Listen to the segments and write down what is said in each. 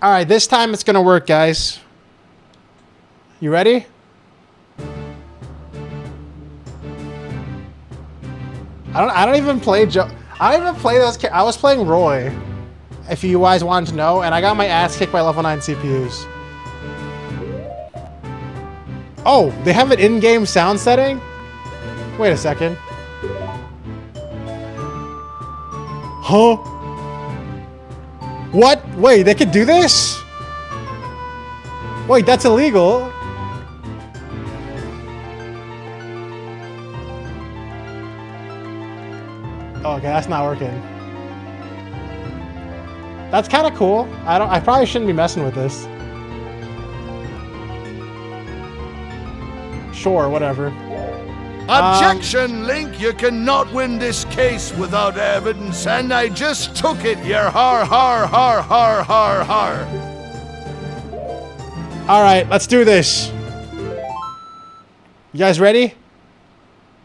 All right, this time it's gonna work, guys. You ready? I don't even play I don't even play those. I was playing Roy, if you guys wanted to know, and I got my ass kicked by level 9 CPUs. Oh, they have an in-game sound setting? Wait a second. Huh? What? Wait, they could do this? Wait, that's illegal. Oh, okay, that's not working. That's kind of cool. I probably shouldn't be messing with this. Sure, whatever. Objection, Link! You cannot win this case without evidence, and I just took it, yer har har har har har har. Alright, let's do this. You guys ready?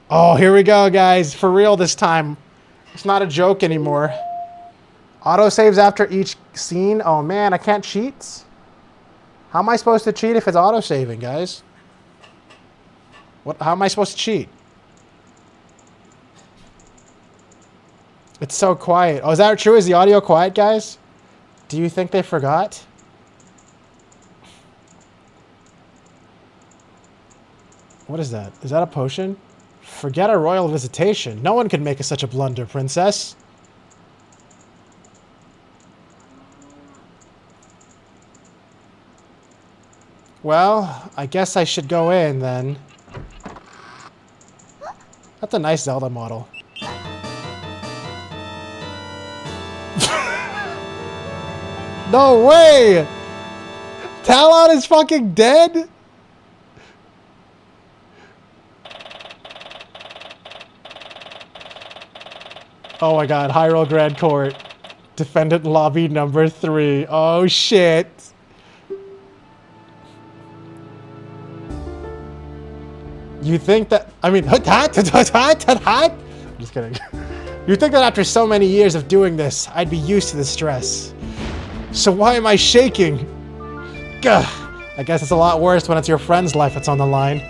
Oh, here we go, guys. For real this time. It's not a joke anymore. Autosaves after each scene. Oh man, I can't cheat? How am I supposed to cheat if it's autosaving, guys? How am I supposed to cheat? It's so quiet. Oh, is that true? Is the audio quiet, guys? Do you think they forgot? What is that? Is that a potion? Forget a royal visitation. No one could make such a blunder, princess. Well, I guess I should go in then. That's a nice Zelda model. No way! Talon is fucking dead? Oh my god, Hyrule Grand Court. Defendant lobby number 3. Oh shit. You think that, I mean, I'm just kidding. You think that after so many years of doing this, I'd be used to the stress. So why am I shaking? Gah. I guess it's a lot worse when it's your friend's life that's on the line.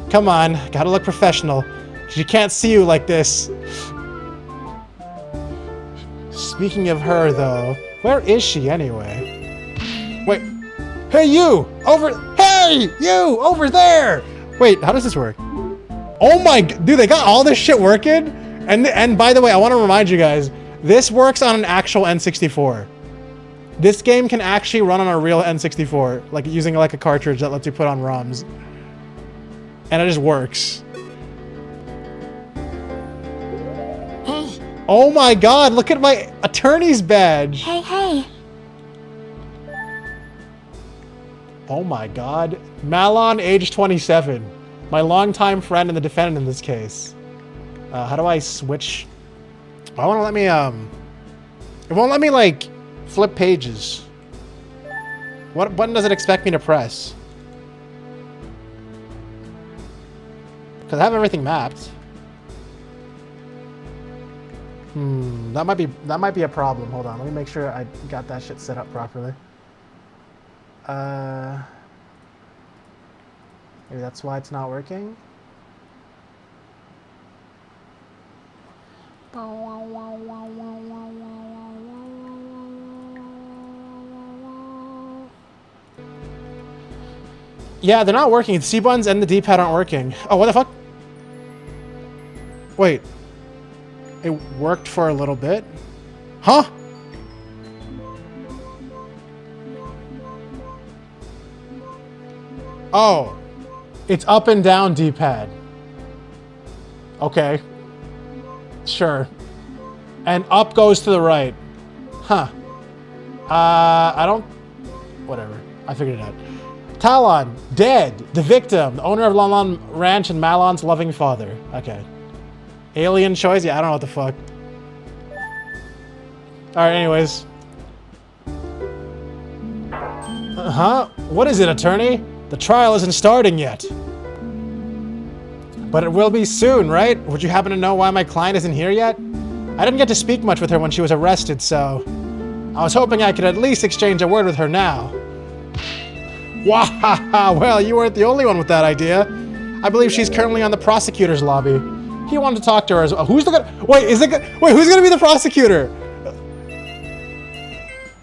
Come on, gotta look professional. She can't see you like this. Speaking of her, though, where is she anyway? Wait. Hey, you! Hey, you! Over there! Wait, how does this work? Oh my... Dude, they got all this shit working? And by the way, I want to remind you guys, this works on an actual N64. This game can actually run on a real N64, like using like a cartridge that lets you put on ROMs. And it just works. Hey. Oh my god, look at my attorney's badge! Hey. Oh my god. Malon, age 27. My longtime friend and the defendant in this case. How do I switch? I want to let me, it won't let me, like, flip pages. What button does it expect me to press? Because I have everything mapped. That might be a problem. Hold on, let me make sure I got that shit set up properly. Maybe that's why it's not working. Yeah, they're not working. The C buttons and the D-pad aren't working. Oh, what the fuck? Wait. It worked for a little bit? Huh? Oh. It's up and down D-pad. Okay. Sure. And up goes to the right. Huh. I don't... Whatever. I figured it out. Talon, dead. The victim. The owner of Lon Ranch and Malon's loving father. Okay. Alien choice? Yeah, I don't know what the fuck. Alright, anyways. Huh? What is it, attorney? The trial isn't starting yet. But it will be soon, right? Would you happen to know why my client isn't here yet? I didn't get to speak much with her when she was arrested, so... I was hoping I could at least exchange a word with her now. Wow, well, you weren't the only one with that idea. I believe she's currently on the prosecutor's lobby. He wanted to talk to her as well. Who's the wait, who's gonna be the prosecutor?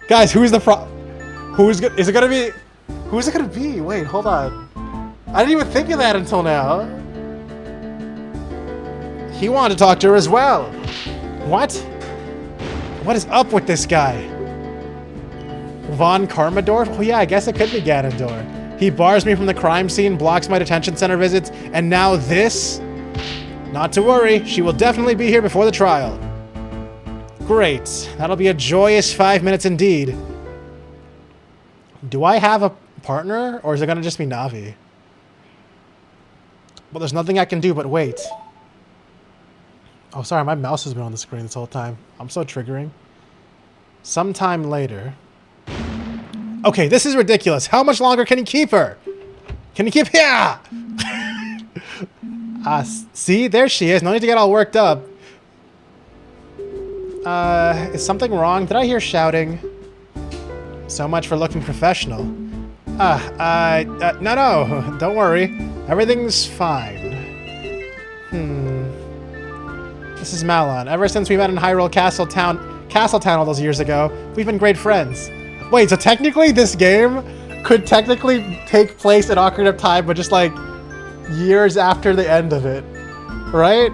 Guys, who's it gonna be? Wait, hold on. I didn't even think of that until now. He wanted to talk to her as well. What? What is up with this guy? Von Karmadorf? Oh yeah, I guess it could be Ganondorf. He bars me from the crime scene, blocks my detention center visits, and now this? Not to worry, she will definitely be here before the trial. Great. That'll be a joyous 5 minutes indeed. Do I have a partner, or is it gonna just be Navi? Well, there's nothing I can do but wait. Oh, sorry, my mouse has been on the screen this whole time. I'm so triggering. Sometime later. Okay, this is ridiculous. How much longer can he keep her? Can he keep... Yeah! See? There she is. No need to get all worked up. Is something wrong? Did I hear shouting? So much for looking professional. No, don't worry. Everything's fine. This is Malon. Ever since we met in Hyrule Castle Town all those years ago, we've been great friends. Wait, so technically this game could technically take place in Ocarina of Time, but just like years after the end of it. Right?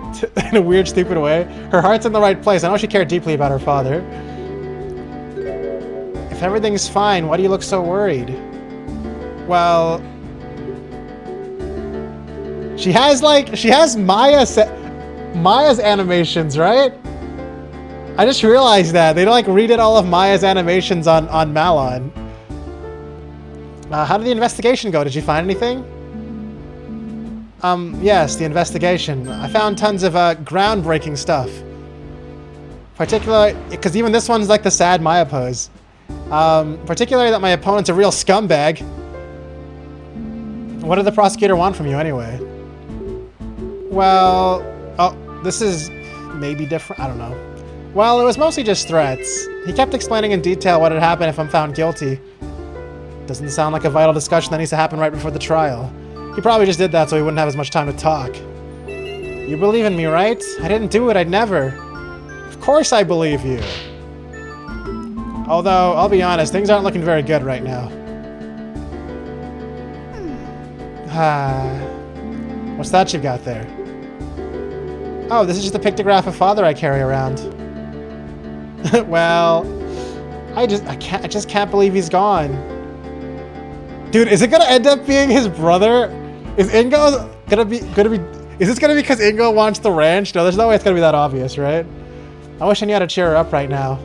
In a weird, stupid way. Her heart's in the right place. I know she cared deeply about her father. If everything's fine, why do you look so worried? Well... She has Maya's animations, right? I just realized that. They like redid all of Maya's animations on Malon. How did the investigation go? Did you find anything? Yes, the investigation. I found tons of groundbreaking stuff. Particularly, because even this one's like the sad Maya pose. Particularly that my opponent's a real scumbag. What did the prosecutor want from you anyway? Well, oh, this is maybe different. I don't know. Well, it was mostly just threats. He kept explaining in detail what had happened if I'm found guilty. Doesn't sound like a vital discussion that needs to happen right before the trial. He probably just did that so he wouldn't have as much time to talk. You believe in me, right? I didn't do it, I'd never. Of course I believe you. Although, I'll be honest, things aren't looking very good right now. What's that you've got there? Oh, this is just a pictograph of father I carry around. Well, I just can't believe he's gone. Dude, is it gonna end up being his brother? Is Ingo gonna be? Is this gonna be because Ingo wants the ranch? No, there's no way it's gonna be that obvious, right? I wish I knew how to cheer her up right now.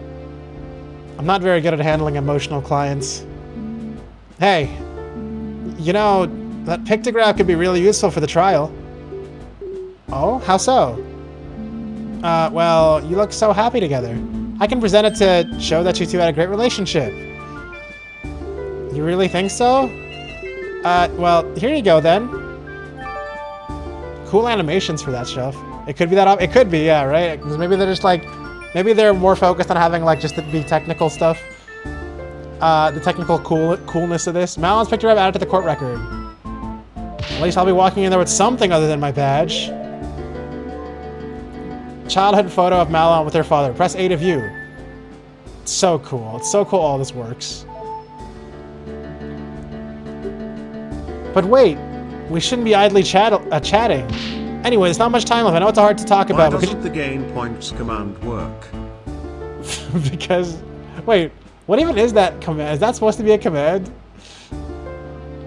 I'm not very good at handling emotional clients. Hey, you know, that pictograph could be really useful for the trial. Oh, how so? Well, you look so happy together. I can present it to show that you two had a great relationship. You really think so? Well, here you go then. Cool animations for that stuff. It could be that. It could be, yeah, right? Because maybe they're just like, maybe they're more focused on having like just the technical stuff. The technical coolness of this. Malon's picture I've added to the court record. At least I'll be walking in there with something other than my badge. Childhood photo of Malon with her father. Press A to view. It's so cool. It's so cool all this works. But wait, we shouldn't be idly chatting. Anyway, there's not much time left. I know it's hard to talk about. Why doesn't the gain points command work? Because, wait, what even is that command? Is that supposed to be a command?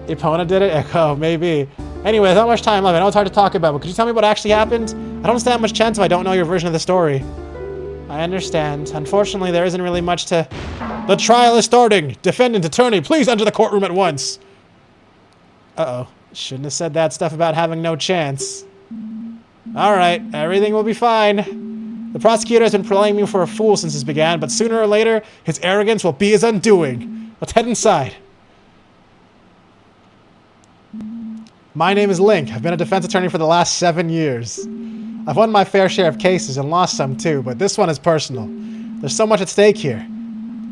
Epona did it? Oh, maybe. Anyway, there's not much time left. I know it's hard to talk about, but could you tell me what actually happened? I don't stand much chance if I don't know your version of the story. I understand. Unfortunately, there isn't really much to... The trial is starting! Defendant, attorney, please enter the courtroom at once! Uh-oh. Shouldn't have said that stuff about having no chance. Alright, everything will be fine. The prosecutor has been playing me for a fool since this began, but sooner or later, his arrogance will be his undoing. Let's head inside. My name is Link. I've been a defense attorney for the last 7 years. I've won my fair share of cases and lost some too, but this one is personal. There's so much at stake here.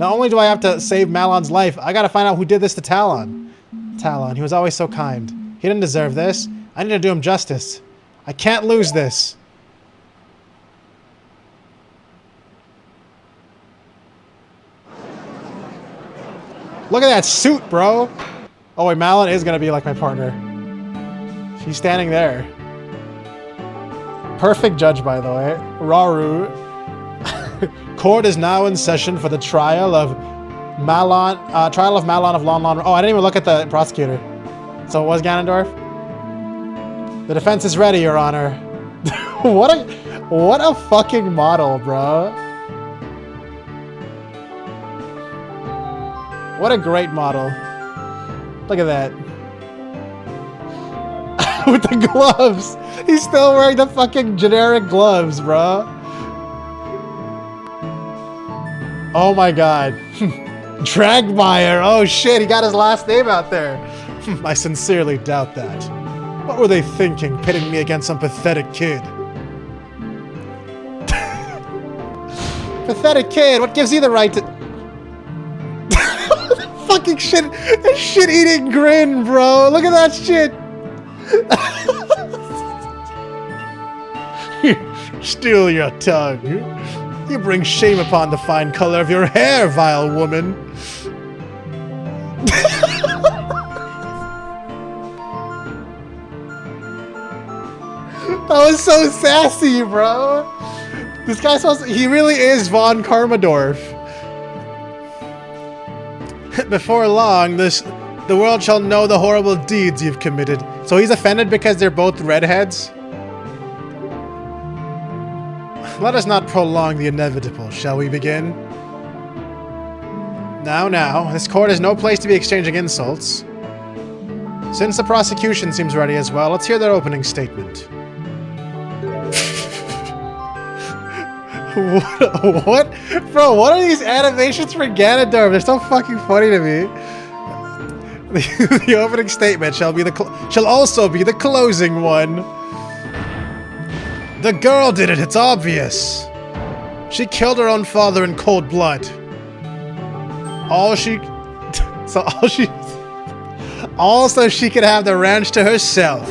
Not only do I have to save Malon's life, I gotta find out who did this to Talon. Talon, he was always so kind. He didn't deserve this. I need to do him justice. I can't lose this. Look at that suit, bro. Oh wait, Malon is gonna be like my partner. She's standing there. Perfect judge, by the way. Raru. Court is now in session for the trial of Malon of Lon Lon. Oh, I didn't even look at the prosecutor. So it was Ganondorf? The defense is ready, Your Honor. What a fucking model, bro. What a great model. Look at that. With the gloves. He's still wearing the fucking generic gloves, bro. Oh my god. Dragmeyer. Oh shit, he got his last name out there. I sincerely doubt that. What were they thinking, pitting me against some pathetic kid? Pathetic kid, what gives you the right to... Fucking shit, that shit-eating grin, bro. Look at that shit. Still your tongue. You bring shame upon the fine color of your hair, vile woman. That was so sassy, bro. This guy's he really is Von Karmadorf. Before long, the world shall know the horrible deeds you've committed. So he's offended because they're both redheads? Let us not prolong the inevitable, shall we begin? Now, this court is no place to be exchanging insults. Since the prosecution seems ready as well, let's hear their opening statement. What? Bro, what are these animations for Ganondorf? They're so fucking funny to me. The opening statement shall also be the closing one. The girl did it, it's obvious. She killed her own father in cold blood. So she could have the ranch to herself.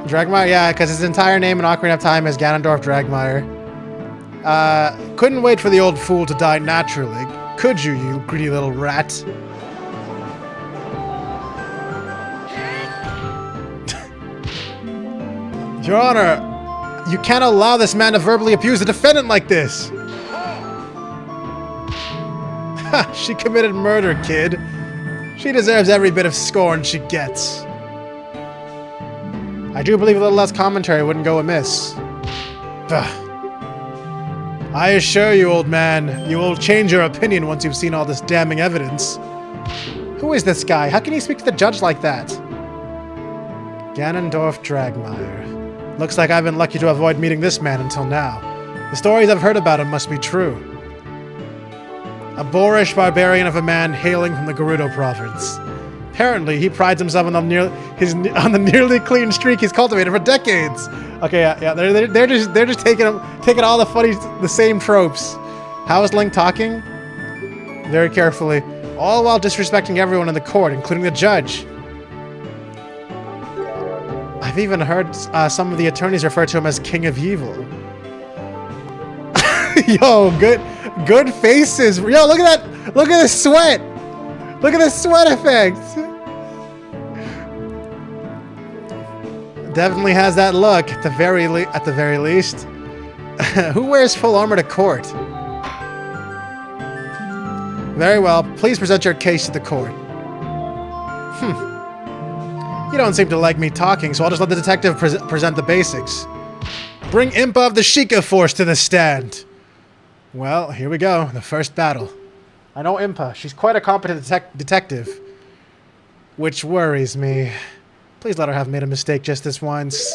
Dragmeyer, yeah, because his entire name in Ocarina of Time is Ganondorf Dragmeyer. Couldn't wait for the old fool to die naturally. Could you, you greedy little rat? Your Honor, you can't allow this man to verbally abuse the defendant like this. Ha! She committed murder, kid. She deserves every bit of scorn she gets. I do believe a little less commentary wouldn't go amiss. I assure you, old man, you will change your opinion once you've seen all this damning evidence. Who is this guy? How can he speak to the judge like that? Ganondorf Dragmeyer. Looks like I've been lucky to avoid meeting this man until now. The stories I've heard about him must be true. A boorish barbarian of a man hailing from the Gerudo province. Apparently, he prides himself on the nearly clean streak he's cultivated for decades. Okay, yeah, they're just taking all the same tropes. How is Link talking? Very carefully, all while disrespecting everyone in the court, including the judge. I've even heard some of the attorneys refer to him as King of Evil. Yo, good faces. Yo, look at that. Look at the sweat. Look at the sweat effect. Definitely has that look at the very least. Who wears full armor to court? Very well. Please present your case to the court. You don't seem to like me talking, so I'll just let the detective present the basics. Bring Impa of the Sheikah Force to the stand. Well, here we go. The first battle. I know Impa. She's quite a competent detective. Which worries me. Please let her have made a mistake just this once.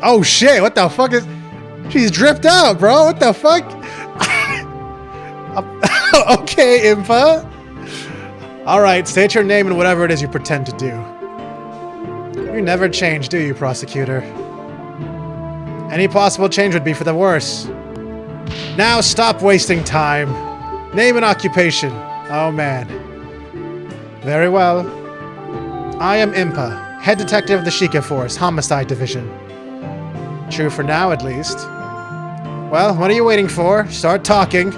Oh shit, what the fuck is... She's dripped out, bro. What the fuck? Okay, Impa. Alright, state your name and whatever it is you pretend to do. You never change, do you, prosecutor? Any possible change would be for the worse. Now stop wasting time. Name an occupation. Oh man. Very well. I am Impa, head detective of the Sheikah Force, Homicide Division. True for now, at least. Well, what are you waiting for? Start talking.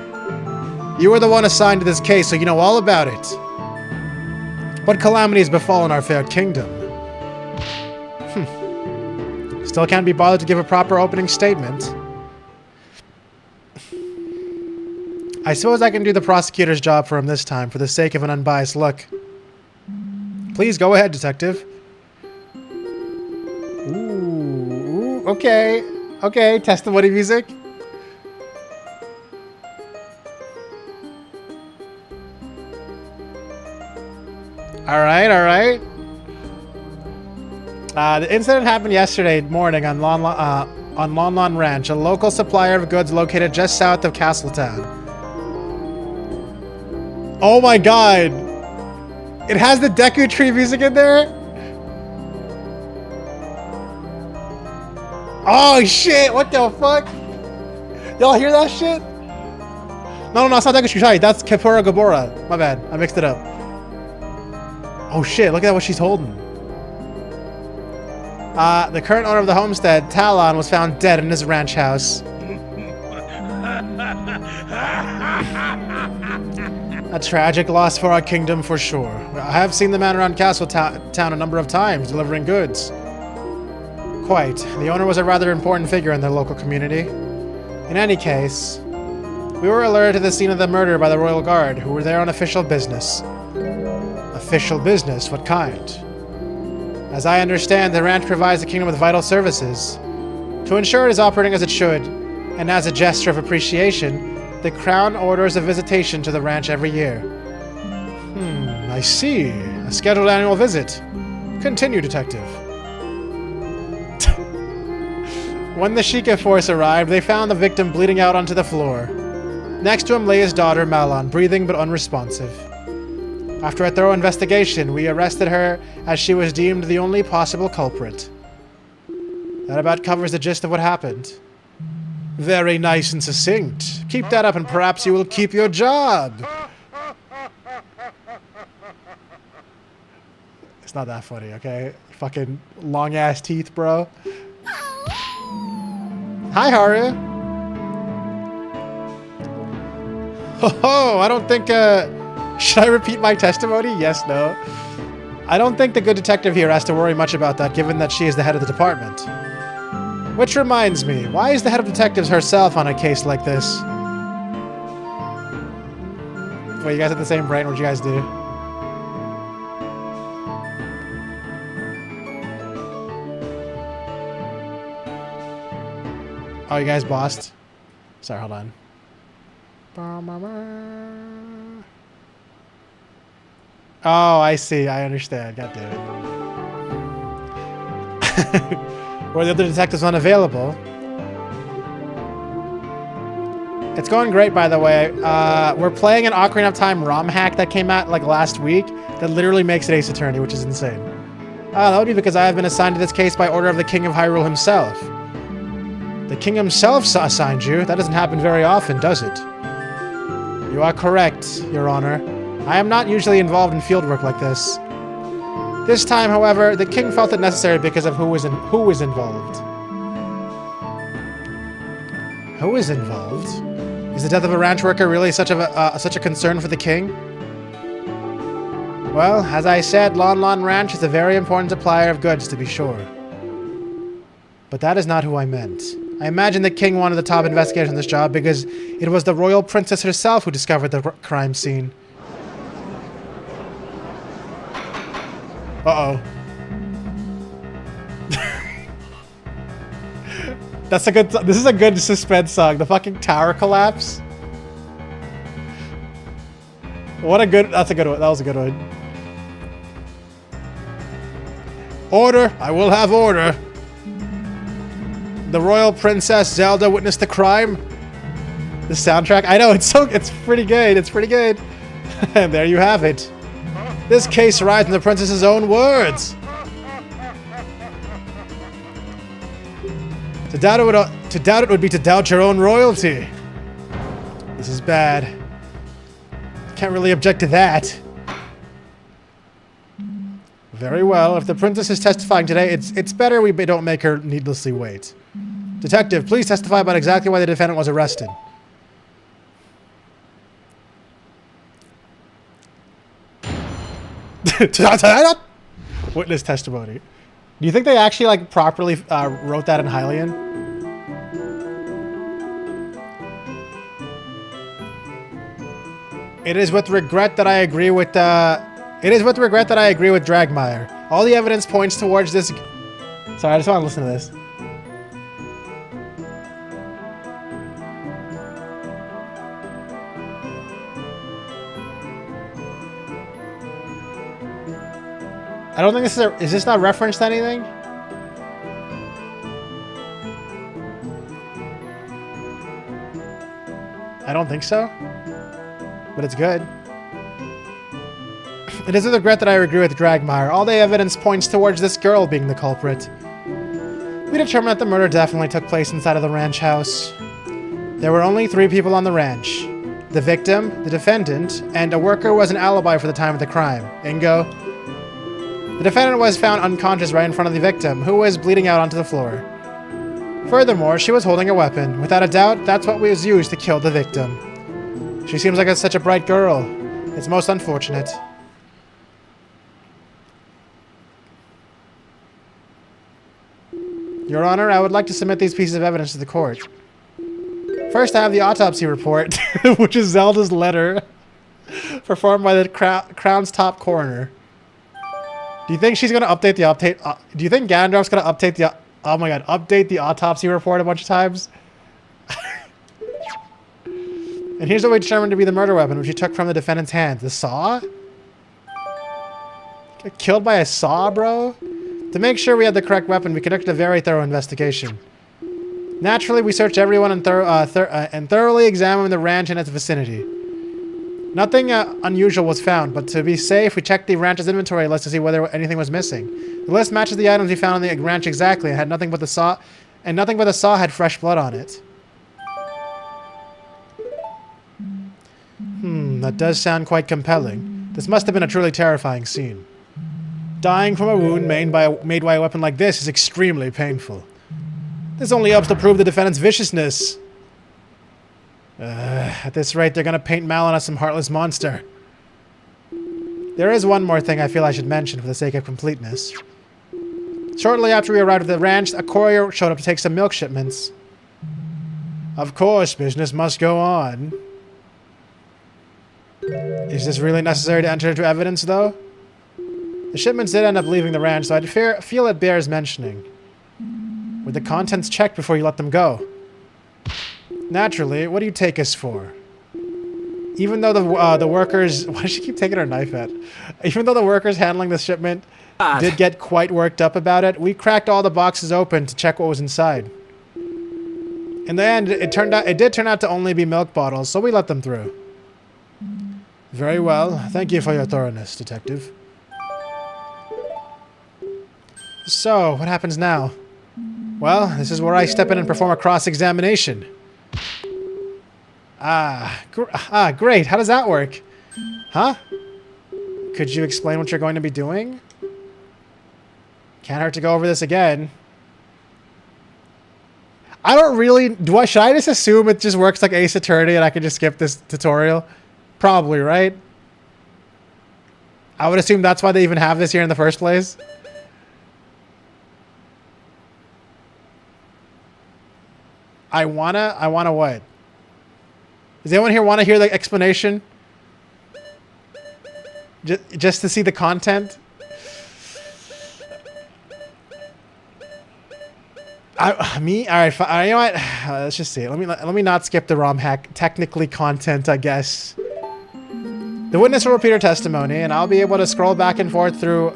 You were the one assigned to this case, so you know all about it. What calamity has befallen our fair kingdom? Still can't be bothered to give a proper opening statement. I suppose I can do the prosecutor's job for him this time, for the sake of an unbiased look. Please go ahead, detective. Ooh, okay. Okay, testimony music. Alright, alright. The incident happened yesterday morning on Lon Lon Ranch, a local supplier of goods located just south of Castletown. Oh my god! It has the Deku Tree music in there? Oh shit, what the fuck? Y'all hear that shit? No, it's not Deku Tree, sorry, that's Kapura Gabora. My bad, I mixed it up. Oh shit, look at what she's holding. The current owner of the homestead, Talon, was found dead in his ranch house. A tragic loss for our kingdom, for sure. I have seen the man around Castletown a number of times, delivering goods. Quite. The owner was a rather important figure in the local community. In any case, we were alerted to the scene of the murder by the Royal Guard, who were there on official business. Official business? What kind? As I understand, the ranch provides the kingdom with vital services. To ensure it is operating as it should, and as a gesture of appreciation, the Crown orders a visitation to the ranch every year. I see. A scheduled annual visit. Continue, detective. When the Sheikah Force arrived, they found the victim bleeding out onto the floor. Next to him lay his daughter, Malon, breathing but unresponsive. After a thorough investigation, we arrested her as she was deemed the only possible culprit. That about covers the gist of what happened. Very nice and succinct. Keep that up and perhaps you will keep your job. It's not that funny, okay? Fucking long-ass teeth, bro. Hi, Haru. Oh, I don't think, should I repeat my testimony? Yes, no. I don't think the good detective here has to worry much about that, given that she is the head of the department. Which reminds me, why is the head of detectives herself on a case like this? Wait, you guys have the same brain? What'd you guys do? Oh, you guys bossed? Sorry, hold on. Oh, I see. I understand. God damn it. Were the other detectives unavailable? It's going great, by the way. We're playing an Ocarina of Time ROMHACK that came out like last week that literally makes it Ace Attorney, which is insane. That would be because I have been assigned to this case by order of the King of Hyrule himself. The King himself assigned you? That doesn't happen very often, does it? You are correct, Your Honor. I am not usually involved in fieldwork like this. This time, however, the king felt it necessary because of who is involved. Who is involved? Is the death of a ranch worker really such a concern for the king? Well, as I said, Lon Lon Ranch is a very important supplier of goods, to be sure. But that is not who I meant. I imagine the king wanted the top investigators on this job because it was the royal princess herself who discovered the crime scene. Uh-oh. This is a good suspense song. The fucking tower collapse. That's a good one. That was a good one. Order! I will have order! The royal princess Zelda witnessed the crime. The soundtrack, I know, it's pretty good. It's pretty good. And there you have it. This case arrives in the princess's own words. To doubt it would be to doubt your own royalty. This is bad. Can't really object to that. Very well. If the princess is testifying today, it's better we don't make her needlessly wait. Detective, please testify about exactly why the defendant was arrested. Witness testimony. Do you think they actually like properly wrote that in Hylian? It is with regret that I agree with Dragmire. All the evidence points towards this. Sorry, I just want to listen to this. I don't think this is this not referenced to anything? I don't think so. But it's good. It is with regret that I agree with Dragmire. All the evidence points towards this girl being the culprit. We determined that the murder definitely took place inside of the ranch house. There were only 3 people on the ranch. The victim, the defendant, and a worker who was an alibi for the time of the crime. Ingo. The defendant was found unconscious right in front of the victim, who was bleeding out onto the floor. Furthermore, she was holding a weapon. Without a doubt, that's what was used to kill the victim. She seems like such a bright girl. It's most unfortunate. Your Honor, I would like to submit these pieces of evidence to the court. First, I have the autopsy report, which is Zelda's letter, performed by the Crown's top coroner. Do you think she's going to update the update? Do you think Ganondorf's going to update the... Oh my god, update the autopsy report a bunch of times? And here's what we determined to be the murder weapon, which he took from the defendant's hand. The saw? Get killed by a saw, bro? To make sure we had the correct weapon, we conducted a very thorough investigation. Naturally, we searched everyone and thoroughly examined the ranch and its vicinity. Nothing unusual was found, but to be safe, we checked the ranch's inventory list to see whether anything was missing. The list matches the items we found on the ranch exactly, and had nothing but the saw, and nothing but the saw had fresh blood on it. That does sound quite compelling. This must have been a truly terrifying scene. Dying from a wound made by a weapon like this is extremely painful. This only helps to prove the defendant's viciousness. At this rate, they're gonna paint Mal on us some heartless monster. There is one more thing I feel I should mention for the sake of completeness. Shortly after we arrived at the ranch, a courier showed up to take some milk shipments. Of course, business must go on. Is this really necessary to enter into evidence, though? The shipments did end up leaving the ranch, so I feel it bears mentioning. Were the contents checked before you let them go? Naturally, what do you take us for? Even though the workers... Why does she keep taking her knife at? Even though the workers handling the shipment did get quite worked up about it, we cracked all the boxes open to check what was inside. In the end, it did turn out to only be milk bottles, so we let them through. Very well. Thank you for your thoroughness, Detective. So, what happens now? Well, this is where I step in and perform a cross-examination. Great. How does that work? Huh? Could you explain what you're going to be doing? Can't hurt to go over this again. I don't really... Should I just assume it just works like Ace Attorney and I can just skip this tutorial? Probably, right? I would assume that's why they even have this here in the first place. I wanna what? Does anyone here want to hear the explanation? Just to see the content? Me? Alright, you know what? Let's just see. Let me not skip the ROMHACK. Technically content, I guess. The witness will repeat her testimony, and I'll be able to scroll back and forth through...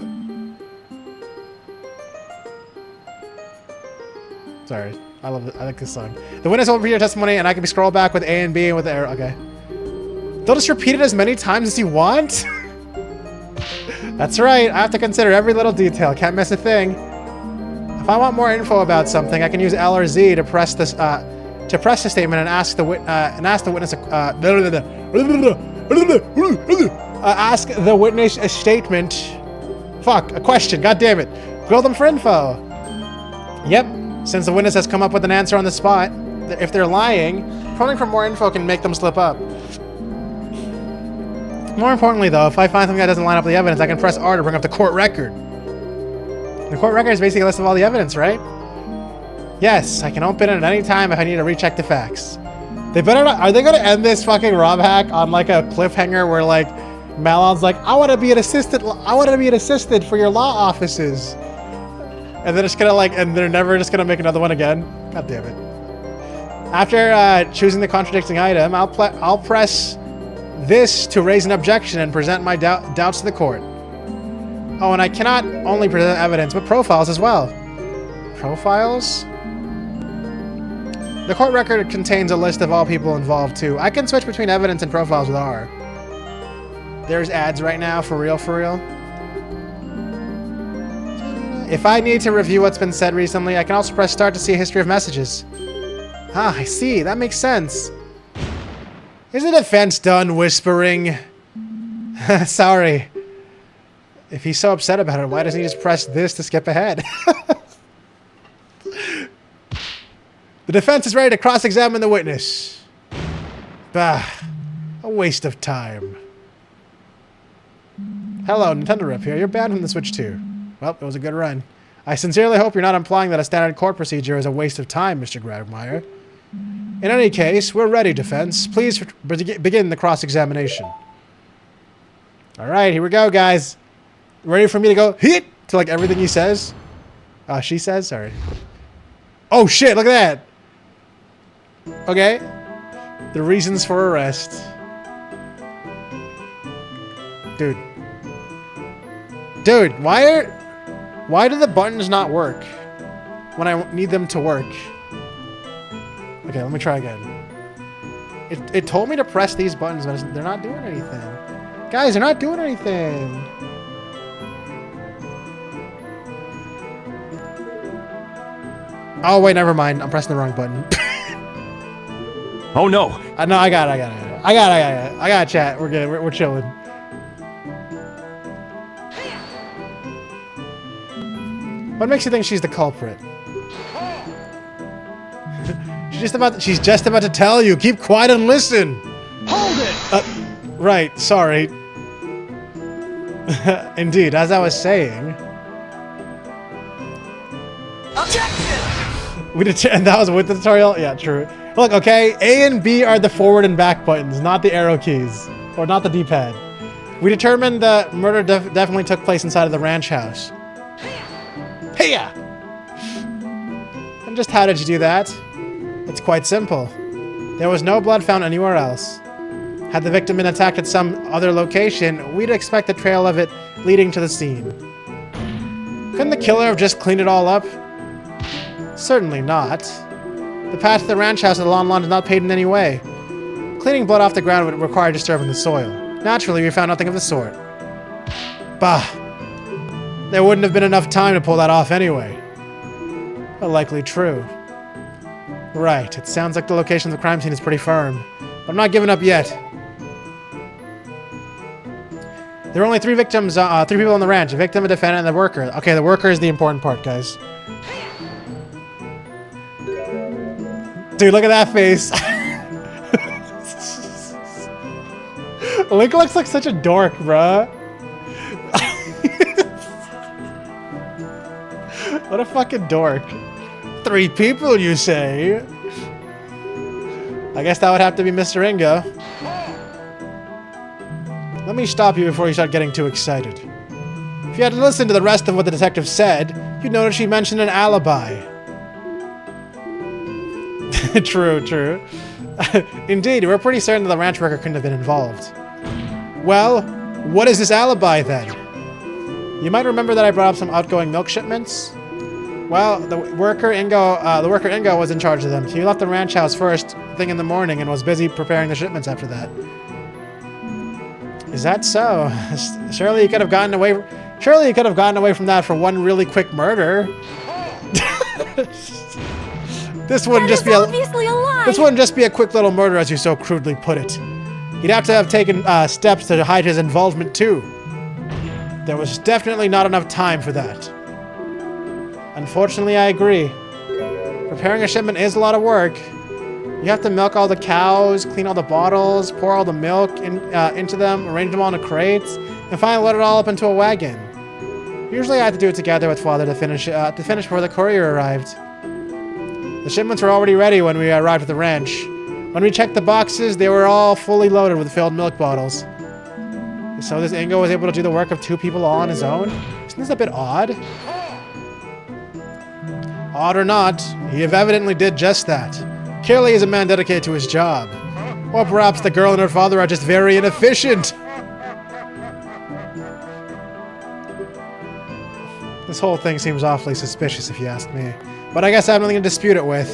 Sorry. I like this song. The witness will repeat her testimony, and I can scroll back with A and B and with the arrow. Okay. They'll just repeat it as many times as you want? That's right. I have to consider every little detail. Can't miss a thing. If If I want more info about something, I can use L or Z to press this to press the statement and ask the witness ask the witness a statement. Fuck, a question. God damn it. Grill them for info. Yep. Since the witness has come up with an answer on the spot, if they're lying, probing for more info can make them slip up. More importantly, though, if I find something that doesn't line up with the evidence, I can press R to bring up the court record. The court record is basically a list of all the evidence, right? Yes, I can open it at any time if I need to recheck the facts. They better not. Are they going to end this fucking ROMHACK on like a cliffhanger where like Malon's like, I want to be an assistant. I want to be an assistant for your law offices. And then it's gonna like, and they're never just gonna make another one again. God damn it. After choosing the contradicting item, I'll press this to raise an objection and present my doubts to the court. Oh, and I cannot only present evidence, but profiles as well. Profiles? The court record contains a list of all people involved too. I can switch between evidence and profiles with R. There's ads right now, for real, for real. If I need to review what's been said recently, I can also press start to see a history of messages. Ah, I see. That makes sense. Is the defense done whispering? Sorry. If he's so upset about it, why doesn't he just press this to skip ahead? The defense is ready to cross-examine the witness. Bah. A waste of time. Hello, Nintendo Rep here. You're banned from the Switch 2. Well, it was a good run. I sincerely hope you're not implying that a standard court procedure is a waste of time, Mr. Gragmire. In any case, we're ready, defense. Please begin the cross-examination. All right, here we go, guys. Ready for me to go hit to like everything he says? She says? Sorry. Oh, shit, look at that. Okay. The reasons for arrest. Dude. Dude, why do the buttons not work when I need them to work? Okay, let me try again. It told me to press these buttons, but they're not doing anything. Guys, they're not doing anything. Oh, wait, never mind. I'm pressing the wrong button. Oh, no. No, I got it. I got it, chat. We're good. We're chilling. What makes you think she's the culprit? She's just about to tell you. Keep quiet and listen. Hold it! Right. Sorry. Indeed, as I was saying. Objection! And that was with the tutorial? Yeah, true. Look, okay, A and B are the forward and back buttons, not the arrow keys. Or not the D-pad. We determined the murder definitely took place inside of the ranch house. Hey-ya! And just how did you do that? It's quite simple. There was no blood found anywhere else. Had the victim been attacked at some other location, we'd expect a trail of it leading to the scene. Couldn't the killer have just cleaned it all up? Certainly not. The path to the ranch house and the lawn is not paved in any way. Cleaning blood off the ground would require disturbing the soil. Naturally, we found nothing of the sort. Bah! There wouldn't have been enough time to pull that off anyway. But likely true. Right, it sounds like the location of the crime scene is pretty firm. But I'm not giving up yet. There were only three victims, three people on the ranch. A victim, a defendant, and the worker. Okay, the worker is the important part, guys. Dude, look at that face. Link looks like such a dork, bruh. What a fucking dork. 3 people, you say? I guess that would have to be Mr. Ingo. Let me stop you before you start getting too excited. If you had listened to the rest of what the detective said, you'd notice she mentioned an alibi. True, true. Indeed, we're pretty certain that the ranch worker couldn't have been involved. Well, what is this alibi then? You might remember that I brought up some outgoing milk shipments. Well, the worker Ingo was in charge of them. He left the ranch house first thing in the morning and was busy preparing the shipments after that. Is that so? Surely you could have gotten away from that for one really quick murder. This wouldn't That just is be a obviously a lie. this wouldn't just be a quick little murder, as you so crudely put it. He'd have to have taken steps to hide his involvement too. There was definitely not enough time for that. Unfortunately, I agree. Preparing a shipment is a lot of work. You have to milk all the cows, clean all the bottles, pour all the milk into them, arrange them all in the crates, and finally load it all up into a wagon. Usually I had to do it together with Father to finish before the courier arrived. The shipments were already ready when we arrived at the ranch. When we checked the boxes, they were all fully loaded with filled milk bottles. So this Ingo was able to do the work of 2 people all on his own? Isn't this a bit odd? Odd or not, he evidently did just that. Clearly he's a man dedicated to his job. Or perhaps the girl and her father are just very inefficient. This whole thing seems awfully suspicious if you ask me. But I guess I have nothing to dispute it with.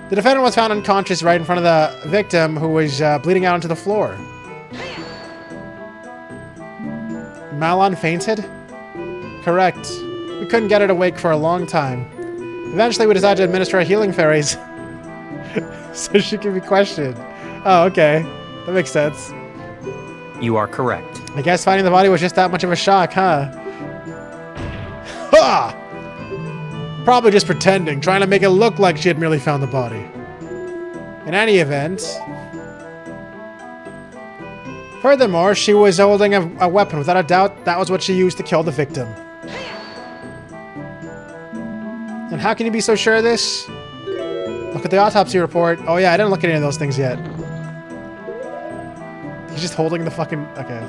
The defendant was found unconscious right in front of the victim, who was bleeding out onto the floor. Malon fainted? Correct. We couldn't get her to wake for a long time. Eventually we decided to administer healing fairies. So she can be questioned. Oh, okay. That makes sense. You are correct. I guess finding the body was just that much of a shock, huh? Ha! Probably just pretending, trying to make it look like she had merely found the body. In any event... Furthermore, she was holding a weapon. Without a doubt, that was what she used to kill the victim. And how can you be so sure of this? Look at the autopsy report. Oh yeah, I didn't look at any of those things yet. He's just holding the fucking... Okay.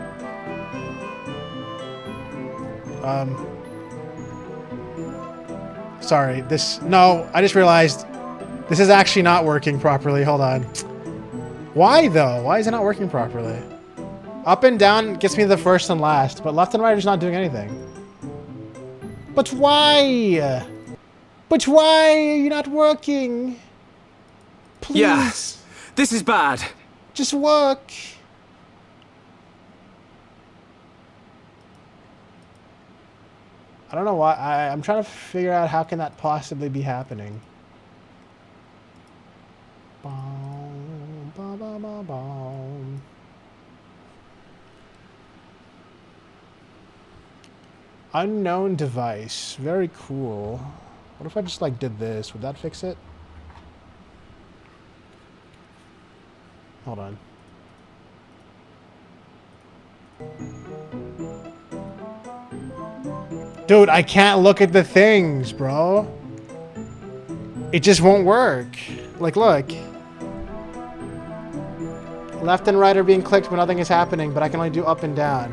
Sorry, this... No, I just realized this is actually not working properly. Hold on. Why, though? Why is it not working properly? Up and down gets me to the first and last, but left and right is not doing anything. But why? But why are you not working? Please. Yeah, this is bad. Just work. I don't know why. I'm trying to figure out how can that possibly be happening. Boom, ba, ba, ba, boom. Unknown device. Very cool. What if I just like did this? Would that fix it? Hold on. Dude, I can't look at the things, bro. It just won't work. Like, look. Left and right are being clicked, but nothing is happening, but I can only do up and down.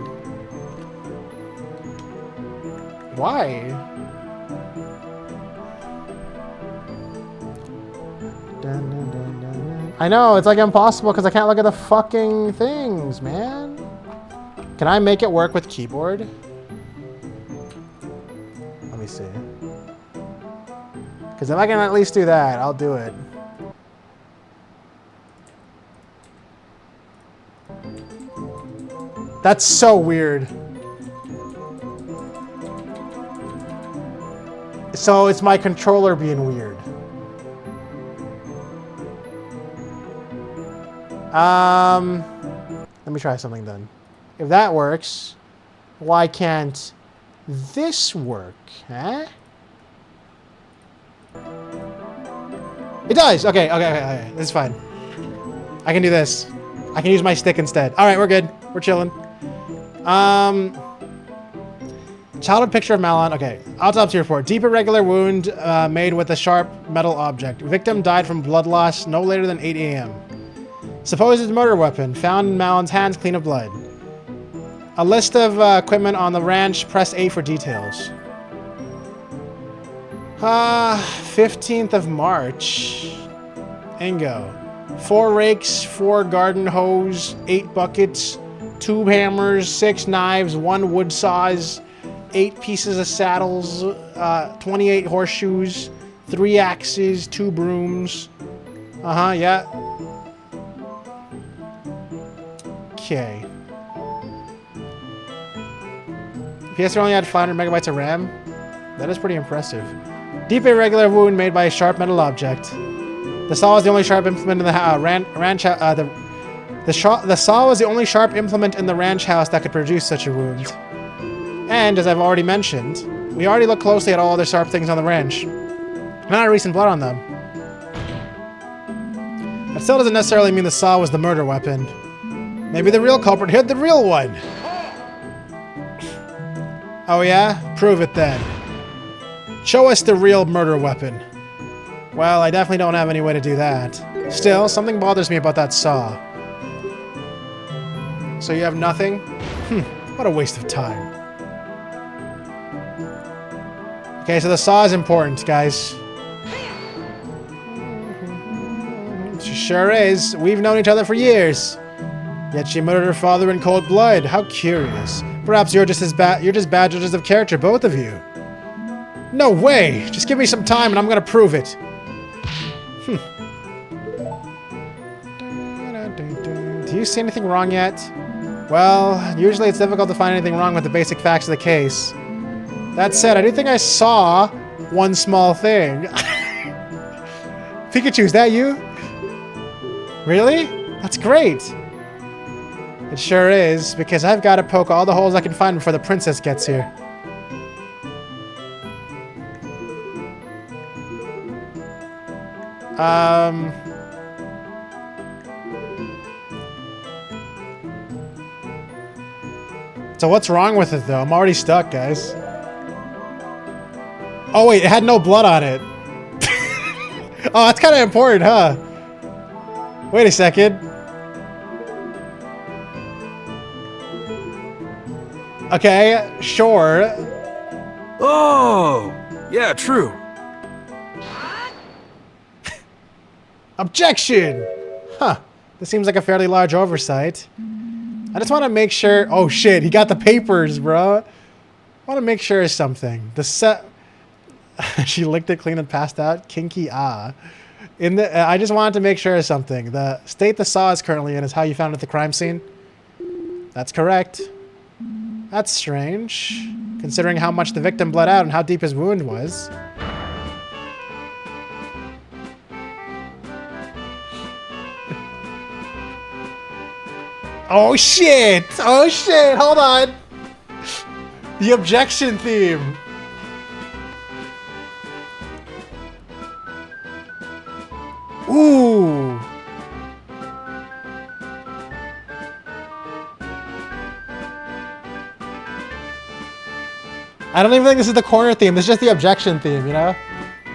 Why? Dun, dun, dun, dun, dun. I know, it's like impossible because I can't look at the fucking things, man. Can I make it work with keyboard? Let me see. Because if I can at least do that, I'll do it. That's so weird. So it's my controller being weird. Let me try something then. If that works, why can't this work, huh? It does! Okay, okay. This is fine. I can do this. I can use my stick instead. Alright, we're good. We're chilling. Childhood picture of Malon. Okay. Autopsy report. Deep irregular wound made with a sharp metal object. Victim died from blood loss no later than 8 a.m. Supposed murder weapon. Found in Malon's hands clean of blood. A list of equipment on the ranch. Press A for details. 15th of March. Ingo. 4 rakes, 4 garden hose, 8 buckets, 2 hammers, 6 knives, 1 wood saws, 8 pieces of saddles, 28 horseshoes, 3 axes, 2 brooms. Yeah. Okay. PS4 only had 500 megabytes of RAM. That is pretty impressive. Deep irregular wound made by a sharp metal object. The saw was the only sharp implement in the ranch. The saw was the only sharp implement in the ranch house that could produce such a wound. And as I've already mentioned, we already looked closely at all the sharp things on the ranch. Not a recent blood on them. That still doesn't necessarily mean the saw was the murder weapon. Maybe the real culprit hid the real one. Oh yeah? Prove it then. Show us the real murder weapon. Well, I definitely don't have any way to do that. Still, something bothers me about that saw. So you have nothing? What a waste of time. Okay, so the saw is important, guys. She sure is. We've known each other for years. Yet she murdered her father in cold blood. How curious. Perhaps you're just bad judges of character, both of you. No way! Just give me some time and I'm gonna prove it. Do you see anything wrong yet? Well, usually it's difficult to find anything wrong with the basic facts of the case. That said, I do think I saw one small thing. Pikachu, is that you? Really? That's great. It sure is, because I've got to poke all the holes I can find before the princess gets here. So what's wrong with it, though? I'm already stuck, guys. Oh, wait, it had no blood on it. Oh, that's kind of important, huh? Wait a second. Okay, sure. Oh, yeah, true. Objection! Huh. This seems like a fairly large oversight. I just want to make sure... Oh, shit. He got the papers, bro. I want to make sure of something. The set... She licked it clean and passed out. Kinky ah. I just wanted to make sure of something. The state the saw is currently in is how you found it at the crime scene. That's correct. That's strange, considering how much the victim bled out and how deep his wound was. Oh shit! Oh shit! Hold on! The objection theme! Ooh! I don't even think this is the corner theme. This is just the objection theme, you know?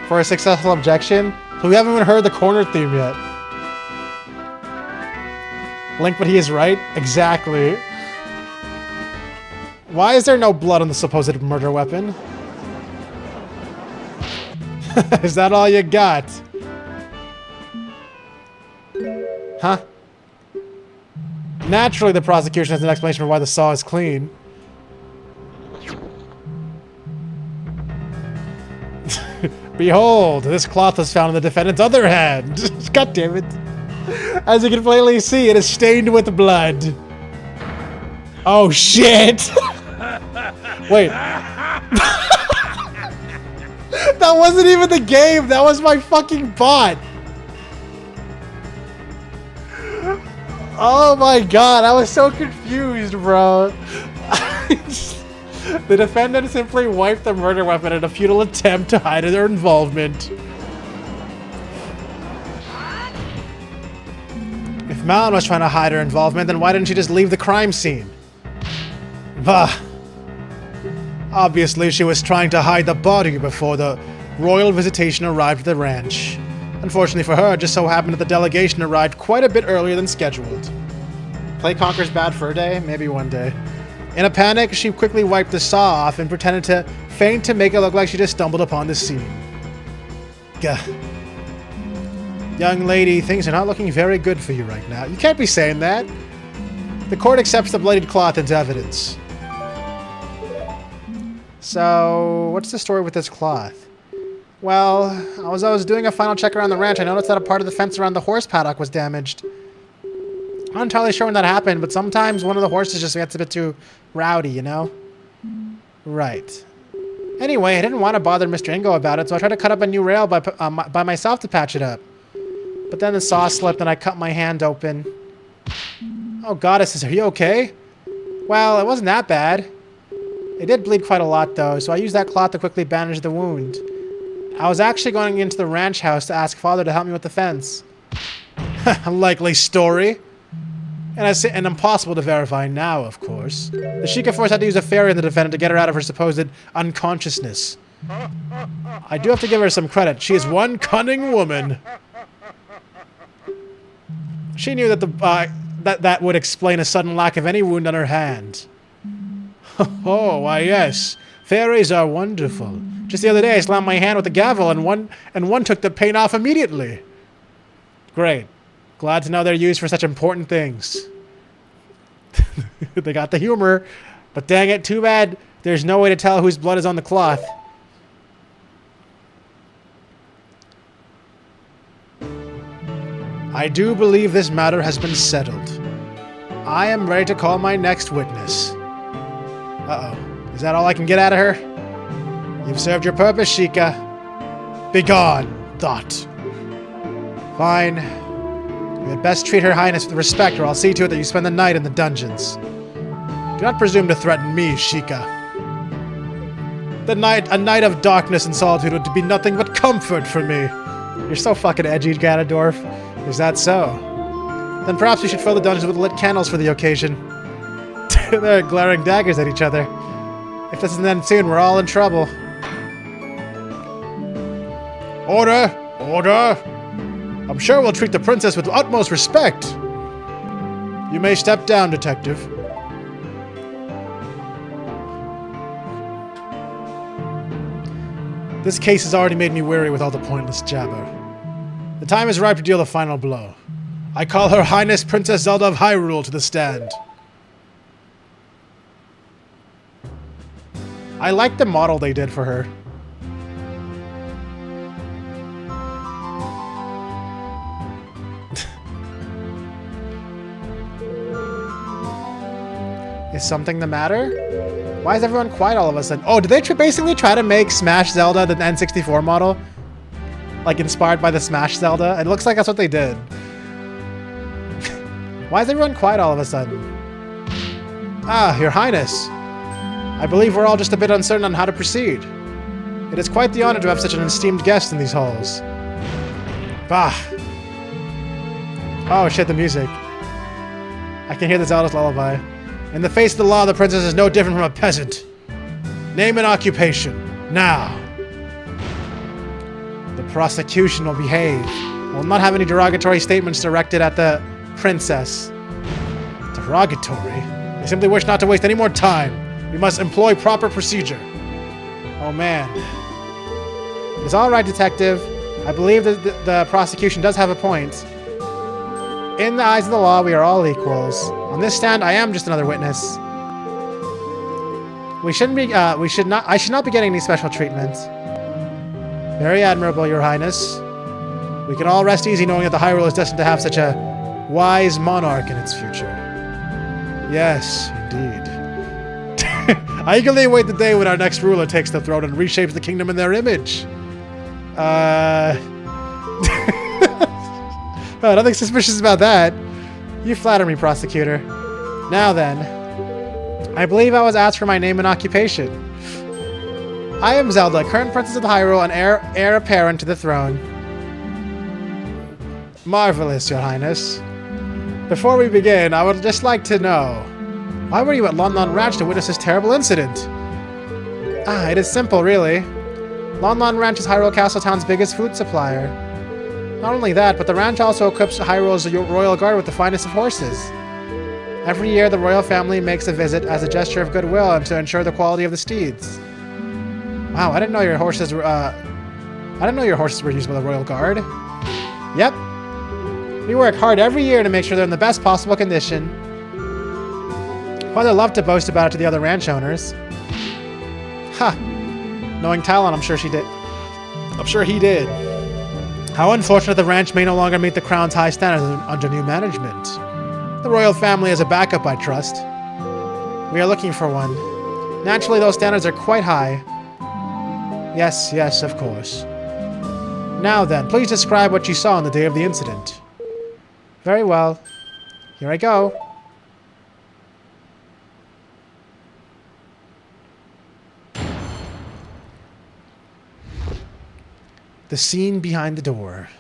For a successful objection. So we haven't even heard the corner theme yet. Link, but he is right? Exactly. Why is there no blood on the supposed murder weapon? Is that all you got? Huh? Naturally, the prosecution has an explanation for why the saw is clean. Behold, this cloth was found in the defendant's other hand. God damn it. As you can plainly see, it is stained with blood. Oh, shit. Wait. That wasn't even the game. That was my fucking bot. Oh my god, I was so confused, bro. The defendant simply wiped the murder weapon in a futile attempt to hide their involvement. If Malin was trying to hide her involvement, then why didn't she just leave the crime scene? Bah. Obviously, she was trying to hide the body before the royal visitation arrived at the ranch. Unfortunately for her, it just so happened that the delegation arrived quite a bit earlier than scheduled. Play conquers bad for a day? Maybe one day. In a panic, she quickly wiped the saw off and pretended to feign to make it look like she just stumbled upon the scene. Gah. Young lady, things are not looking very good for you right now. You can't be saying that. The court accepts the bloodied cloth into evidence. So, what's the story with this cloth? Well, as I was doing a final check around the ranch, I noticed that a part of the fence around the horse paddock was damaged. I'm not entirely sure when that happened, but sometimes one of the horses just gets a bit too rowdy, you know? Right. Anyway, I didn't want to bother Mr. Ingo about it, so I tried to cut up a new rail by myself to patch it up. But then the saw slipped and I cut my hand open. Oh, goddesses, are you okay? Well, it wasn't that bad. It did bleed quite a lot, though, so I used that cloth to quickly bandage the wound. I was actually going into the ranch house to ask Father to help me with the fence. A likely story. And impossible to verify now, of course. The Sheikah Force had to use a fairy on the defendant to get her out of her supposed unconsciousness. I do have to give her some credit. She is one cunning woman. She knew that that would explain a sudden lack of any wound on her hand. Oh, why yes. Fairies are wonderful. Just the other day I slammed my hand with a gavel and one took the pain off immediately. Great. Glad to know they're used for such important things. They got the humor, but dang it, too bad there's no way to tell whose blood is on the cloth. I do believe this matter has been settled. I am ready to call my next witness. Uh-oh. Is that all I can get out of her? You've served your purpose, Sheikah. Begone, thought. Fine. You had best treat Her Highness with respect, or I'll see to it that you spend the night in the dungeons. Do not presume to threaten me, Sheikah. A night of darkness and solitude would be nothing but comfort for me. You're so fucking edgy, Ganondorf. Is that so? Then perhaps we should fill the dungeons with lit candles for the occasion. They're glaring daggers at each other. If this doesn't end soon, we're all in trouble. Order! Order! I'm sure we'll treat the princess with utmost respect. You may step down, detective. This case has already made me weary with all the pointless jabber. The time is ripe to deal the final blow. I call Her Highness Princess Zelda of Hyrule to the stand. I like the model they did for her. Is something the matter? Why is everyone quiet all of a sudden? Oh, did they basically try to make Smash Zelda the N64 model? Like inspired by the Smash Zelda? It looks like that's what they did. Why is everyone quiet all of a sudden? Ah, Your Highness. I believe we're all just a bit uncertain on how to proceed. It is quite the honor to have such an esteemed guest in these halls. Bah. Oh shit, the music. I can hear the Zelda's lullaby. In the face of the law, the princess is no different from a peasant. Name and occupation. Now. The prosecution will behave. Will not have any derogatory statements directed at the princess. Derogatory? I simply wish not to waste any more time. We must employ proper procedure. Oh man. It's alright, detective. I believe that the prosecution does have a point. In the eyes of the law, we are all equals. On this stand, I am just another witness. I should not be getting any special treatment. Very admirable, Your Highness. We can all rest easy knowing that the Hyrule is destined to have such a wise monarch in its future. Yes, indeed. I eagerly await the day when our next ruler takes the throne and reshapes the kingdom in their image. Oh, nothing suspicious about that. You flatter me, prosecutor. Now then, I believe I was asked for my name and occupation. I am Zelda, current princess of the Hyrule and heir apparent to the throne. Marvelous, Your Highness. Before we begin, I would just like to know, why were you at Lon Lon Ranch to witness this terrible incident? Ah, it is simple, really. Lon Lon Ranch is Hyrule Castle Town's biggest food supplier. Not only that, but the ranch also equips Hyrule's royal guard with the finest of horses. Every year, the royal family makes a visit as a gesture of goodwill and to ensure the quality of the steeds. Wow, I didn't know your horses were used by the royal guard. Yep. We work hard every year to make sure they're in the best possible condition. Father loved to boast about it to the other ranch owners. Ha! Knowing Talon, I'm sure he did. How unfortunate the ranch may no longer meet the crown's high standards under new management. The royal family is a backup, I trust. We are looking for one. Naturally, those standards are quite high. Yes, yes, of course. Now then, please describe what you saw on the day of the incident. Very well. Here I go. The scene behind the door.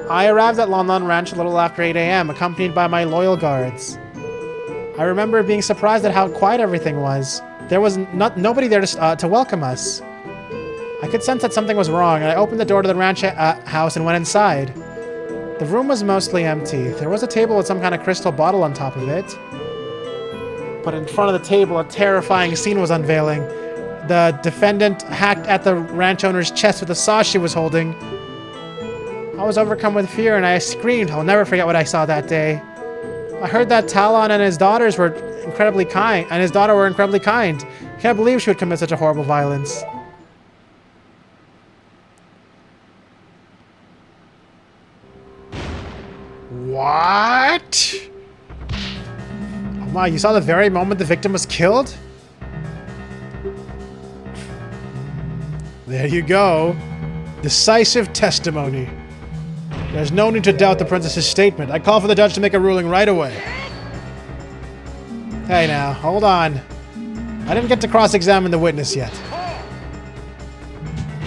I arrived at Lon Lon Ranch a little after 8 a.m., accompanied by my loyal guards. I remember being surprised at how quiet everything was. There was nobody there to welcome us. I could sense that something was wrong, and I opened the door to the ranch house and went inside. The room was mostly empty. There was a table with some kind of crystal bottle on top of it. But in front of the table, a terrifying scene was unveiling. The defendant hacked at the ranch owner's chest with the saw she was holding. I was overcome with fear and I screamed. I'll never forget what I saw that day. I heard that Talon and his daughters were incredibly kind, and his daughter were incredibly kind. I can't believe she would commit such a horrible violence. What? Oh my, you saw the very moment the victim was killed? There you go. Decisive testimony. There's no need to doubt the princess's statement. I call for the judge to make a ruling right away. Hey now, hold on. I didn't get to cross-examine the witness yet.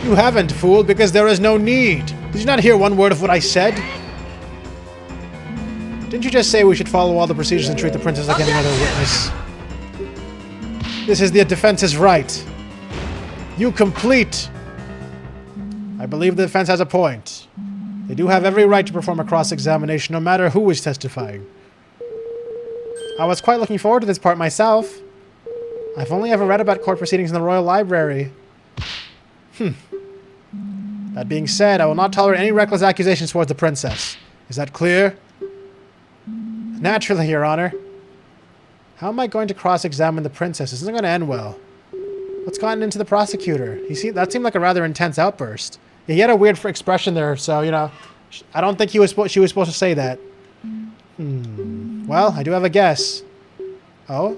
You haven't, fool, because there is no need. Did you not hear one word of what I said? Didn't you just say we should follow all the procedures and treat the princess like any other witness? This is the defense's right. You complete. I believe the defense has a point. They do have every right to perform a cross-examination, no matter who is testifying. I was quite looking forward to this part myself. I've only ever read about court proceedings in the Royal Library. That being said, I will not tolerate any reckless accusations towards the princess. Is that clear? Naturally, Your Honor. How am I going to cross-examine the princess? This isn't going to end well. What's gotten into the prosecutor? That seemed like a rather intense outburst. Yeah, he had a weird expression there, so, you know, I don't think she was supposed to say that. Well, I do have a guess. Oh?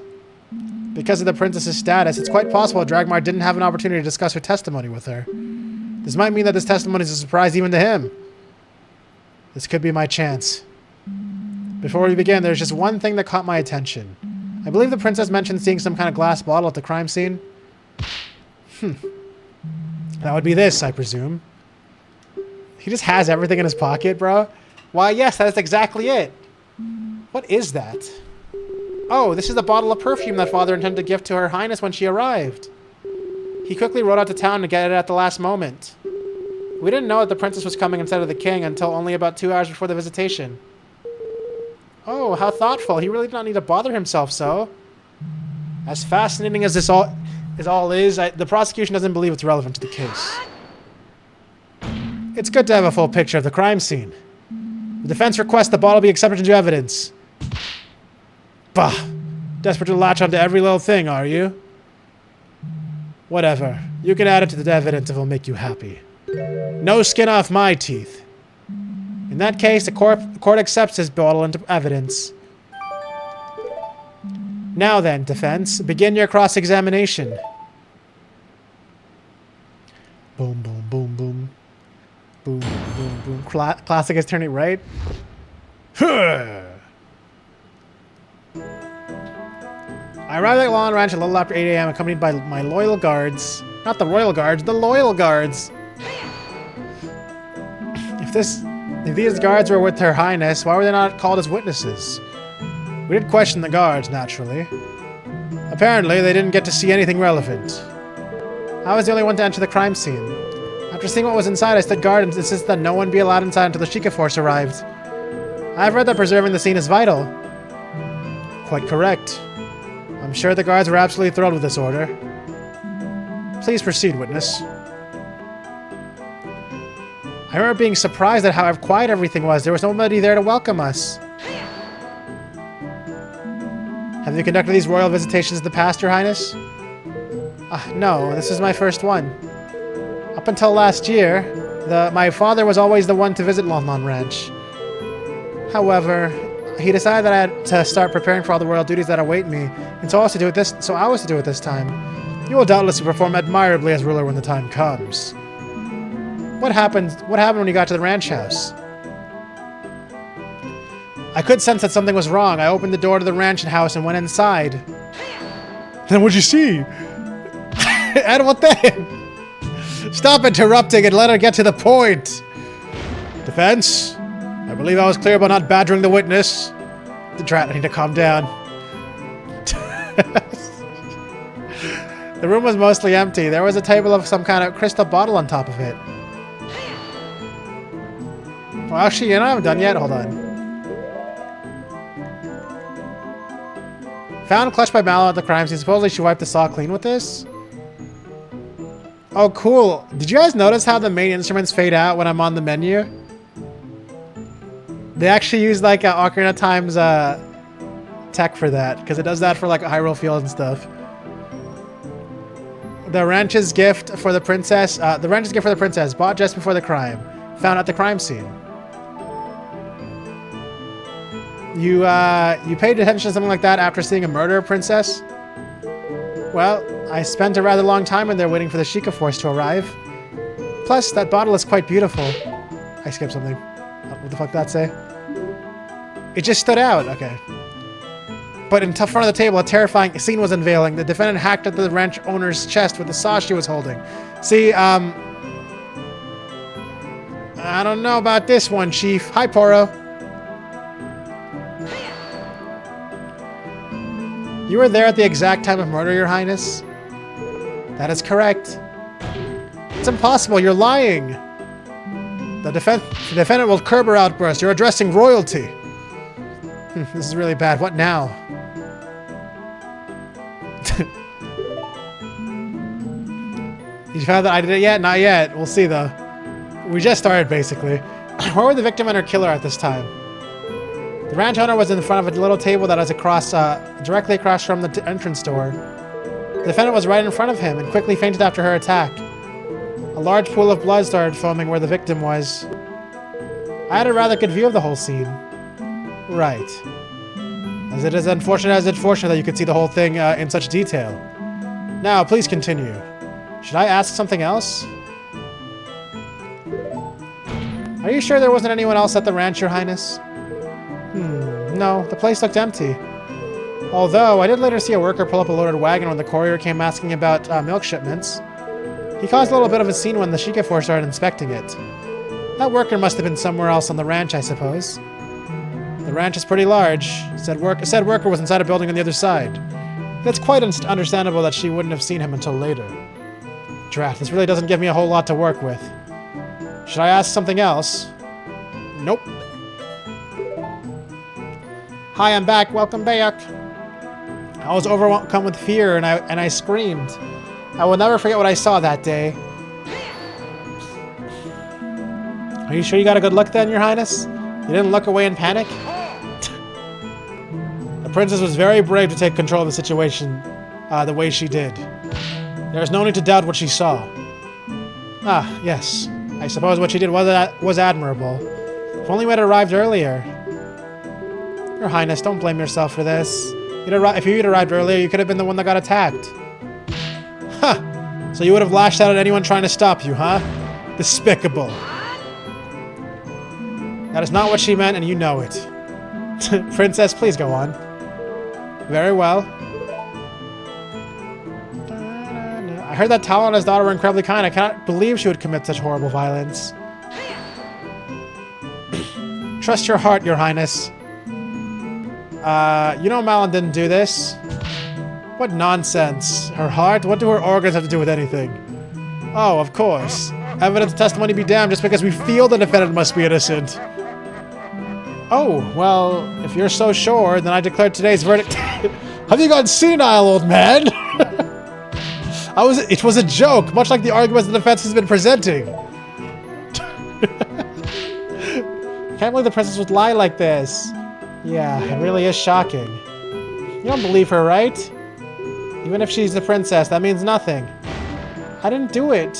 Because of the princess's status, it's quite possible Dragmar didn't have an opportunity to discuss her testimony with her. This might mean that this testimony is a surprise even to him. This could be my chance. Before we begin, there's just one thing that caught my attention. I believe the princess mentioned seeing some kind of glass bottle at the crime scene. That would be this, I presume. He just has everything in his pocket, bro. Why, yes, that's exactly it. What is that? Oh, this is the bottle of perfume that Father intended to gift to Her Highness when she arrived. He quickly rode out to town to get it at the last moment. We didn't know that the princess was coming instead of the king until only about 2 hours before the visitation. Oh, how thoughtful. He really did not need to bother himself so. As fascinating as this all is, the prosecution doesn't believe it's relevant to the case. It's good to have a full picture of the crime scene. The defense requests the bottle be accepted into evidence. Bah! Desperate to latch onto every little thing, are you? Whatever. You can add it to the evidence if it'll make you happy. No skin off my teeth. In that case, the court accepts his bottle into evidence. Now then, defense, begin your cross-examination. Boom, boom, boom, boom. Boom, boom, boom. Classic is turning right. I arrived at Lon Ranch a little after 8 a.m. accompanied by my loyal guards. Not the royal guards, the loyal guards. If these guards were with Her Highness, why were they not called as witnesses? We did question the guards, naturally. Apparently, they didn't get to see anything relevant. I was the only one to enter the crime scene. After seeing what was inside, I stood guard and insisted that no one be allowed inside until the Sheikah force arrived. I've read that preserving the scene is vital. Quite correct. I'm sure the guards were absolutely thrilled with this order. Please proceed, witness. I remember being surprised at how quiet everything was. There was nobody there to welcome us. Have you conducted these royal visitations in the past, Your Highness? No, this is my first one. Up until last year, my father was always the one to visit Lon Lon Ranch. However, he decided that I had to start preparing for all the royal duties that await me, and so I was to do it this time. You will doubtless perform admirably as ruler when the time comes. What happened when you got to the ranch house? I could sense that something was wrong. I opened the door to the ranch house and went inside. Then what'd you see? And what then? Stop interrupting and let her get to the point. Defense? I believe I was clear about not badgering the witness. The drat, I need to calm down. The room was mostly empty. There was a table of some kind of crystal bottle on top of it. Well, actually, you know, I haven't done yet. Hold on. Found clutched by Mallow at the crime scene. Supposedly she wiped the saw clean with this. Oh, cool. Did you guys notice how the main instruments fade out when I'm on the menu? They actually use like Ocarina of Time's tech for that, because it does that for like Hyrule Field and stuff. The ranch's gift for the princess. Bought just before the crime. Found at the crime scene. You paid attention to something like that after seeing a murder, princess? Well, I spent a rather long time in there waiting for the Sheikah Force to arrive. Plus, that bottle is quite beautiful. I skipped something. What the fuck did that say? It just stood out. Okay. But in front of the table, a terrifying scene was unveiling. The defendant hacked at the ranch owner's chest with the saw she was holding. See, I don't know about this one, Chief. Hi, Poro. You were there at the exact time of murder, Your Highness? That is correct. It's impossible. You're lying. The defendant will curb her outburst. You're addressing royalty. This is really bad. What now? You found that I did it yet? Not yet. We'll see, though. We just started, basically. Where were the victim and her killer at this time? The ranch owner was in front of a little table that was directly across from the entrance door. The defendant was right in front of him and quickly fainted after her attack. A large pool of blood started foaming where the victim was. I had a rather good view of the whole scene. Right. As it is unfortunate that you could see the whole thing in such detail. Now, please continue. Should I ask something else? Are you sure there wasn't anyone else at the ranch, Your Highness? No, the place looked empty. Although, I did later see a worker pull up a loaded wagon when the courier came asking about milk shipments. He caused a little bit of a scene when the Sheikah Force started inspecting it. That worker must have been somewhere else on the ranch, I suppose. The ranch is pretty large. Said worker was inside a building on the other side. It's quite understandable that she wouldn't have seen him until later. Drat, this really doesn't give me a whole lot to work with. Should I ask something else? Nope. Hi, I'm back. Welcome back. I was overcome with fear and I screamed. I will never forget what I saw that day. Are you sure you got a good look then, Your Highness? You didn't look away in panic? The princess was very brave to take control of the situation the way she did. There is no need to doubt what she saw. Ah, yes. I suppose what she did was admirable. If only we had arrived earlier. Your Highness, don't blame yourself for this. If you had arrived earlier, you could have been the one that got attacked. Huh. So you would have lashed out at anyone trying to stop you, huh? Despicable. That is not what she meant, and you know it. Princess, please go on. Very well. I heard that Talon and his daughter were incredibly kind. I cannot believe she would commit such horrible violence. Trust your heart, Your Highness. You know Malin didn't do this. What nonsense. Her heart? What do her organs have to do with anything? Oh, of course. Evidence testimony be damned, just because we feel the defendant must be innocent. Oh, well, if you're so sure, then I declare today's verdict. Have you gone senile, old man? It was a joke, much like the arguments the defense has been presenting. Can't believe the princess would lie like this. Yeah, it really is shocking. You don't believe her, right? Even if she's the princess, that means nothing. I didn't do it.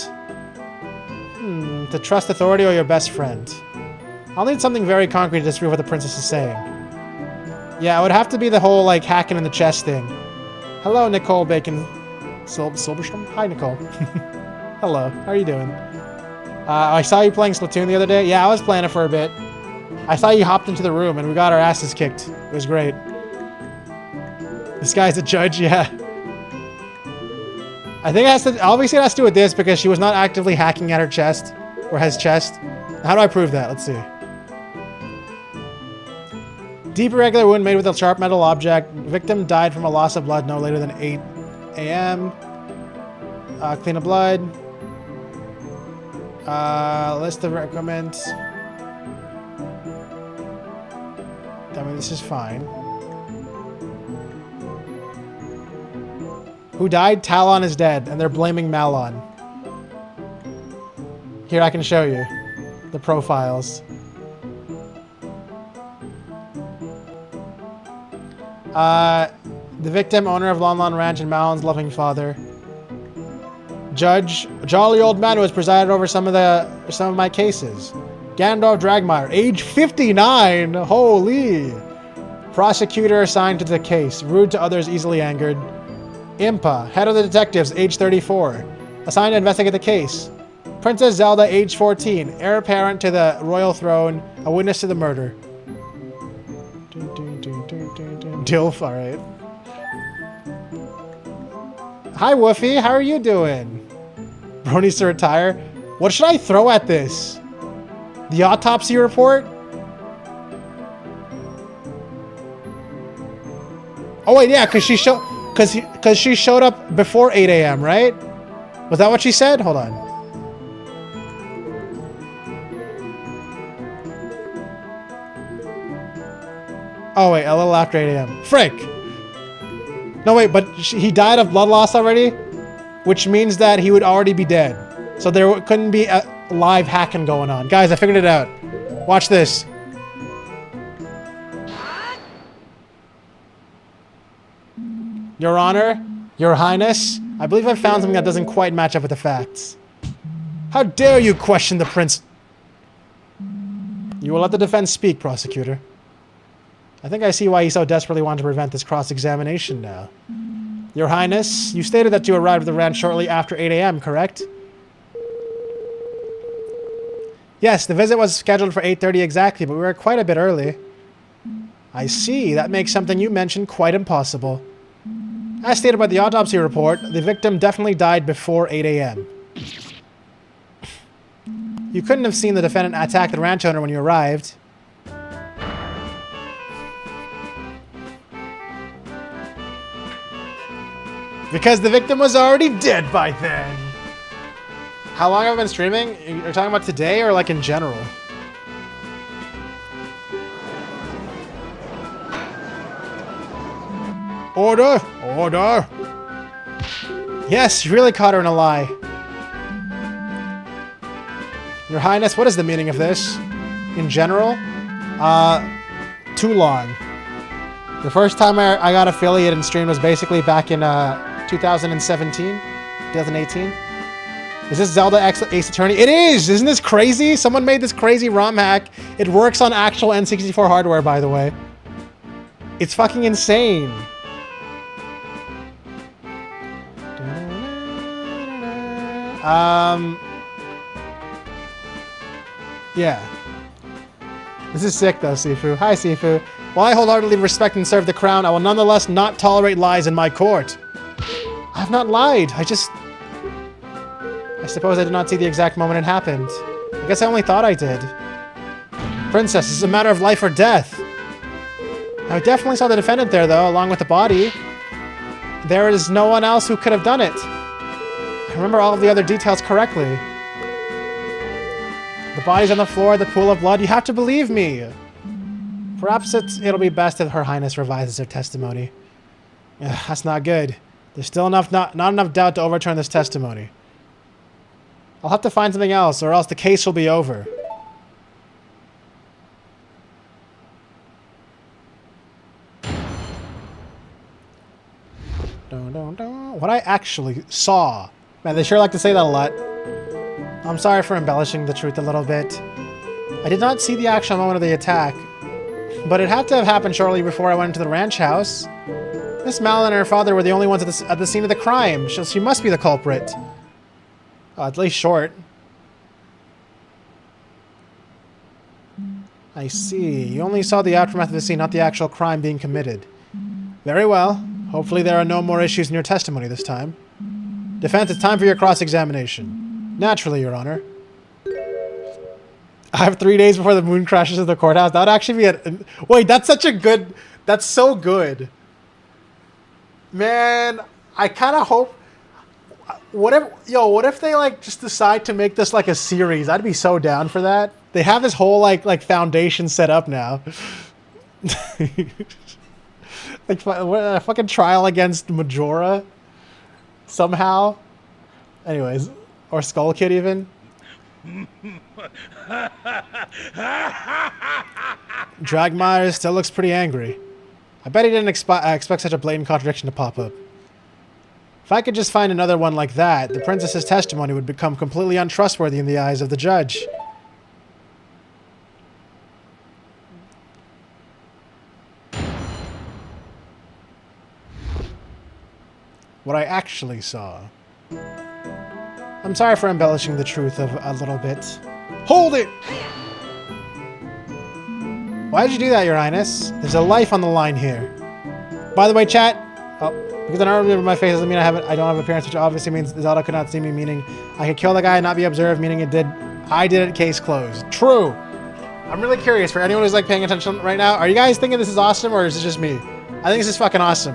To trust authority or your best friend? I'll need something very concrete to disprove what the princess is saying. Yeah, it would have to be the whole, like, hacking in the chest thing. Hello, Nicole Bacon. Silberstrom? Hi, Nicole. Hello. How are you doing? I saw you playing Splatoon the other day. Yeah, I was playing it for a bit. I saw you hopped into the room and we got our asses kicked. It was great. This guy's a judge, yeah. I think it has to, obviously it has to do with this because she was not actively hacking at her chest, or his chest. How do I prove that? Let's see. Deep irregular wound made with a sharp metal object. Victim died from a loss of blood no later than 8 a.m. Clean of blood. List of recommends. I mean, this is fine. Who died? Talon is dead, and they're blaming Malon. Here, I can show you the profiles. The victim, owner of Lon Lon Ranch and Malon's loving father. Judge, a jolly old man who has presided over some of my cases. Gandalf Dragmire, age 59. Holy. Prosecutor assigned to the case. Rude to others, easily angered. Impa, head of the detectives, age 34. Assigned to investigate the case. Princess Zelda, age 14. Heir apparent to the royal throne. A witness to the murder. Dilf, alright. Hi, Woofy. How are you doing? Bro needs to retire. What should I throw at this? The autopsy report? Oh wait, yeah, because she showed up before 8 a.m., right? Was that what she said? Hold on. Oh wait, a little after 8 a.m. Frick! No wait, but he died of blood loss already? Which means that he would already be dead. So there couldn't be a live hacking going on. Guys, I figured it out. Watch this. Your Honor, Your Highness, I believe I found something that doesn't quite match up with the facts. How dare you question the prince? You will let the defense speak, prosecutor. I think I see why you so desperately want to prevent this cross-examination now. Your Highness, you stated that you arrived at the ranch shortly after 8 a.m., correct? Yes, the visit was scheduled for 8:30 exactly, but we were quite a bit early. I see. That makes something you mentioned quite impossible. As stated by the autopsy report, the victim definitely died before 8 a.m. You couldn't have seen the defendant attack the ranch owner when you arrived. Because the victim was already dead by then. How long have I been streaming? You're talking about today or like in general? Order! Order! Yes, you really caught her in a lie. Your Highness, what is the meaning of this? In general? Too long. The first time I got affiliated and streamed was basically back in 2017? 2018? Is this Zelda Ace Attorney? It is! Isn't this crazy? Someone made this crazy ROM hack. It works on actual N64 hardware, by the way. It's fucking insane. Yeah. This is sick, though, Sifu. Hi, Sifu. While I wholeheartedly respect and serve the crown, I will nonetheless not tolerate lies in my court. I have not lied. I suppose I did not see the exact moment it happened. I guess I only thought I did. Princess, this is a matter of life or death. I definitely saw the defendant there, though, along with the body. There is no one else who could have done it. I remember all of the other details correctly. The body's on the floor, the pool of blood. You have to believe me. Perhaps it'll be best if Her Highness revises her testimony. Ugh, that's not good. There's still not enough doubt to overturn this testimony. I'll have to find something else, or else the case will be over. What I actually saw. Man, they sure like to say that a lot. I'm sorry for embellishing the truth a little bit. I did not see the actual moment of the attack, but it had to have happened shortly before I went into the ranch house. Miss Malin and her father were the only ones at the scene of the crime. She must be the culprit. Oh, at least short. I see. You only saw the aftermath of the scene, not the actual crime being committed. Very well. Hopefully there are no more issues in your testimony this time. Defense, it's time for your cross-examination. Naturally, Your Honor. I have 3 days before the moon crashes at the courthouse. That would actually be a... Wait, that's such a good... That's so good. Man, I kind of hope... What if they, like, just decide to make this, like, a series? I'd be so down for that. They have this whole, like foundation set up now. Like, a fucking trial against Majora? Somehow? Anyways. Or Skull Kid, even. Dragmire still looks pretty angry. I bet he didn't expect such a blatant contradiction to pop up. If I could just find another one like that, the princess's testimony would become completely untrustworthy in the eyes of the judge. What I actually saw. I'm sorry for embellishing the truth a little bit. Hold it! Why did you do that, Your Highness? There's a life on the line here. By the way, chat, because I don't remember my face doesn't mean I don't have appearance, which obviously means Zelda could not see me, meaning I could kill the guy and not be observed, meaning I did it, case closed. True! I'm really curious, for anyone who's like paying attention right now, are you guys thinking this is awesome, or is it just me? I think this is fucking awesome.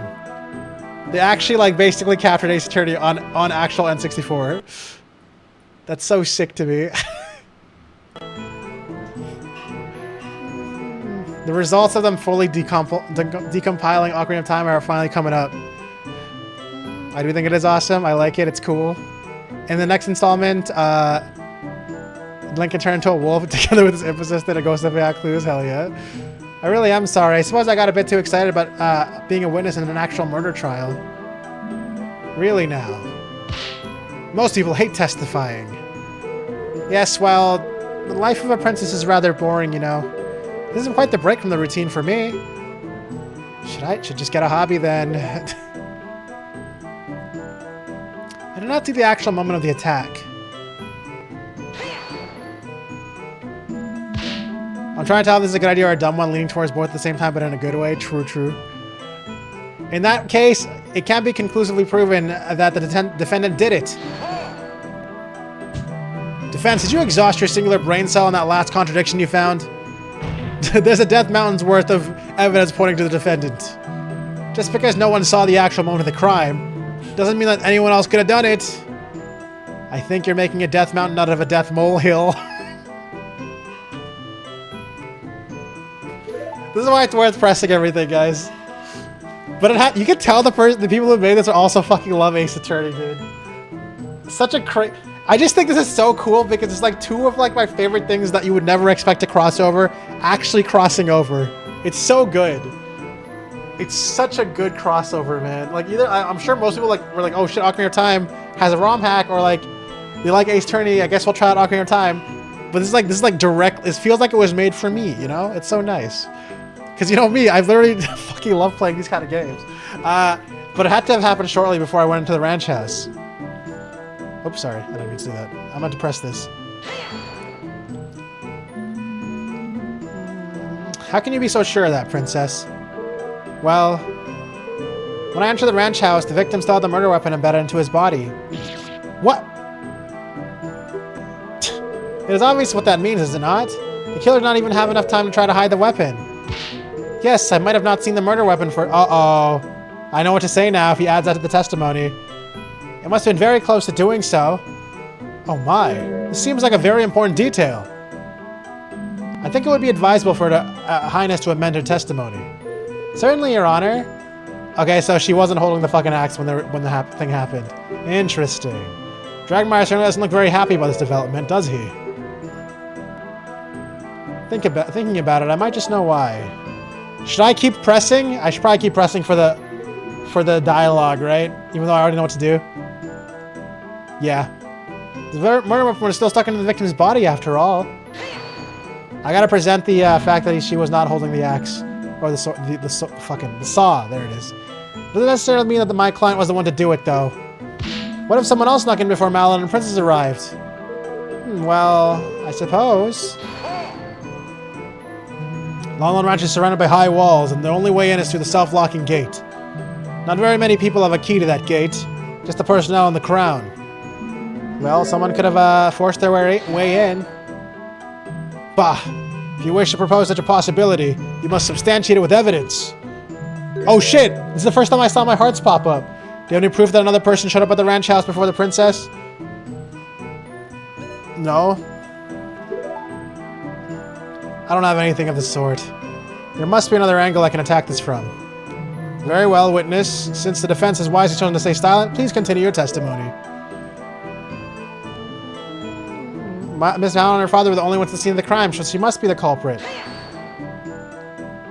They actually, like, basically captured Ace Attorney on actual N64. That's so sick to me. The results of them fully decompiling Ocarina of Time are finally coming up. I do think it is awesome. I like it. It's cool. In the next installment, Link can turn into a wolf together with his imp assistant and Ghost of Back Clues. Hell yeah. I really am sorry. I suppose I got a bit too excited about being a witness in an actual murder trial. Really now. Most people hate testifying. Yes, well, the life of a princess is rather boring, you know. This isn't quite the break from the routine for me. Should just get a hobby then. I did not see the actual moment of the attack. I'm trying to tell if this is a good idea or a dumb one, leaning towards both at the same time, but in a good way. True, true. In that case, it can't be conclusively proven that the defendant did it. Defense, did you exhaust your singular brain cell in that last contradiction you found? There's a Death Mountain's worth of evidence pointing to the defendant. Just because no one saw the actual moment of the crime doesn't mean that anyone else could have done it. I think you're making a Death Mountain out of a Death Molehill. This is why it's worth pressing everything, guys. But you can tell the people who made this are also fucking love Ace Attorney, dude. Such a I just think this is so cool because it's like two of like my favorite things that you would never expect to cross over actually crossing over. It's so good. It's such a good crossover, man. Like either I'm sure most people were like, oh shit, Ocarina of Time has a ROM hack, or like they like Ace Attorney, I guess we'll try out Ocarina of Time. But this is like direct. It feels like it was made for me, you know? It's so nice. Because you know me, I literally fucking love playing these kind of games. But it had to have happened shortly before I went into the ranch house. Oops, sorry. I didn't mean to do that. I'm about to press this. How can you be so sure of that, princess? Well, when I entered the ranch house, the victim still had the murder weapon embedded into his body. What? It is obvious what that means, is it not? The killer did not even have enough time to try to hide the weapon. Yes, I might have not seen the murder weapon for... Uh-oh. I know what to say now if he adds that to the testimony. It must have been very close to doing so. Oh my. This seems like a very important detail. I think it would be advisable for Her Highness to amend her testimony. Certainly, Your Honor. Okay, so she wasn't holding the fucking axe when the thing happened. Interesting. Dragmire certainly doesn't look very happy about this development, does he? Thinking about it, I might just know why. Should I keep pressing? I should probably keep pressing for the dialogue, right? Even though I already know what to do. Yeah. The murder weapon is still stuck into the victim's body after all. I gotta present the fact that she was not holding the axe. Or the saw. There it is. Doesn't necessarily mean that my client was the one to do it, though. What if someone else snuck in before Malon and Princess arrived? Well, I suppose. Longland Ranch is surrounded by high walls, and the only way in is through the self-locking gate. Not very many people have a key to that gate, just the personnel and the crown. Well, someone could have forced their way in. Bah! If you wish to propose such a possibility, you must substantiate it with evidence. Oh shit! This is the first time I saw my hearts pop up. Do you have any proof that another person showed up at the ranch house before the princess? No. I don't have anything of the sort. There must be another angle I can attack this from. Very well, witness. Since the defense has wisely chosen to stay silent, please continue your testimony. Miss Malon and her father were the only ones to see the crime, so she must be the culprit.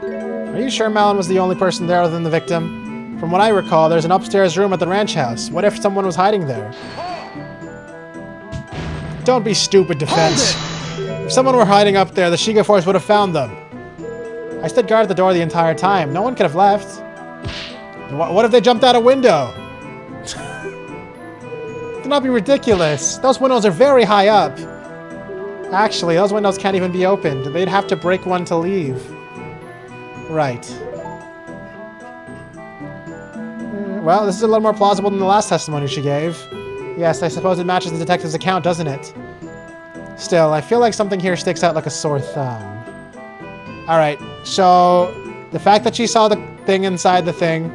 Are you sure Malon was the only person there other than the victim? From what I recall, there's an upstairs room at the ranch house. What if someone was hiding there? Don't be stupid, defense. If someone were hiding up there, the Shiga Force would have found them. I stood guard at the door the entire time. No one could have left. What if they jumped out a window? Do not be ridiculous. Those windows are very high up. Actually, those windows can't even be opened. They'd have to break one to leave. Right. Well, this is a little more plausible than the last testimony she gave. Yes, I suppose it matches the detective's account, doesn't it? Still, I feel like something here sticks out like a sore thumb. Alright, so the fact that she saw the thing inside the thing,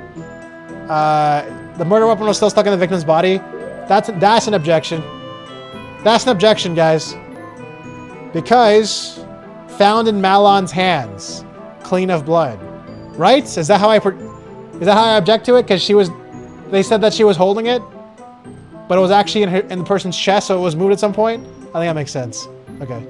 the murder weapon was still stuck in the victim's body, that's an objection. That's an objection, guys. Because found in Malon's hands, clean of blood. Right? Is that how I object to it? Because they said that she was holding it, but it was actually in the person's chest, so it was moved at some point? I think that makes sense. Okay.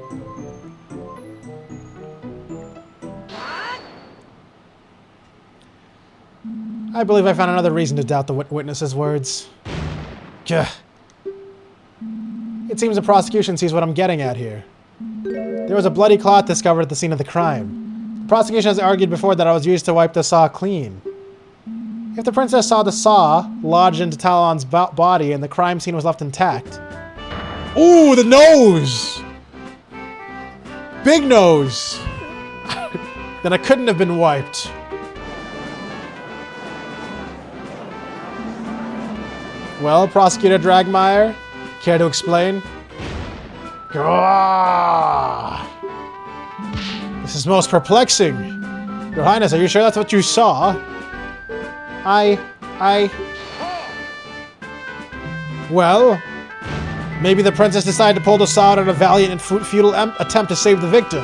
I believe I found another reason to doubt the witness's words. Gah. It seems the prosecution sees what I'm getting at here. There was a bloody cloth discovered at the scene of the crime. The prosecution has argued before that I was used to wipe the saw clean. If the princess saw the saw lodged into Talon's body and the crime scene was left intact... Ooh, the nose! Big nose! Then it couldn't have been wiped. Well, Prosecutor Dragmeyer, care to explain? This is most perplexing. Your Highness, are you sure that's what you saw? Well, maybe the princess decided to pull the saw out in a valiant and futile attempt to save the victim.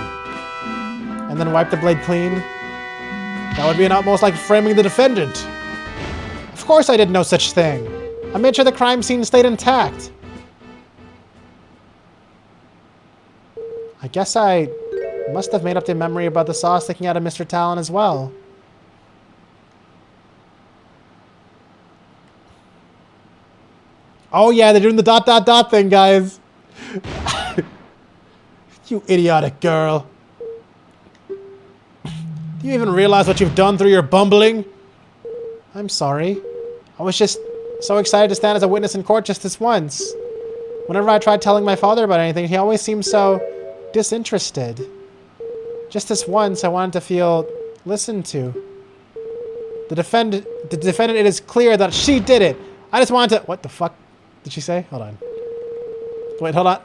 And then wipe the blade clean. That would be an utmost like framing the defendant. Of course I did no such thing. I made sure the crime scene stayed intact. I guess I must have made up the memory about the saw sticking out of Mr. Talon as well. Oh yeah, they're doing the ... thing, guys. You idiotic girl. Do you even realize what you've done through your bumbling? I'm sorry. I was just so excited to stand as a witness in court just this once. Whenever I tried telling my father about anything, he always seemed so disinterested. Just this once, I wanted to feel listened to. The defendant, it is clear that she did it. I just wanted to... What the fuck did she say? Hold on. Wait, hold on.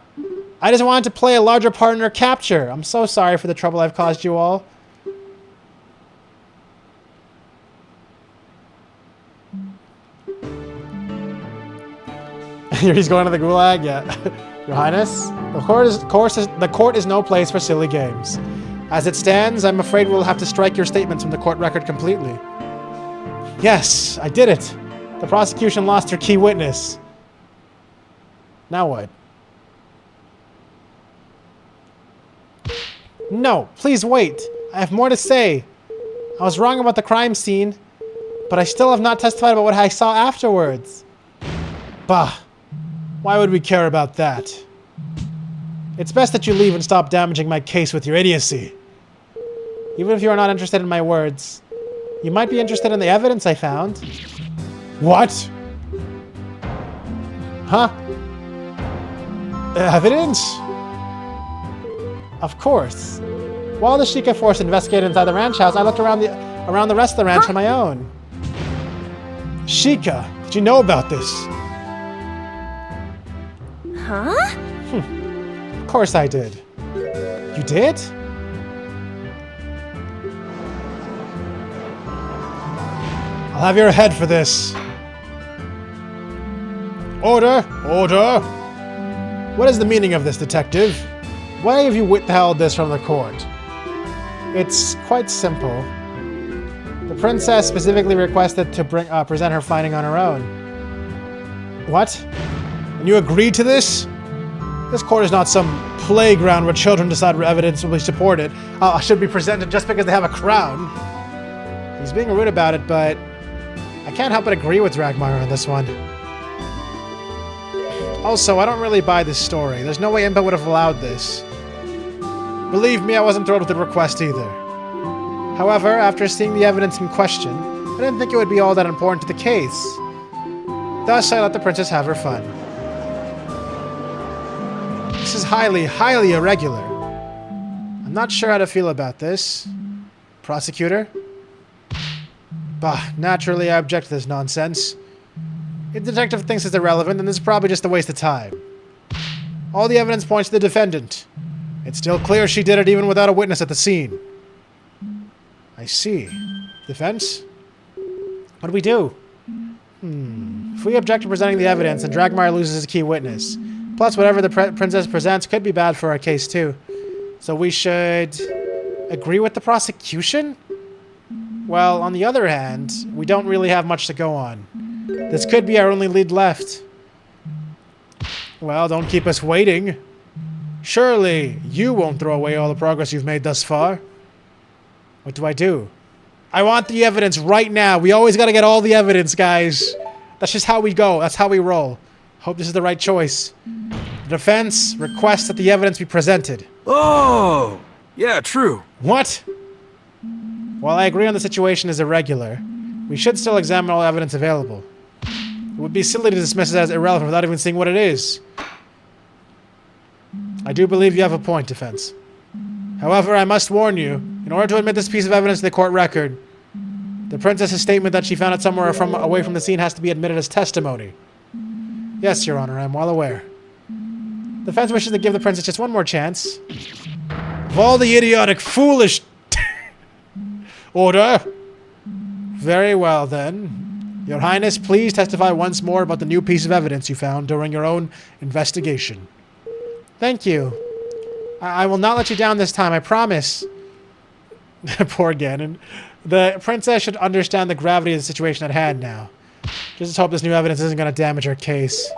I just wanted to play a larger part in her capture. I'm so sorry for the trouble I've caused you all. He's going to the gulag? Yeah. Your Highness, the court is no place for silly games. As it stands, I'm afraid we'll have to strike your statements from the court record completely. Yes, I did it. The prosecution lost her key witness. Now what? No, please wait. I have more to say. I was wrong about the crime scene, but I still have not testified about what I saw afterwards. Bah. Why would we care about that? It's best that you leave and stop damaging my case with your idiocy. Even if you are not interested in my words, you might be interested in the evidence I found. What? Huh? Evidence? Of course. While the Sheikah force investigated inside the ranch house, I looked around the rest of the ranch on my own. Sheikah, did you know about this? Huh? Of course I did. You did? I'll have your head for this. Order! Order! What is the meaning of this, detective? Why have you withheld this from the court? It's quite simple. The princess specifically requested to present her finding on her own. What? And you agreed to this? This court is not some playground where children decide where evidence will be supported. Should be presented just because they have a crown. He's being rude about it, but I can't help but agree with Dragmire on this one. Also, I don't really buy this story. There's no way Impa would have allowed this. Believe me, I wasn't thrilled with the request either. However, after seeing the evidence in question, I didn't think it would be all that important to the case. Thus, I let the princess have her fun. This is highly, highly irregular. I'm not sure how to feel about this. Prosecutor? Bah, naturally I object to this nonsense. If the detective thinks it's irrelevant, then this is probably just a waste of time. All the evidence points to the defendant. It's still clear she did it even without a witness at the scene. I see. Defense? What do we do? If we object to presenting the evidence, then Dragmire loses a key witness. Plus, whatever the princess presents could be bad for our case, too. So we should agree with the prosecution? Well, on the other hand, we don't really have much to go on. This could be our only lead left. Well, don't keep us waiting. Surely, you won't throw away all the progress you've made thus far. What do I do? I want the evidence right now. We always gotta get all the evidence, guys. That's just how we go. That's how we roll. Hope this is the right choice. The defense requests that the evidence be presented. Oh! Yeah, true. What? While I agree on the situation is irregular, we should still examine all evidence available. It would be silly to dismiss it as irrelevant without even seeing what it is. I do believe you have a point, defense. However, I must warn you, in order to admit this piece of evidence to the court record, the princess's statement that she found it somewhere away from the scene has to be admitted as testimony. Yes, Your Honor, I am well aware. The defense wishes to give the princess just one more chance. Of all the idiotic, foolish... Order! Very well, then. Your Highness, please testify once more about the new piece of evidence you found during your own investigation. Thank you. I will not let you down this time, I promise. Poor Ganon. The princess should understand the gravity of the situation at hand now. Just hope this new evidence isn't going to damage her case.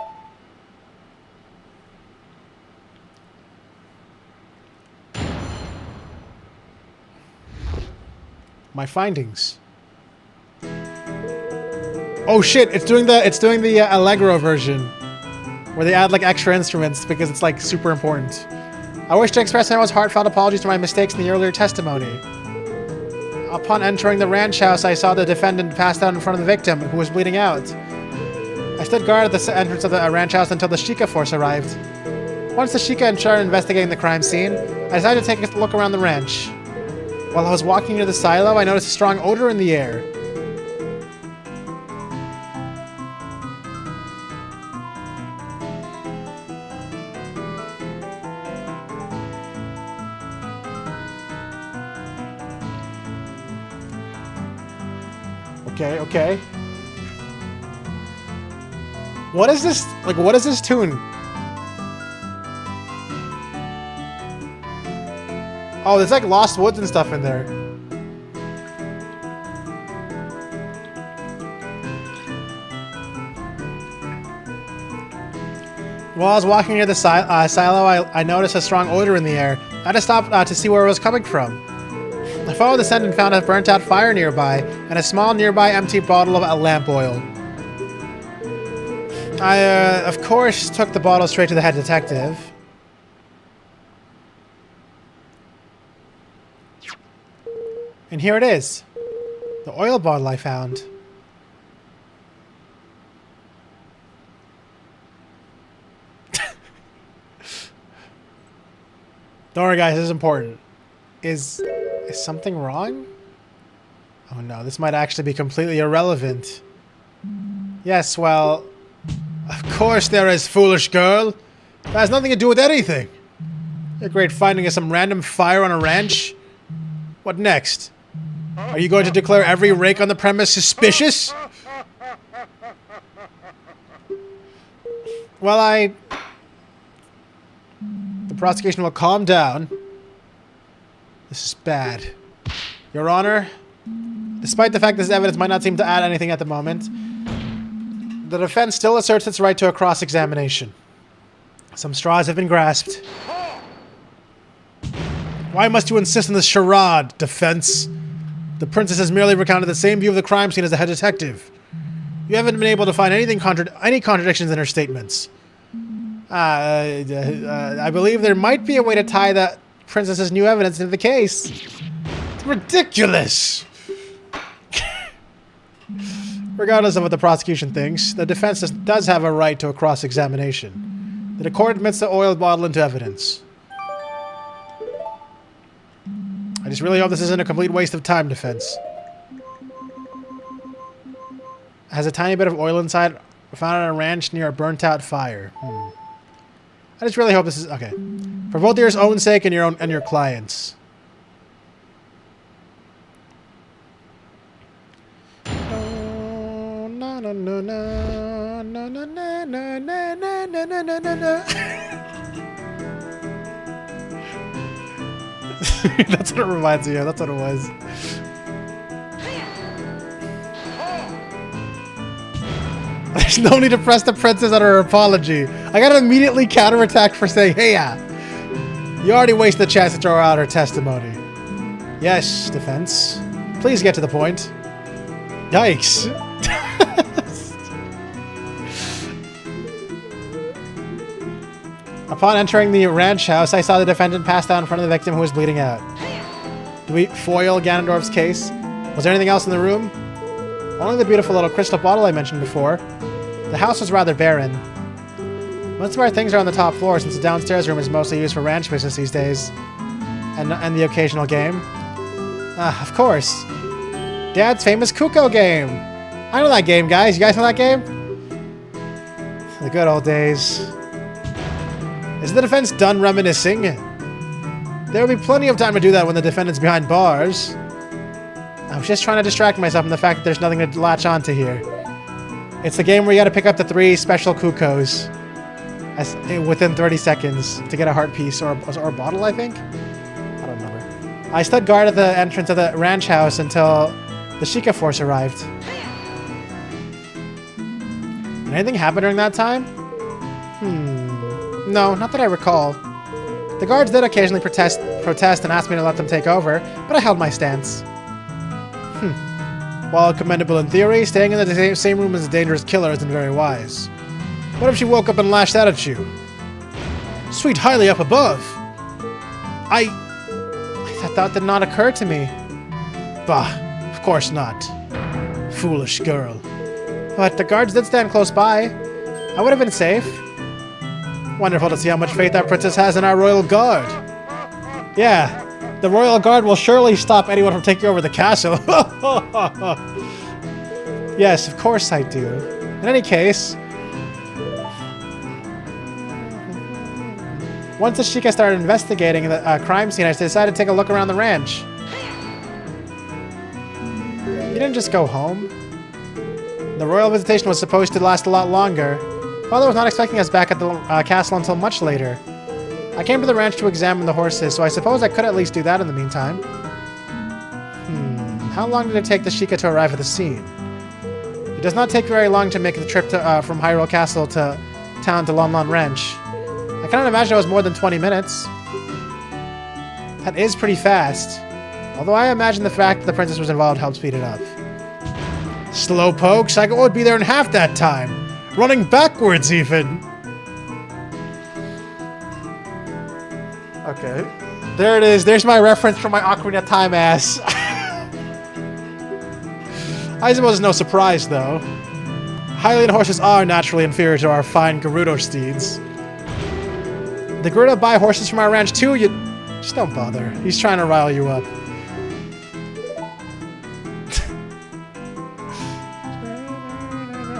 My findings. Oh shit! It's doing the Allegro version, where they add like extra instruments because it's like super important. I wish to express my most heartfelt apologies for my mistakes in the earlier testimony. Upon entering the ranch house, I saw the defendant passed out in front of the victim, who was bleeding out. I stood guard at the entrance of the ranch house until the Sheikah force arrived. Once the Sheikah started investigating the crime scene, I decided to take a look around the ranch. While I was walking near the silo, I noticed a strong odor in the air. Okay. What is this? Like, what is this tune? Oh, there's like Lost Woods and stuff in there. While I was walking near the silo, I noticed a strong odor in the air. I had to stop to see where it was coming from. I followed the scent and found a burnt-out fire nearby, and a small nearby empty bottle of lamp oil. I, of course, took the bottle straight to the head detective. And here it is. The oil bottle I found. Don't worry, guys. This is important. Is something wrong? Oh no, this might actually be completely irrelevant. Yes, well, of course there is, foolish girl. That has nothing to do with anything. Your great finding is some random fire on a ranch. What next? Are you going to declare every rake on the premise suspicious? Well, the prosecution will calm down. This is bad. Your Honor, despite the fact this evidence might not seem to add anything at the moment, the defense still asserts its right to a cross-examination. Some straws have been grasped. Why must you insist on this charade, defense? The princess has merely recounted the same view of the crime scene as the head detective. You haven't been able to find any contradictions in her statements. I believe there might be a way to tie the princess's new evidence into the case. It's ridiculous! Regardless of what the prosecution thinks, the defense does have a right to a cross-examination. The court admits the oil bottle into evidence. I just really hope this isn't a complete waste of time, defense. Has a tiny bit of oil inside, found on a ranch near a burnt-out fire. I just really hope this is okay. For both your own sake and your clients. That's what it reminds me of. That's what it was. There's no need to press the princess on her apology. I gotta immediately counterattack for saying, hey, you already wasted the chance to throw out her testimony. Yes, defense. Please get to the point. Yikes. Upon entering the ranch house, I saw the defendant pass out in front of the victim who was bleeding out. Do we foil Ganondorf's case? Was there anything else in the room? Only the beautiful little crystal bottle I mentioned before. The house was rather barren. Most of our things are on the top floor since the downstairs room is mostly used for ranch business these days. And the occasional game. Of course. Dad's famous Kuko game. I know that game, guys. You guys know that game? The good old days. Is the defense done reminiscing? There will be plenty of time to do that when the defendant's behind bars. I was just trying to distract myself from the fact that there's nothing to latch onto here. It's the game where you gotta pick up the 3 special Kukos within 30 seconds to get a heart piece or a bottle, I think? I don't remember. I stood guard at the entrance of the ranch house until the Sheikah force arrived. Did anything happen during that time? No, not that I recall. The guards did occasionally protest and ask me to let them take over, but I held my stance. While commendable in theory, staying in the same room as a dangerous killer isn't very wise. What if she woke up and lashed out at you? Sweet highly up above! That did not occur to me. Bah, of course not. Foolish girl. But the guards did stand close by. I would have been safe. Wonderful to see how much faith our princess has in our royal guard. Yeah, the royal guard will surely stop anyone from taking over the castle. Yes, of course I do. In any case, once the Sheikah started investigating the crime scene, I decided to take a look around the ranch. You didn't just go home. The royal visitation was supposed to last a lot longer. Father was not expecting us back at the castle until much later. I came to the ranch to examine the horses, so I suppose I could at least do that in the meantime. How long did it take the Sheikah to arrive at the scene? It does not take very long to make the trip from Hyrule Castle to town to Lon Lon Ranch. I cannot imagine it was more than 20 minutes. That is pretty fast. Although I imagine the fact that the princess was involved helped speed it up. Slowpokes, I would be there in half that time. Running backwards, even. Okay. There it is. There's my reference from my Ocarina Time ass. I suppose it's no surprise, though. Hylian horses are naturally inferior to our fine Gerudo steeds. The Gerudo buy horses from our ranch, too, Just don't bother. He's trying to rile you up.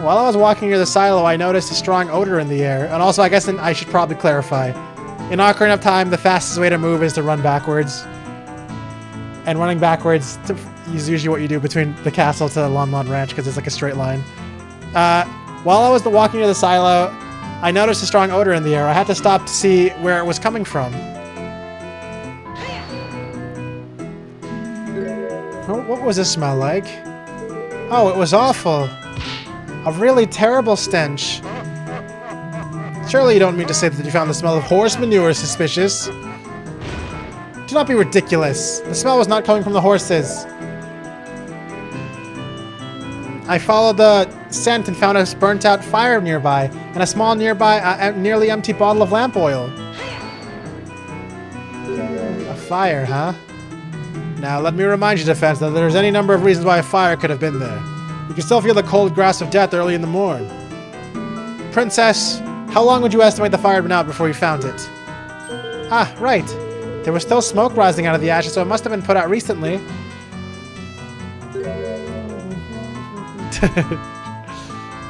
While I was walking near the silo, I noticed a strong odor in the air. And also, I guess I should probably clarify. In Ocarina of Time, the fastest way to move is to run backwards. And running backwards is usually what you do between the castle to the Lon Lon Ranch, because it's like a straight line. While I was walking near the silo, I noticed a strong odor in the air. I had to stop to see where it was coming from. What was this smell like? Oh, it was awful. A really terrible stench. Surely you don't mean to say that you found the smell of horse manure suspicious. Do not be ridiculous. The smell was not coming from the horses. I followed the scent and found a burnt-out fire nearby, and a small nearly empty bottle of lamp oil. A fire, huh? Now, let me remind you, Defense, that there's any number of reasons why a fire could have been there. You can still feel the cold grasp of death early in the morn. Princess, how long would you estimate the fire had been out before you found it? Ah, right. There was still smoke rising out of the ashes, so it must have been put out recently.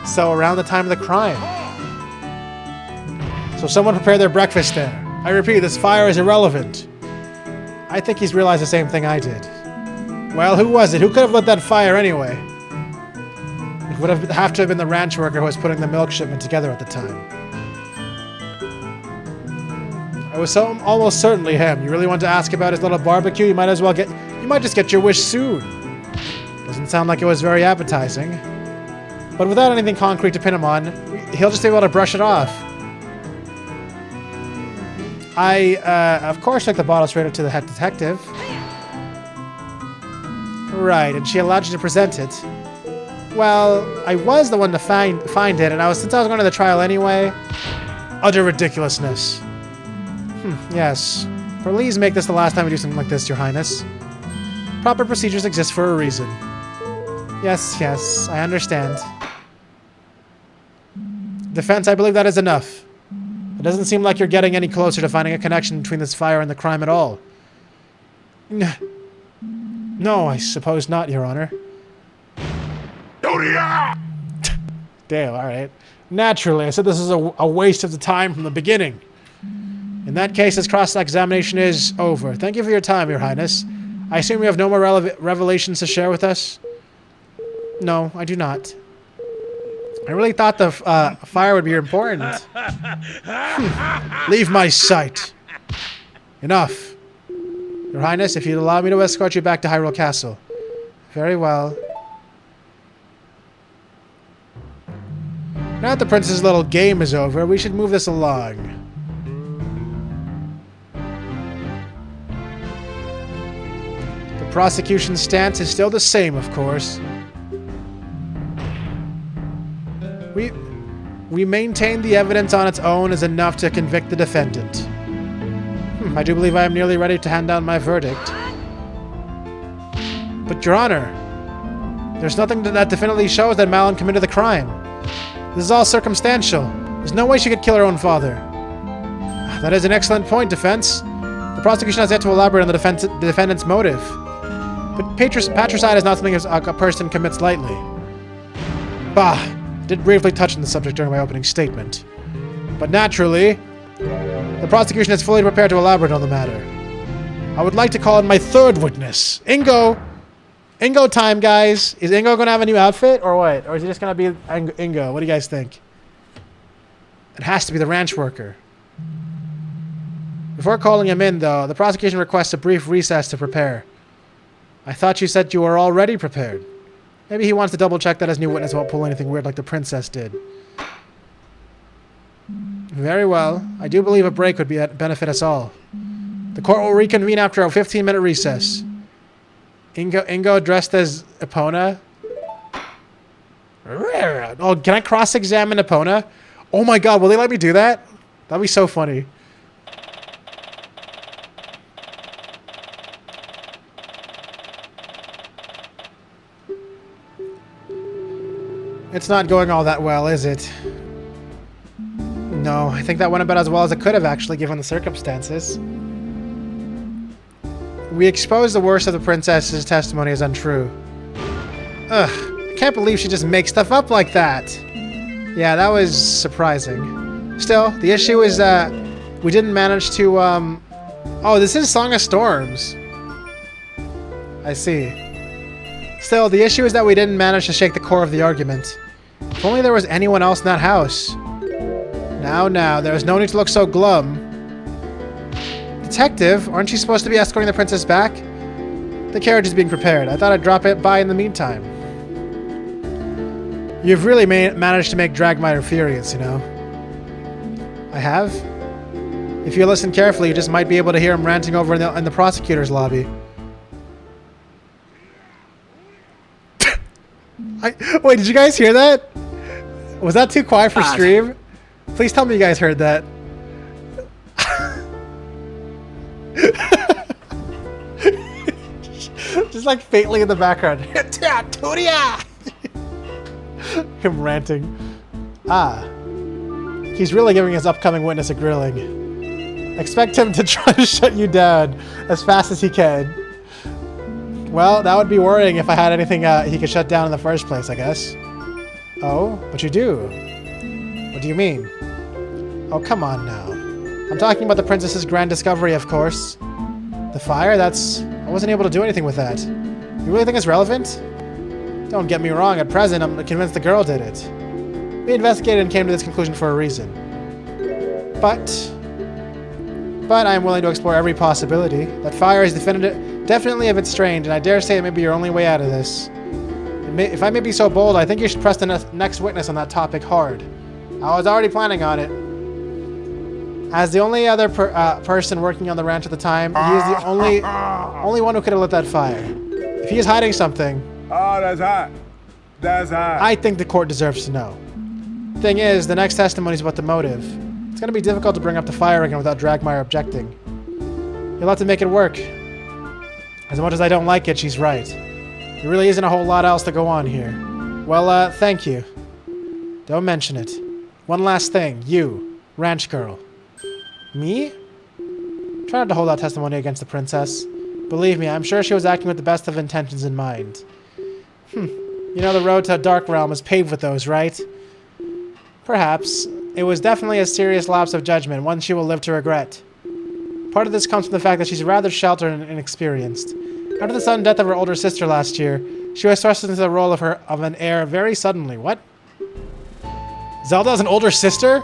So, around the time of the crime. So someone prepared their breakfast there. I repeat, this fire is irrelevant. I think he's realized the same thing I did. Well, who was it? Who could have lit that fire anyway? It would have to have been the ranch worker who was putting the milk shipment together at the time. It was almost certainly him. You really want to ask about his little barbecue? You might just get your wish soon. Doesn't sound like it was very appetizing. But without anything concrete to pin him on, he'll just be able to brush it off. I, of course, took the bottle straight up to the head detective. Right, and she allowed you to present it. Well, I was the one to find it, and since I was going to the trial anyway. Utter ridiculousness. Yes. Please make this the last time we do something like this, Your Highness. Proper procedures exist for a reason. Yes, I understand. Defense, I believe that is enough. It doesn't seem like you're getting any closer to finding a connection between this fire and the crime at all. No, I suppose not, Your Honor. Damn, alright. Naturally, I said this is a waste of the time from the beginning. In that case, this cross-examination is over. Thank you for your time, Your Highness. I assume you have no more revelations to share with us? No, I do not. I really thought the fire would be important. Leave my sight. Enough. Your Highness, if you'd allow me to escort you back to Hyrule Castle. Very well. Now that the prince's little game is over, we should move this along. The prosecution's stance is still the same, of course. We maintain the evidence on its own is enough to convict the defendant. I do believe I am nearly ready to hand down my verdict. But, Your Honor, there's nothing that definitively shows that Malon committed the crime. This is all circumstantial. There's no way she could kill her own father. That is an excellent point, defense. The prosecution has yet to elaborate on the defendant's motive. But patricide is not something a person commits lightly. Bah! I did briefly touch on the subject during my opening statement. But naturally, the prosecution is fully prepared to elaborate on the matter. I would like to call in my third witness, Ingo. Ingo time, guys. Is Ingo going to have a new outfit or what? Or is he just going to be Ingo? What do you guys think? It has to be the ranch worker. Before calling him in, though, the prosecution requests a brief recess to prepare. I thought you said you were already prepared. Maybe he wants to double-check that his new witness won't pull anything weird like the princess did. Very well. I do believe a break would benefit us all. The court will reconvene after a 15-minute recess. Ingo dressed as Epona? Oh, can I cross-examine Epona? Oh my god, will they let me do that? That'd be so funny. It's not going all that well, is it? No, I think that went about as well as it could have, actually, given the circumstances. We exposed the worst of the princess's testimony as untrue. Ugh, I can't believe she just makes stuff up like that. Yeah, that was surprising. Still, the issue is that we didn't manage to, Oh, this is Song of Storms. I see. Still, the issue is that we didn't manage to shake the core of the argument. If only there was anyone else in that house. Now, there is no need to look so glum. Detective, aren't you supposed to be escorting the princess back? The carriage is being prepared. I thought I'd drop it by in the meantime. You've really managed to make Dragmire furious, you know. I have? If you listen carefully, you just might be able to hear him ranting over in the prosecutor's lobby. Wait, did you guys hear that? Was that too quiet for stream? Please tell me you guys heard that. Just like faintly in the background. Him ranting. He's really giving his upcoming witness a grilling. Expect him to try to shut you down as fast as he can. Well, that would be worrying if I had anything he could shut down in the first place, I guess. Oh, but you do. What do you mean? Oh, come on now. I'm talking about the princess's grand discovery, of course. The fire? I wasn't able to do anything with that. You really think it's relevant? Don't get me wrong, at present, I'm convinced the girl did it. We investigated and came to this conclusion for a reason. But I am willing to explore every possibility. That fire is definitely a bit strange, and I dare say it may be your only way out of this. If I may be so bold, I think you should press the next witness on that topic hard. I was already planning on it. As the only other person working on the ranch at the time, he is the only one who could have lit that fire. If he is hiding something... Oh, that's hot. That's hot. I think the court deserves to know. Thing is, the next testimony is about the motive. It's going to be difficult to bring up the fire again without Dragmire objecting. You'll have to make it work. As much as I don't like it, she's right. There really isn't a whole lot else to go on here. Well, thank you. Don't mention it. One last thing. You, ranch girl. Me? Try not to hold out testimony against the princess. Believe me, I'm sure she was acting with the best of intentions in mind. You know the road to a dark realm is paved with those, right? Perhaps. It was definitely a serious lapse of judgment, one she will live to regret. Part of this comes from the fact that she's rather sheltered and inexperienced. After the sudden death of her older sister last year, she was thrust into the role of an heir very suddenly. What? Zelda has an older sister?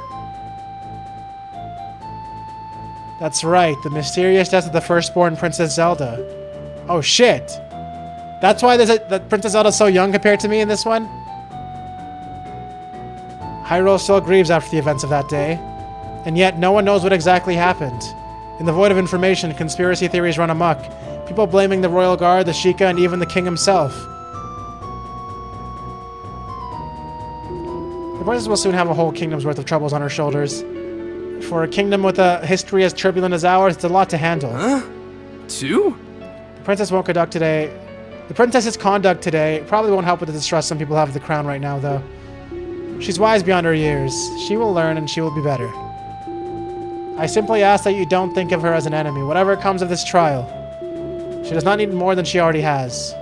That's right, the mysterious death of the firstborn Princess Zelda. Oh shit. That's why that Princess Zelda's so young compared to me in this one? Hyrule still grieves after the events of that day, and yet no one knows what exactly happened. In the void of information, conspiracy theories run amok, people blaming the royal guard, the Sheikah, and even the king himself. The princess will soon have a whole kingdom's worth of troubles on her shoulders. For a kingdom with a history as turbulent as ours, it's a lot to handle. Huh? 2? The princess's conduct today probably won't help with the distrust some people have of the crown right now, though. She's wise beyond her years. She will learn and she will be better. I simply ask that you don't think of her as an enemy, whatever comes of this trial. She does not need more than she already has.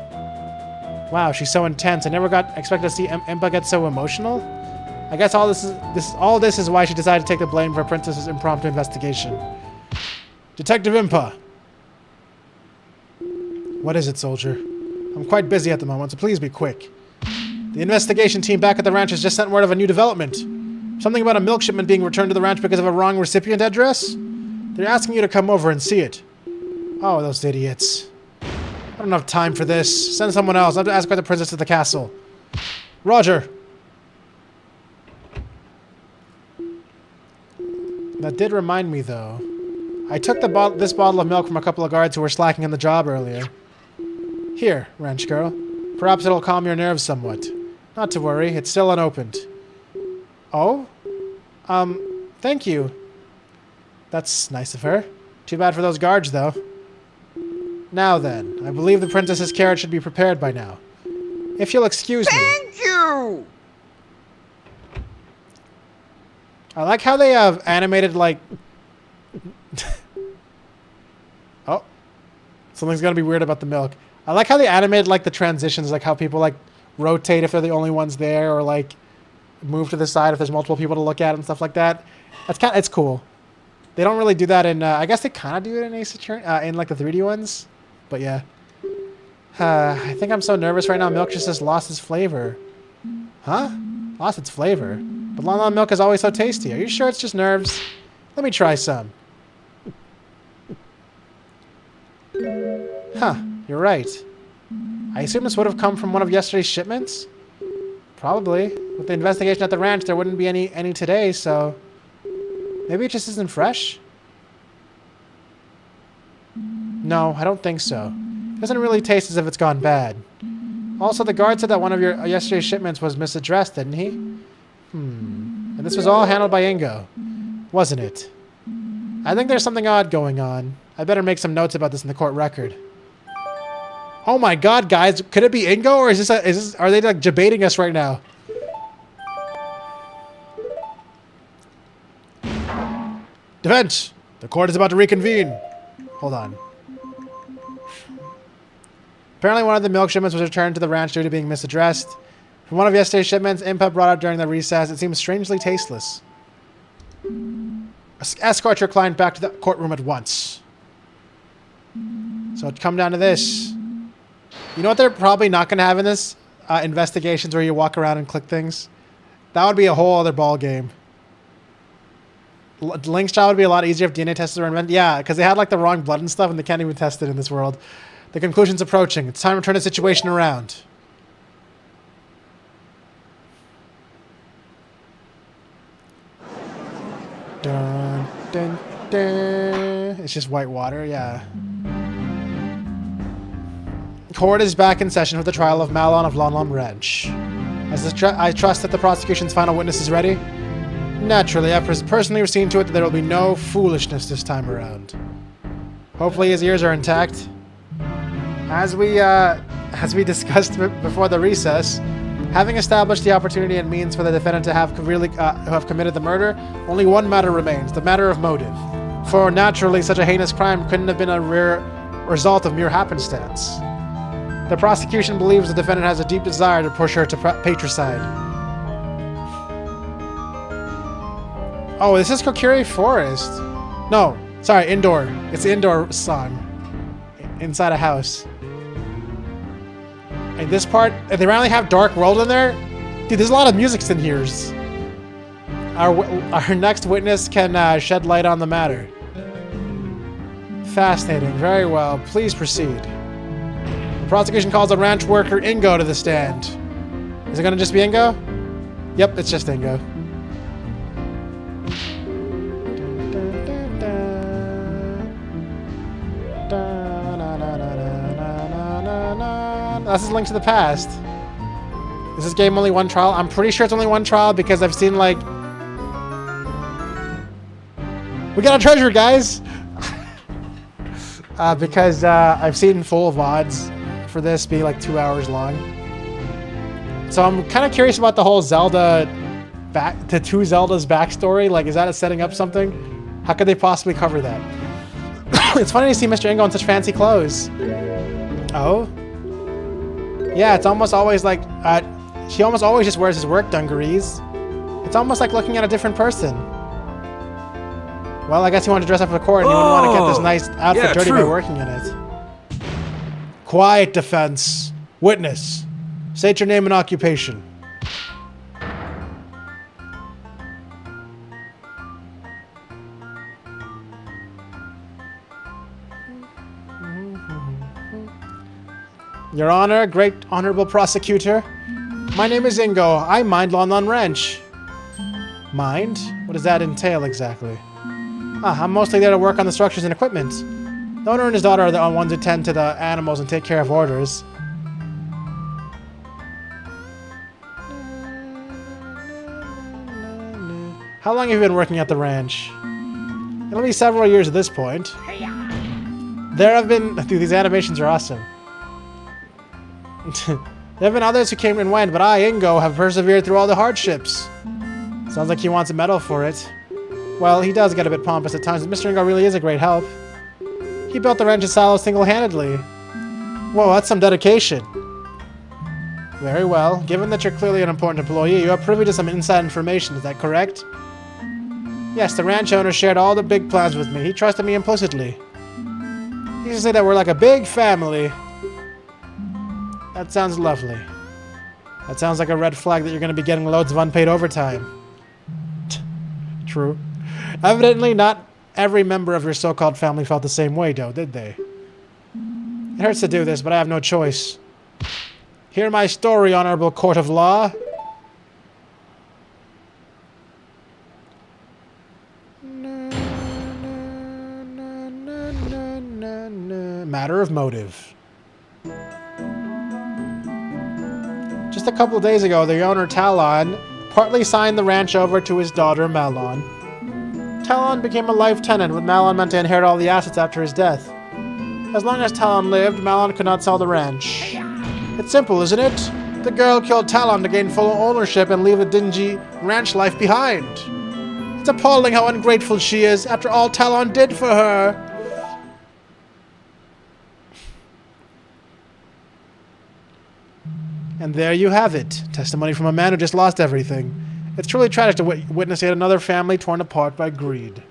Wow, she's so intense. I never expected to see Impa get so emotional. I guess all this is why she decided to take the blame for Princess's impromptu investigation. Detective Impa. What is it, soldier? I'm quite busy at the moment, so please be quick. The investigation team back at the ranch has just sent word of a new development. Something about a milk shipment being returned to the ranch because of a wrong recipient address? They're asking you to come over and see it. Oh, those idiots. I don't have time for this. Send someone else. I have to ask about the princess to the castle. Roger. That did remind me, though. I took this bottle of milk from a couple of guards who were slacking on the job earlier. Here, ranch girl. Perhaps it'll calm your nerves somewhat. Not to worry, it's still unopened. Oh? Thank you. That's nice of her. Too bad for those guards, though. Now then, I believe the princess's carriage should be prepared by now. If you'll excuse me. Thank you! I like how they have animated, like... Oh. Something's gonna be weird about the milk. I like how they animated like the transitions, like how people like rotate if they're the only ones there, or like move to the side if there's multiple people to look at and stuff like that. It's cool. They don't really do that in. I guess they kind of do it in Ace Attorney, in like the 3D ones, but yeah. I think I'm so nervous right now. Milk just lost its flavor. Huh? Lost its flavor? But Lon Lon milk is always so tasty. Are you sure it's just nerves? Let me try some. Huh, you're right. I assume this would have come from one of yesterday's shipments? Probably. With the investigation at the ranch, there wouldn't be any today, so... Maybe it just isn't fresh? No, I don't think so. It doesn't really taste as if it's gone bad. Also, the guard said that one of your yesterday's shipments was misaddressed, didn't he? And this was all handled by Ingo, wasn't it? I think there's something odd going on. I better make some notes about this in the court record. Oh my god, guys. Could it be Ingo, or are they like debating us right now? Defense! The court is about to reconvene. Hold on. Apparently one of the milk shipments was returned to the ranch due to being misaddressed. From one of yesterday's shipments, input brought up during the recess, it seems strangely tasteless. Escort your client back to the courtroom at once. So it's come down to this. You know what they're probably not going to have in this? Investigations where you walk around and click things. That would be a whole other ball game. Link's trial would be a lot easier if DNA tests were invented. Yeah, because they had like the wrong blood and stuff and they can't even test it in this world. The conclusion's approaching. It's time to turn the situation around. Dun, dun, dun. It's just white water, yeah. Court is back in session for the trial of Malon of Lon Lon Ranch. I trust that the prosecution's final witness is ready. Naturally, I've personally seen to it that there will be no foolishness this time around. Hopefully his ears are intact. As we discussed before the recess, having established the opportunity and means for the defendant to have committed the murder, only one matter remains, the matter of motive. For naturally, such a heinous crime couldn't have been a rare result of mere happenstance. The prosecution believes the defendant has a deep desire to push her to patricide. Oh, this is Kokiri Forest. No, sorry, indoor. It's the indoor song. Inside a house. And this part, they randomly have Dark World in there? Dude, there's a lot of music in here. Our next witness can shed light on the matter. Fascinating. Very well. Please proceed. The prosecution calls a ranch worker Ingo to the stand. Is it going to just be Ingo? Yep, it's just Ingo. This is Link to the Past. Is this game only one trial? I'm pretty sure it's only one trial because I've seen like... We got a treasure, guys! Because I've seen full VODs for this be like 2 hours long. So I'm kind of curious about the whole Zelda... the two Zeldas backstory. Like, is that setting up something? How could they possibly cover that? It's funny to see Mr. Ingo in such fancy clothes. Oh? Yeah, it's almost always like, she almost always just wears his work dungarees. It's almost like looking at a different person. Well, I guess he wanted to dress up for the court and he wouldn't want to get this nice outfit dirty by working in it. Quiet, defense. Witness. State your name and occupation. Your Honor, great honorable prosecutor. My name is Ingo. I mind Lon Lon Ranch. Mind? What does that entail exactly? I'm mostly there to work on the structures and equipment. The owner and his daughter are the ones who tend to the animals and take care of orders. How long have you been working at the ranch? It'll be several years at this point. There have been... Dude, these animations are awesome. There have been others who came and went, but I, Ingo, have persevered through all the hardships. Sounds like he wants a medal for it. Well, he does get a bit pompous at times, but Mr. Ingo really is a great help. He built the ranch in silos single-handedly. Whoa, that's some dedication. Very well. Given that you're clearly an important employee, you are privy to some inside information, is that correct? Yes, the ranch owner shared all the big plans with me. He trusted me implicitly. He used to say that we're like a big family. That sounds lovely. That sounds like a red flag that you're going to be getting loads of unpaid overtime. True. Evidently, not every member of your so-called family felt the same way, though, did they? It hurts to do this, but I have no choice. Hear my story, Honorable Court of Law. Matter of motive. Just a couple of days ago, the owner, Talon, partly signed the ranch over to his daughter, Malon. Talon became a life tenant, with Malon meant to inherit all the assets after his death. As long as Talon lived, Malon could not sell the ranch. It's simple, isn't it? The girl killed Talon to gain full ownership and leave a dingy ranch life behind. It's appalling how ungrateful she is after all Talon did for her. And there you have it. Testimony from a man who just lost everything. It's truly tragic to witness yet another family torn apart by greed.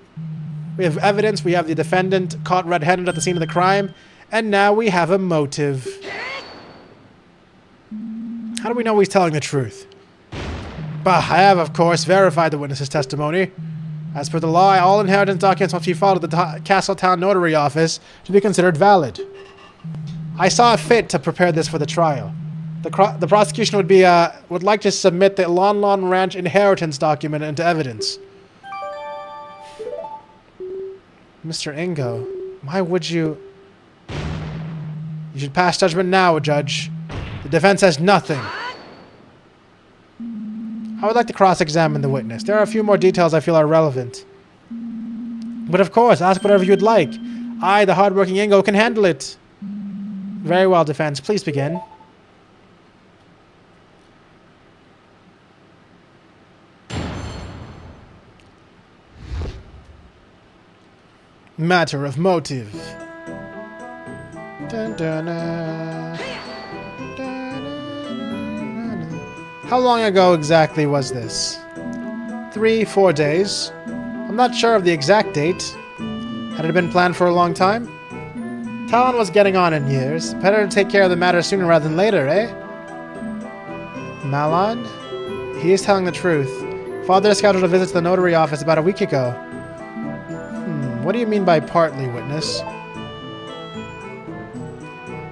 We have evidence, we have the defendant caught red-handed at the scene of the crime, and now we have a motive. How do we know he's telling the truth? Bah, I have, of course, verified the witness's testimony. As per the law, all inheritance documents must be filed at the Castletown Notary Office to be considered valid. I saw fit to prepare this for the trial. The prosecution would like to submit the Lon Lon Ranch inheritance document into evidence. Mr. Ingo, why would you... You should pass judgment now, Judge. The defense has nothing. I would like to cross-examine the witness. There are a few more details I feel are relevant. But of course, ask whatever you'd like. I, the hard-working Ingo, can handle it. Very well, defense. Please begin. Matter of motive. Dun, dun, How long ago exactly was this? 3-4 days. I'm not sure of the exact date. Had it been planned for a long time? Talon was getting on in years. Better to take care of the matter sooner rather than later, eh? Malon? He is telling the truth. Father scheduled a visit to the notary office about a week ago. What do you mean by partly, witness?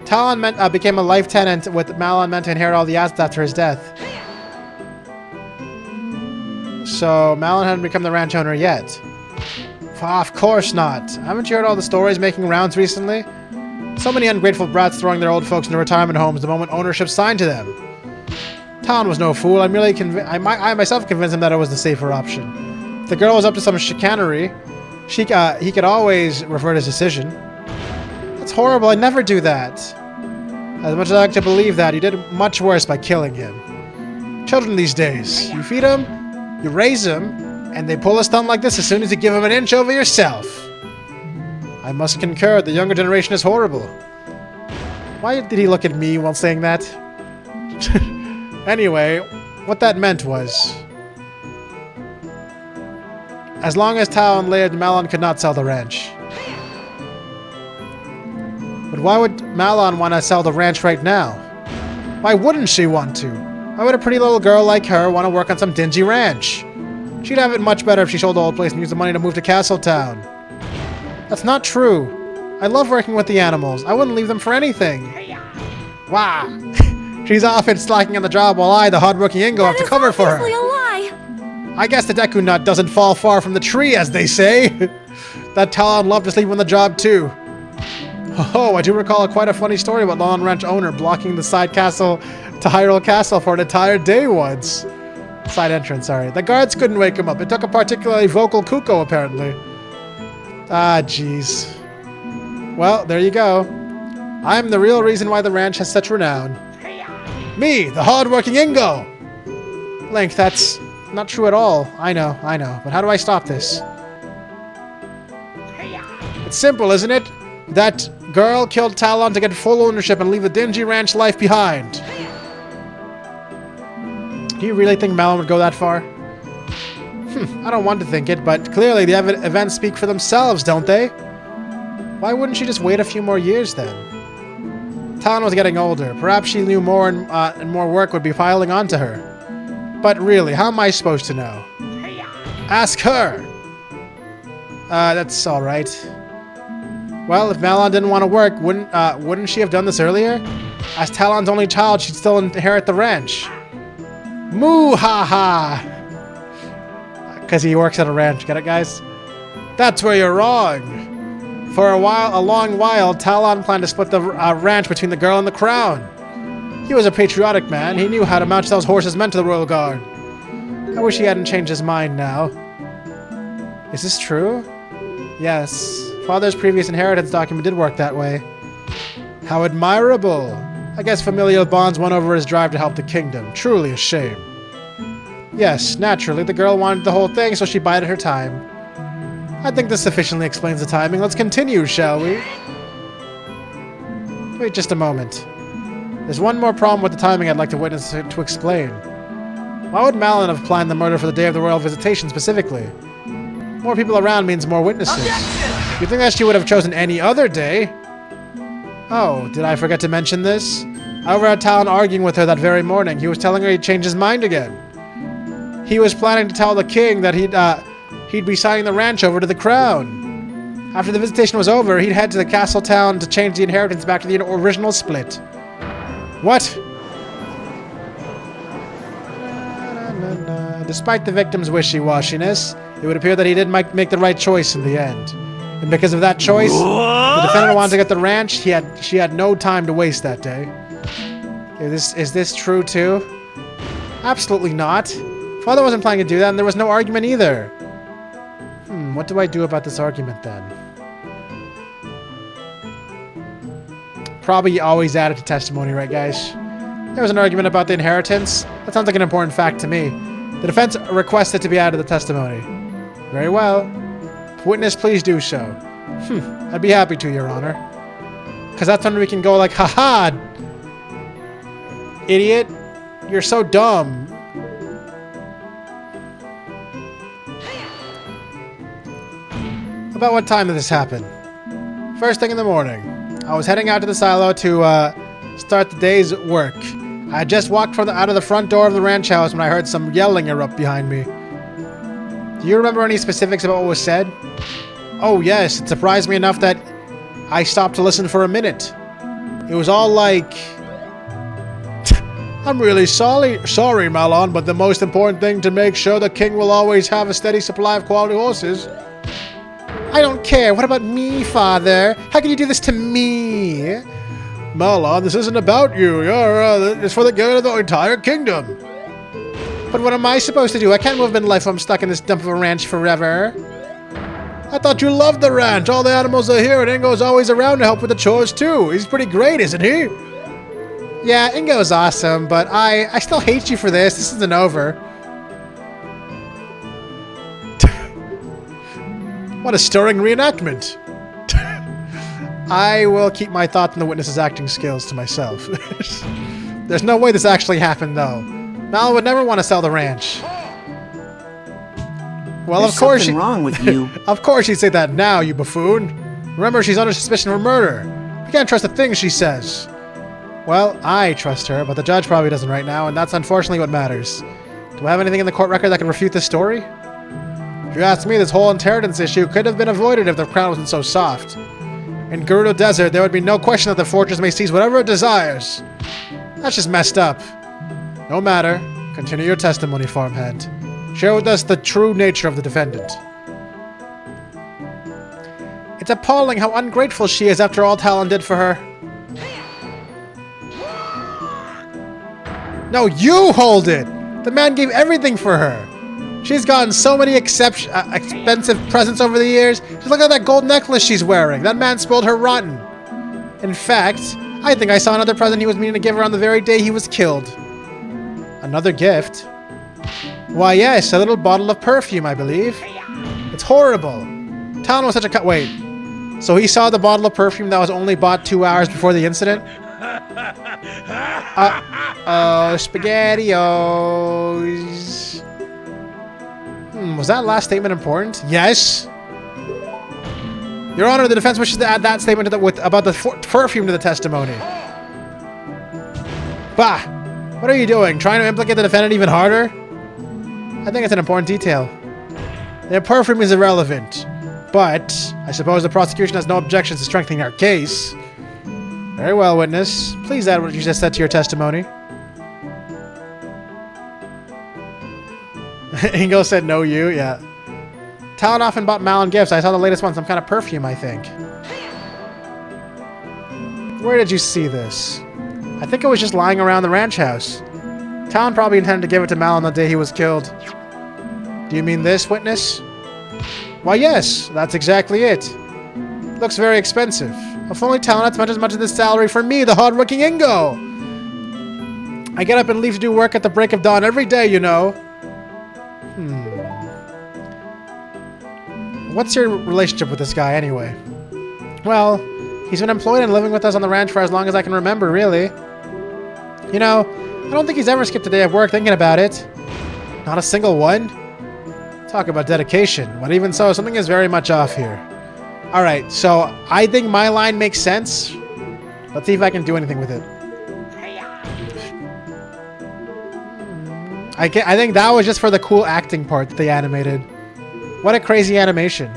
Talon became a life tenant with Malon meant to inherit all the assets after his death. So, Malon hadn't become the ranch owner yet. Of course not. Haven't you heard all the stories making rounds recently? So many ungrateful brats throwing their old folks into retirement homes the moment ownership signed to them. Talon was no fool. I myself convinced him that it was the safer option. If the girl was up to some chicanery, he could always revert his decision. That's horrible. I'd never do that. As much as I like to believe that, you did much worse by killing him. Children these days, you feed them, you raise them, and they pull a stunt like this as soon as you give them an inch over yourself. I must concur, the younger generation is horrible. Why did he look at me while saying that? Anyway, what that meant was... As long as Talon lived, Malon could not sell the ranch. But why would Malon want to sell the ranch right now? Why wouldn't she want to? Why would a pretty little girl like her want to work on some dingy ranch? She'd have it much better if she sold the old place and used the money to move to Castletown. That's not true. I love working with the animals. I wouldn't leave them for anything. Wow. She's off and slacking on the job while I, the hard-working Ingo, have to cover for her. That is obviously a lie. I guess the Deku nut doesn't fall far from the tree, as they say. That Talon loved to sleep on the job, too. Oh, I do recall quite a funny story about Lon Ranch owner blocking the side castle to Hyrule Castle for an entire day once. Side entrance, sorry. The guards couldn't wake him up. It took a particularly vocal Kuko, apparently. Ah, jeez. Well, there you go. I'm the real reason why the ranch has such renown. Me, the hard-working Ingo! Link, that's not true at all. I know. But how do I stop this? It's simple, isn't it? That girl killed Talon to get full ownership and leave the dingy ranch life behind. Do you really think Malon would go that far? I don't want to think it, but clearly the events speak for themselves, don't they? Why wouldn't she just wait a few more years then? Talon was getting older. Perhaps she knew more and more work would be piling onto her. But really, how am I supposed to know? Ask her! That's alright. Well, if Malon didn't want to work, wouldn't she have done this earlier? As Talon's only child, she'd still inherit the ranch. Moo-ha-ha! Because he works at a ranch, get it, guys? That's where you're wrong. For a long while, Talon planned to split the ranch between the girl and the crown. He was a patriotic man. He knew how to match those horses meant to the royal guard. I wish he hadn't changed his mind now. Is this true? Yes. Father's previous inheritance document did work that way. How admirable. I guess familial bonds won over his drive to help the kingdom. Truly a shame. Yes, naturally, the girl wanted the whole thing, so she bided her time. I think this sufficiently explains the timing. Let's continue, shall we? Wait just a moment. There's one more problem with the timing I'd like to witness to explain. Why would Malon have planned the murder for the day of the royal visitation specifically? More people around means more witnesses. You'd think that she would have chosen any other day. Oh, did I forget to mention this? I overheard Talon arguing with her that very morning. He was telling her he'd changed his mind again. He was planning to tell the king that he'd be signing the ranch over to the crown. After the visitation was over, he'd head to the castle town to change the inheritance back to the original split. What? Despite the victim's wishy-washiness, it would appear that he did make the right choice in the end. And because of that choice, the defendant wanted to get the ranch. She had no time to waste that day. Is this true too? Absolutely not. Father wasn't planning to do that, and there was no argument either. What do I do about this argument then? Probably always add it to testimony, right guys? There was an argument about the inheritance. That sounds like an important fact to me. The defense requested to be added to the testimony. Very well. Witness, please do so. I'd be happy to, Your Honor. Because that's when we can go like, haha! Idiot! You're so dumb. About what time did this happen? First thing in the morning. I was heading out to the silo to start the day's work. I had just walked out of the front door of the ranch house when I heard some yelling erupt behind me. Do you remember any specifics about what was said? Oh yes, it surprised me enough that I stopped to listen for a minute. It was all like... I'm really sorry, Malon, but the most important thing to make sure the king will always have a steady supply of quality horses. I don't care. What about me, father? How can you do this to me? Malon, this isn't about you. It's for the good of the entire kingdom. But what am I supposed to do? I can't move in life if I'm stuck in this dump of a ranch forever. I thought you loved the ranch. All the animals are here, and Ingo's always around to help with the chores, too. He's pretty great, isn't he? Yeah, Ingo's awesome, but I still hate you for this. This isn't over. What a stirring reenactment. I will keep my thoughts on the witness's acting skills to myself. There's no way this actually happened, though. Mal would never want to sell the ranch. Well, There's of course something wrong with you. Of course she'd say that now, you buffoon. Remember, she's under suspicion of murder. You can't trust a thing she says. Well, I trust her, but the judge probably doesn't right now, and that's unfortunately what matters. Do I have anything in the court record that can refute this story? If you ask me, this whole inheritance issue could have been avoided if the crown wasn't so soft. In Gerudo Desert, there would be no question that the fortress may seize whatever it desires. That's just messed up. No matter. Continue your testimony, farmhand. Share with us the true nature of the defendant. It's appalling how ungrateful she is after all Talon did for her. No, you hold it! The man gave everything for her. She's gotten so many expensive presents over the years. Just look at that gold necklace she's wearing. That man spoiled her rotten. In fact, I think I saw another present he was meaning to give her on the very day he was killed. Another gift? Why yes, a little bottle of perfume, I believe. It's horrible. Talon was such a wait. So he saw the bottle of perfume that was only bought 2 hours before the incident? Oh, SpaghettiOs. Was that last statement important? Yes. Your Honor, the defense wishes to add that statement to about the perfume to the testimony. Bah! What are you doing? Trying to implicate the defendant even harder? I think it's an important detail. The perfume is irrelevant, but I suppose the prosecution has no objections to strengthening our case. Very well, witness. Please add what you just said to your testimony. Ingo said no you, yeah. Talon often bought Malin gifts. I saw the latest one, some kind of perfume, I think. Where did you see this? I think it was just lying around the ranch house. Talon probably intended to give it to Malin the day he was killed. Do you mean this, witness? Why, yes, that's exactly it. Looks very expensive. If only Talon had spent as much of this salary for me, the hard-working Ingo! I get up and leave to do work at the break of dawn every day, you know. What's your relationship with this guy, anyway? Well, he's been employed and living with us on the ranch for as long as I can remember, really. You know, I don't think he's ever skipped a day of work thinking about it. Not a single one. Talk about dedication. But even so, something is very much off here. Alright, so I think my line makes sense. Let's see if I can do anything with it. I think that was just for the cool acting part that they animated. What a crazy animation.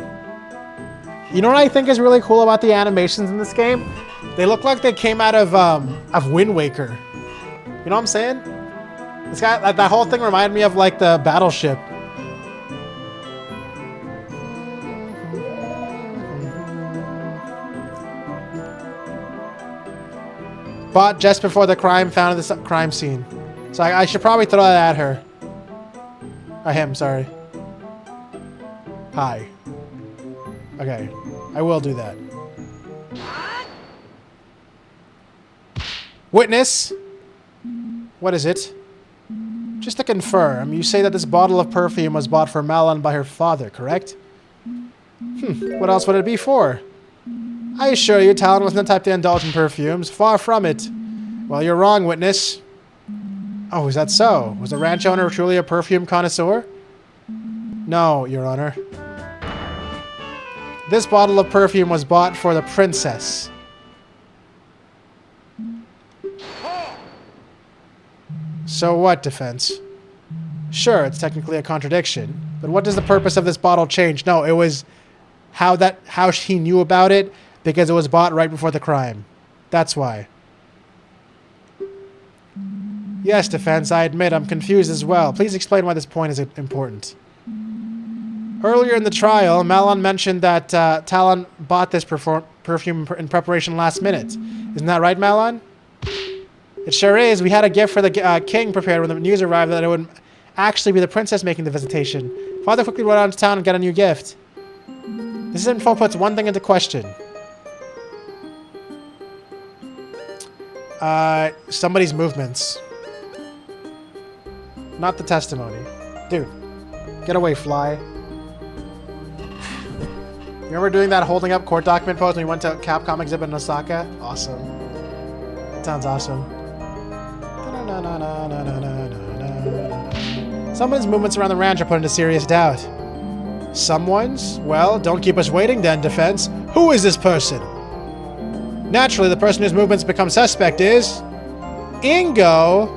You know what I think is really cool about the animations in this game? They look like they came out of Wind Waker. You know what I'm saying? This guy, that whole thing reminded me of like the battleship. Bought just before the crime found at the crime scene. So I should probably throw that at her. Him, sorry. Hi. Okay, I will do that. Witness! What is it? Just to confirm, you say that this bottle of perfume was bought for Malin by her father, correct? What else would it be for? I assure you, Talon wasn't the type to indulge in perfumes. Far from it. Well, you're wrong, witness. Oh, is that so? Was the ranch owner truly a perfume connoisseur? No, Your Honor. This bottle of perfume was bought for the princess. So what, defense? Sure, it's technically a contradiction, but what does the purpose of this bottle change? No, it was how she knew about it, because it was bought right before the crime. That's why. Yes, defense, I admit I'm confused as well. Please explain why this point is important. Earlier in the trial, Malin mentioned that Talon bought this perfume in preparation last minute. Isn't that right, Malin? It sure is. We had a gift for the king prepared when the news arrived that it would actually be the princess making the visitation. Father quickly went on to town and got a new gift. This info puts one thing into question. Somebody's movements. Not the testimony. Dude, get away, fly. Remember doing that holding up court document pose when we went to Capcom exhibit in Osaka? Awesome. That sounds awesome. Someone's movements around the ranch are put into serious doubt. Someone's? Well, don't keep us waiting then, defense. Who is this person? Naturally, the person whose movements become suspect is... Ingo,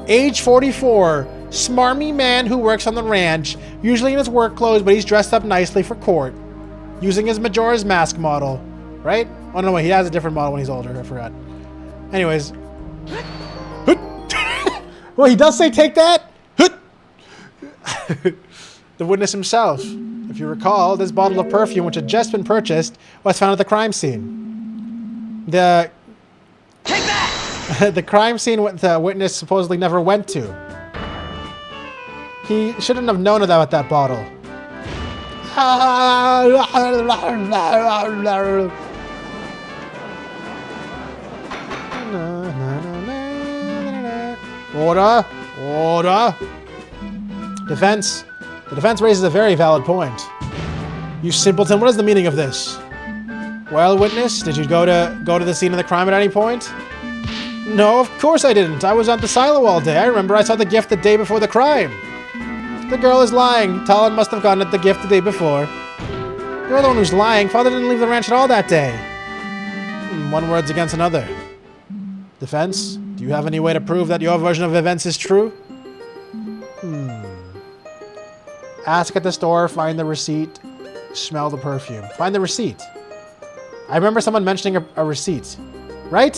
age 44, smarmy man who works on the ranch, usually in his work clothes, but he's dressed up nicely for court. Using his Majora's Mask model, right? Oh, no, wait, he has a different model when he's older, I forgot. Anyways. Well, he does say take that? The witness himself. If you recall, this bottle of perfume, which had just been purchased, was found at the crime scene. Take that! The crime scene the witness supposedly never went to. He shouldn't have known about that bottle. Order! Order! Defense. The defense raises a very valid point. You simpleton, what is the meaning of this? Well, witness, did you go to the scene of the crime at any point? No, of course I didn't. I was on the silo all day. I remember I saw the gift the day before the crime. The girl is lying. Talon must have gotten the gift the day before. You're the one who's lying. Father didn't leave the ranch at all that day. One word's against another. Defense, do you have any way to prove that your version of events is true? Ask at the store, find the receipt, smell the perfume. Find the receipt. I remember someone mentioning a receipt. Right?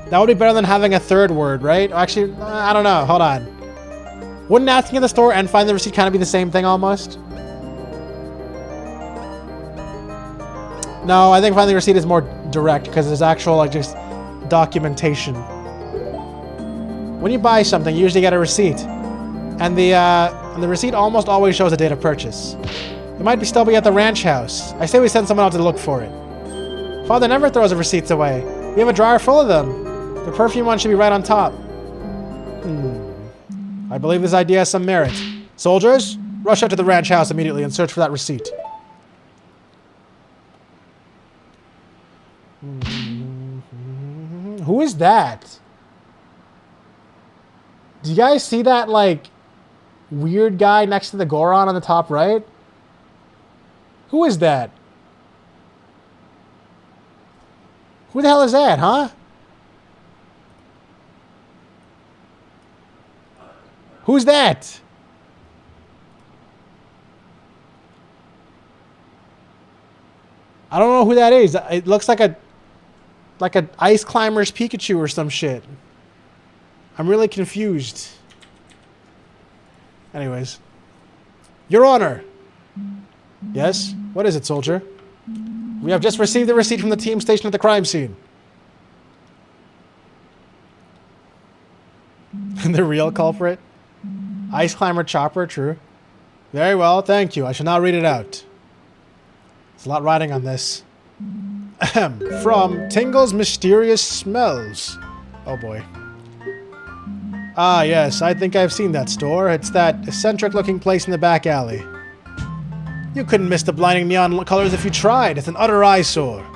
That would be better than having a third word, right? Actually, I don't know. Hold on. Wouldn't asking at the store and find the receipt kind of be the same thing almost? No, I think finding the receipt is more direct because there's actual, like, just documentation. When you buy something, you usually get a receipt. And the receipt almost always shows the date of purchase. It might still be at the ranch house. I say we send someone out to look for it. Father never throws the receipts away. We have a drawer full of them. The perfume one should be right on top. I believe this idea has some merit. Soldiers, rush out to the ranch house immediately and search for that receipt. Who is that? Do you guys see that, like, weird guy next to the Goron on the top right? Who is that? Who the hell is that, huh? Who's that? I don't know who that is. It looks like a Ice Climber's Pikachu or some shit. I'm really confused. Anyways. Your Honor. Yes? What is it, soldier? We have just received the receipt from the team stationed at the crime scene. The real culprit? Ice Climber Chopper, true. Very well, thank you. I shall now read it out. There's a lot riding on this. From Tingle's Mysterious Smells. Oh boy. Ah, yes, I think I've seen that store. It's that eccentric-looking place in the back alley. You couldn't miss the blinding neon colors if you tried. It's an utter eyesore.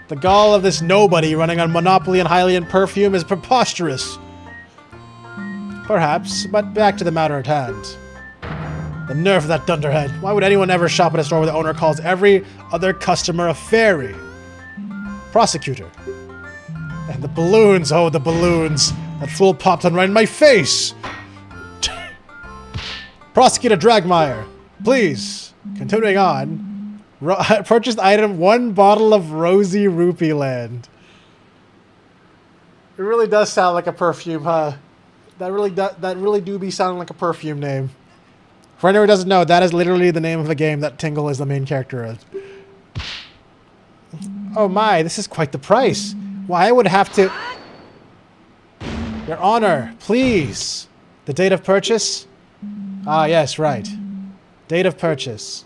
The gall of this nobody running on monopoly and Hylian perfume is preposterous. Perhaps, but back to the matter at hand. The nerve of that dunderhead. Why would anyone ever shop at a store where the owner calls every other customer a fairy? Prosecutor. And the balloons, oh, the balloons. That fool popped on right in my face. Prosecutor Dragmire, please. Continuing on. Purchased item, 1 bottle of Rosy Rupee Land. It really does sound like a perfume, huh? That really do be sounding like a perfume name. For anyone who doesn't know, that is literally the name of a game that Tingle is the main character of. Oh my, this is quite the price. Why, I would have to... Your Honor, please. The date of purchase? Ah, yes, right. Date of purchase.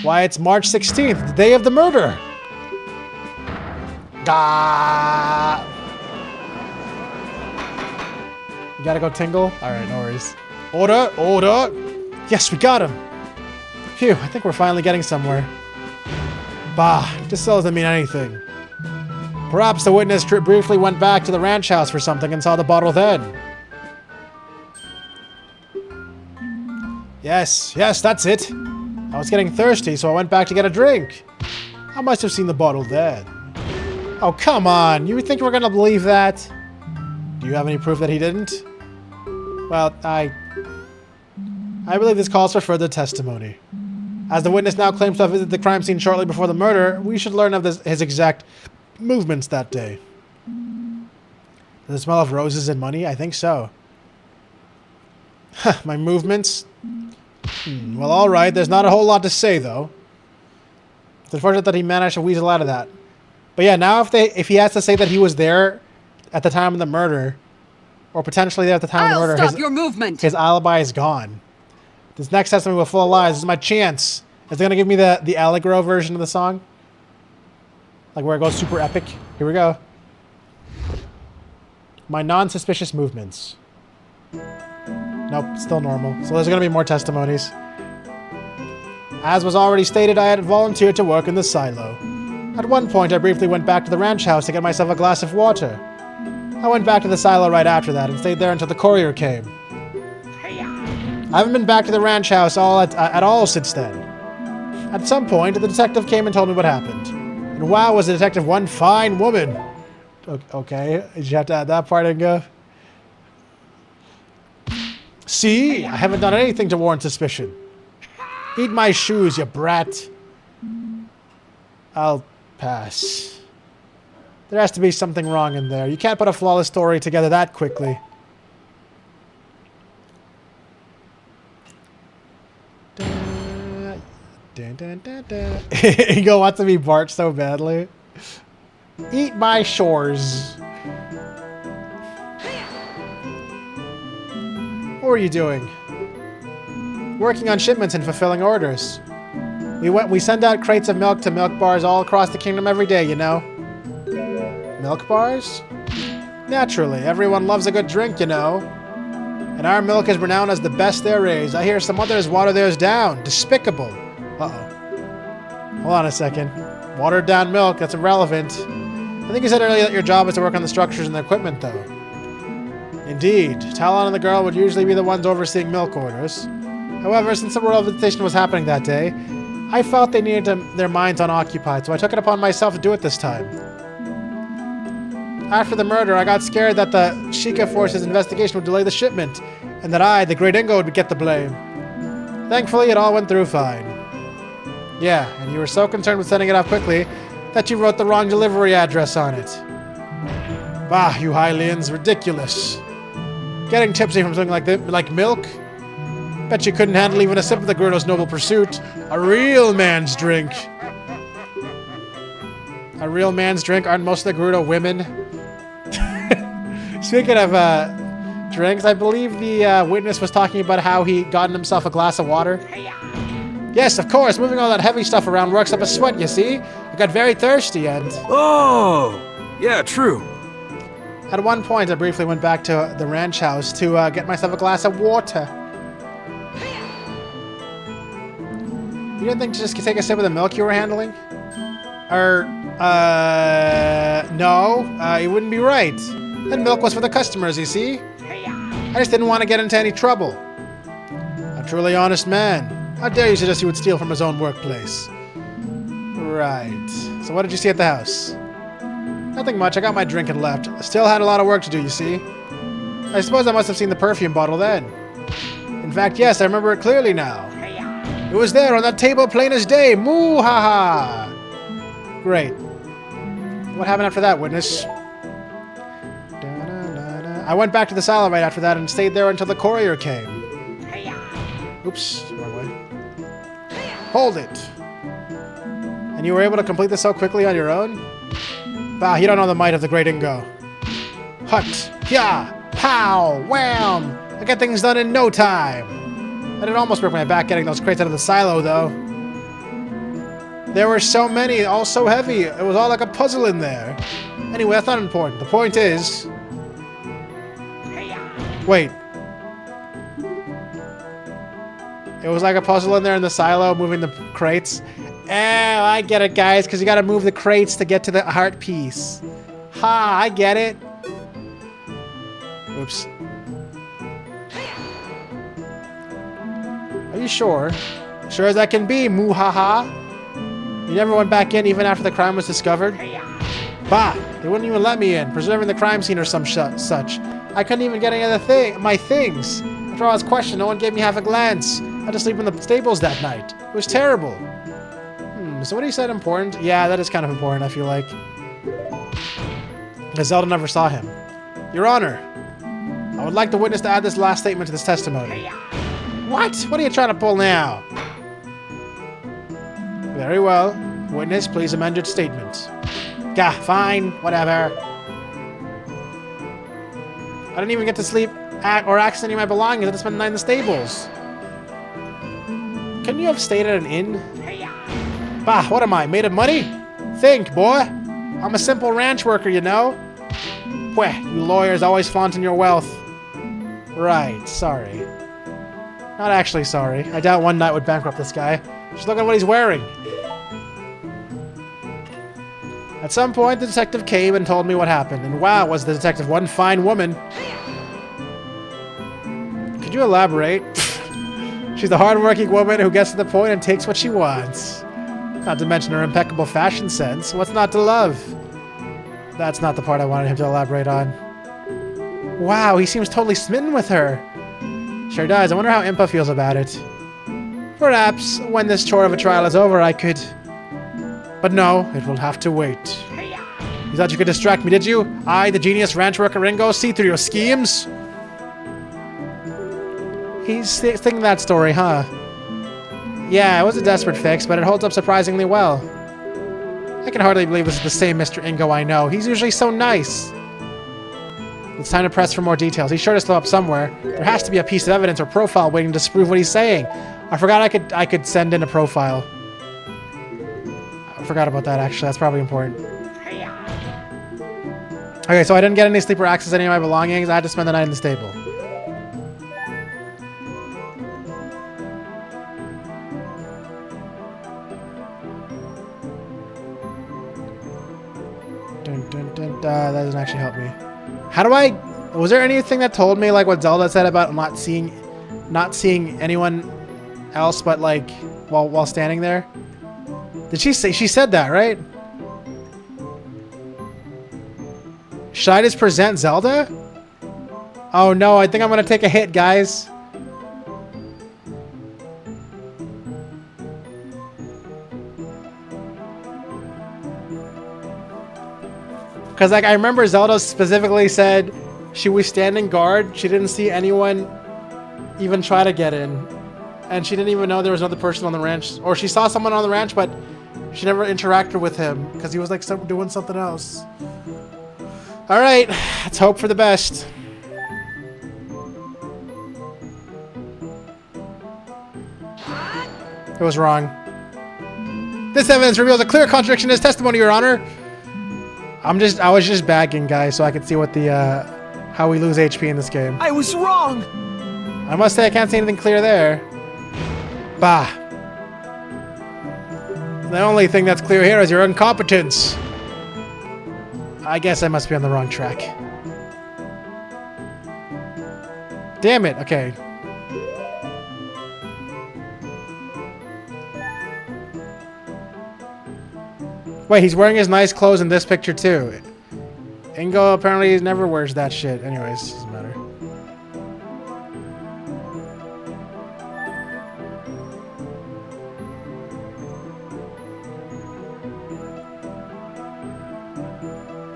Why, it's March 16th, the day of the murder. Gah! You gotta go, Tingle? Alright, no worries. Order! Order! Yes, we got him! Phew, I think we're finally getting somewhere. Bah, this still doesn't mean anything. Perhaps the witness briefly went back to the ranch house for something and saw the bottle then. Yes, that's it. I was getting thirsty, so I went back to get a drink. I must have seen the bottle then. Oh, come on. You think we're gonna believe that? Do you have any proof that he didn't? Well, I believe this calls for further testimony. As the witness now claims to have visited the crime scene shortly before the murder, we should learn of his exact movements that day. Does it smell of roses and money? I think so. My movements? Well, alright. There's not a whole lot to say, though. It's unfortunate that he managed to weasel out of that. But yeah, now if he has to say that he was there at the time of the murder, or potentially there at the time of the murder, stop your movement. His alibi is gone. This next testimony will full of lies. This is my chance. Is it going to give me the Allegro version of the song? Like where it goes super epic? Here we go. My non-suspicious movements. Nope, still normal. So there's going to be more testimonies. As was already stated, I had volunteered to work in the silo. At one point, I briefly went back to the ranch house to get myself a glass of water. I went back to the silo right after that and stayed there until the courier came. I haven't been back to the ranch house at all since then. At some point, the detective came and told me what happened. And wow, was the detective one fine woman. Okay, did you have to add that part in, go? See? I haven't done anything to warrant suspicion. Eat my shoes, you brat. I'll pass. There has to be something wrong in there. You can't put a flawless story together that quickly. Ego wants to be Bart so badly. Eat my shores. What were you doing? Working on shipments and fulfilling orders. We send out crates of milk to milk bars all across the kingdom every day, you know. Milk bars? Naturally, everyone loves a good drink, you know. And our milk is renowned as the best there is. I hear some others water theirs down. Despicable. Uh-oh. Hold on a second. Watered down milk, that's irrelevant. I think you said earlier that your job is to work on the structures and the equipment, though. Indeed. Talon and the girl would usually be the ones overseeing milk orders. However, since the royal visitation was happening that day, I felt they needed their minds unoccupied, so I took it upon myself to do it this time. After the murder, I got scared that the Sheikah Force's investigation would delay the shipment, and that I, the Great Ingo, would get the blame. Thankfully, it all went through fine. Yeah, and you were so concerned with sending it off quickly that you wrote the wrong delivery address on it. Bah, you Hylians, ridiculous. Getting tipsy from something like milk? Bet you couldn't handle even a sip of the Gerudo's noble pursuit. A real man's drink. A real man's drink? Aren't most of the Gerudo women? Speaking of drinks, I believe the witness was talking about how he gotten himself a glass of water. Yes, of course. Moving all that heavy stuff around works up a sweat, you see. I got very thirsty and... Oh! Yeah, true. At one point, I briefly went back to the ranch house to get myself a glass of water. You didn't think to just take a sip of the milk you were handling? No, it wouldn't be right. That milk was for the customers, you see? I just didn't want to get into any trouble. A truly honest man. How dare you suggest he would steal from his own workplace? Right. So what did you see at the house? Nothing much. I got my drink and left. I still had a lot of work to do, you see? I suppose I must have seen the perfume bottle then. In fact, yes, I remember it clearly now. It was there on that table plain as day. Moo-ha-ha! Great. What happened after that, witness? I went back to the silo right after that and stayed there until the courier came. Oops, wrong way. Hold it! And you were able to complete this so quickly on your own? Bah, you don't know the might of the Great Ingo. Hut! Hya! Pow! Wham! I get things done in no time! I did almost break my back getting those crates out of the silo, though. There were so many, all so heavy. It was all like a puzzle in there. Anyway, that's not important. The point is... Wait. It was like a puzzle in there in the silo, moving the crates. Oh, I get it, guys, because you gotta move the crates to get to the heart piece. Ha, I get it. Oops. Are you sure? Sure as I can be, moo-ha-ha. You never went back in even after the crime was discovered? Bah! They wouldn't even let me in, preserving the crime scene or some such. I couldn't even get any of my things. After I was questioned, no one gave me half a glance. I had to sleep in the stables that night. It was terrible. So what he said important? Yeah, that is kind of important, I feel like. Because Zelda never saw him. Your Honor, I would like the witness to add this last statement to this testimony. What? What are you trying to pull now? Very well. Witness, please amend your statement. Gah, fine. Whatever. I didn't even get to sleep or access any of my belongings. I had to spend the night in the stables. Couldn't you have stayed at an inn? Bah, what am I, made of money? Think, boy. I'm a simple ranch worker, you know. Pweh, you lawyers always flaunting your wealth. Right, sorry. Not actually sorry. I doubt one night would bankrupt this guy. Just look at what he's wearing. At some point, the detective came and told me what happened. And wow, was the detective one fine woman. Could you elaborate? She's a hard-working woman who gets to the point and takes what she wants. Not to mention her impeccable fashion sense. What's not to love? That's not the part I wanted him to elaborate on. Wow, he seems totally smitten with her. Sure does. I wonder how Impa feels about it. Perhaps when this chore of a trial is over, I could... But no, it will have to wait. You thought you could distract me, did you? I, the genius ranch worker Ringo, see through your schemes? He's thinking that story, huh? Yeah, it was a desperate fix, but it holds up surprisingly well. I can hardly believe this is the same Mr. Ingo I know. He's usually so nice. It's time to press for more details. He's sure to slow up somewhere. There has to be a piece of evidence or profile waiting to disprove what he's saying. I forgot I could send in a profile. I forgot about that, actually. That's probably important. Okay, so I didn't get any sleep or access any of my belongings. I had to spend the night in the stable. That doesn't actually help me. How do I... Was there anything that told me, like, what Zelda said about not seeing anyone else but, like, while standing there? Did she say... She said that, right? Should I just present Zelda? Oh, no. I think I'm going to take a hit, guys. Because, like, I remember Zelda specifically said she was standing guard. She didn't see anyone even try to get in. And she didn't even know there was another person on the ranch. Or she saw someone on the ranch, but she never interacted with him because he was, like, doing something else. All right. Let's hope for the best. It was wrong. This evidence reveals a clear contradiction in his testimony, Your Honor. I was just bagging, guys, so I could see what the, how we lose HP in this game. I was wrong! I must say I can't see anything clear there. Bah. The only thing that's clear here is your incompetence. I guess I must be on the wrong track. Damn it, okay. Wait, he's wearing his nice clothes in this picture too. Ingo apparently never wears that shit. Anyways, doesn't matter.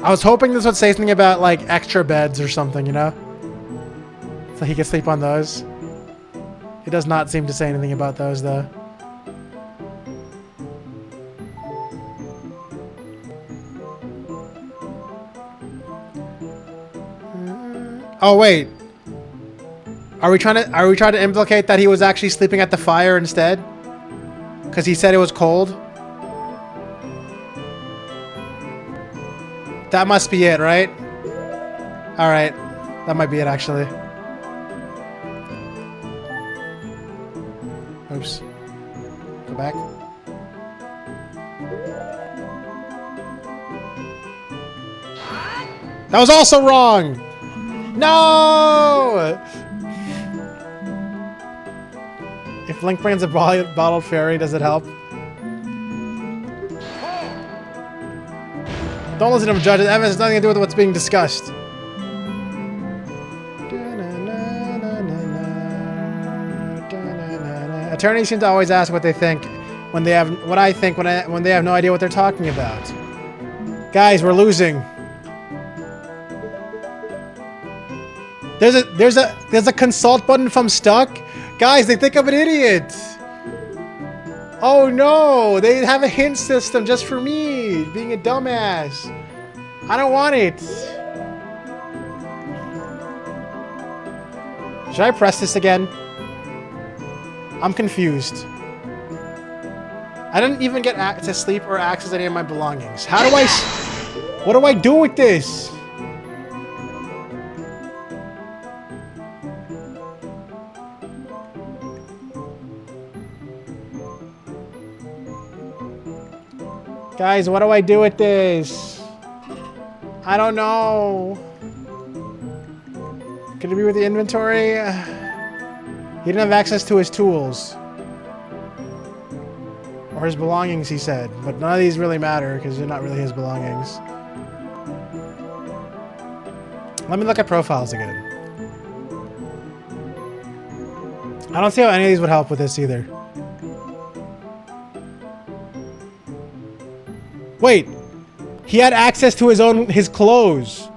I was hoping this would say something about like extra beds or something, you know? So he could sleep on those. It does not seem to say anything about those though. Oh wait, are we trying to implicate that he was actually sleeping at the fire instead? Because he said it was cold. That must be it, right? All right, that might be it actually. Oops. Go back. That was also wrong. No! If Link brings a bottled fairy, does it help? Don't listen to him, Judge. Evidence has nothing to do with what's being discussed. Attorneys seem to always ask what they think when they have what I think when they have no idea what they're talking about. Guys, we're losing. There's a consult button if I'm stuck. Guys, they think I'm an idiot. Oh no, they have a hint system just for me being a dumbass. I don't want it. Should I press this again? I'm confused. I didn't even get to sleep or access any of my belongings. How do I... What do I do with this? Guys, what do I do with this? I don't know. Could it be with the inventory? He didn't have access to his tools. Or his belongings, he said. But none of these really matter, because they're not really his belongings. Let me look at profiles again. I don't see how any of these would help with this either. Wait! He had access to his clothes.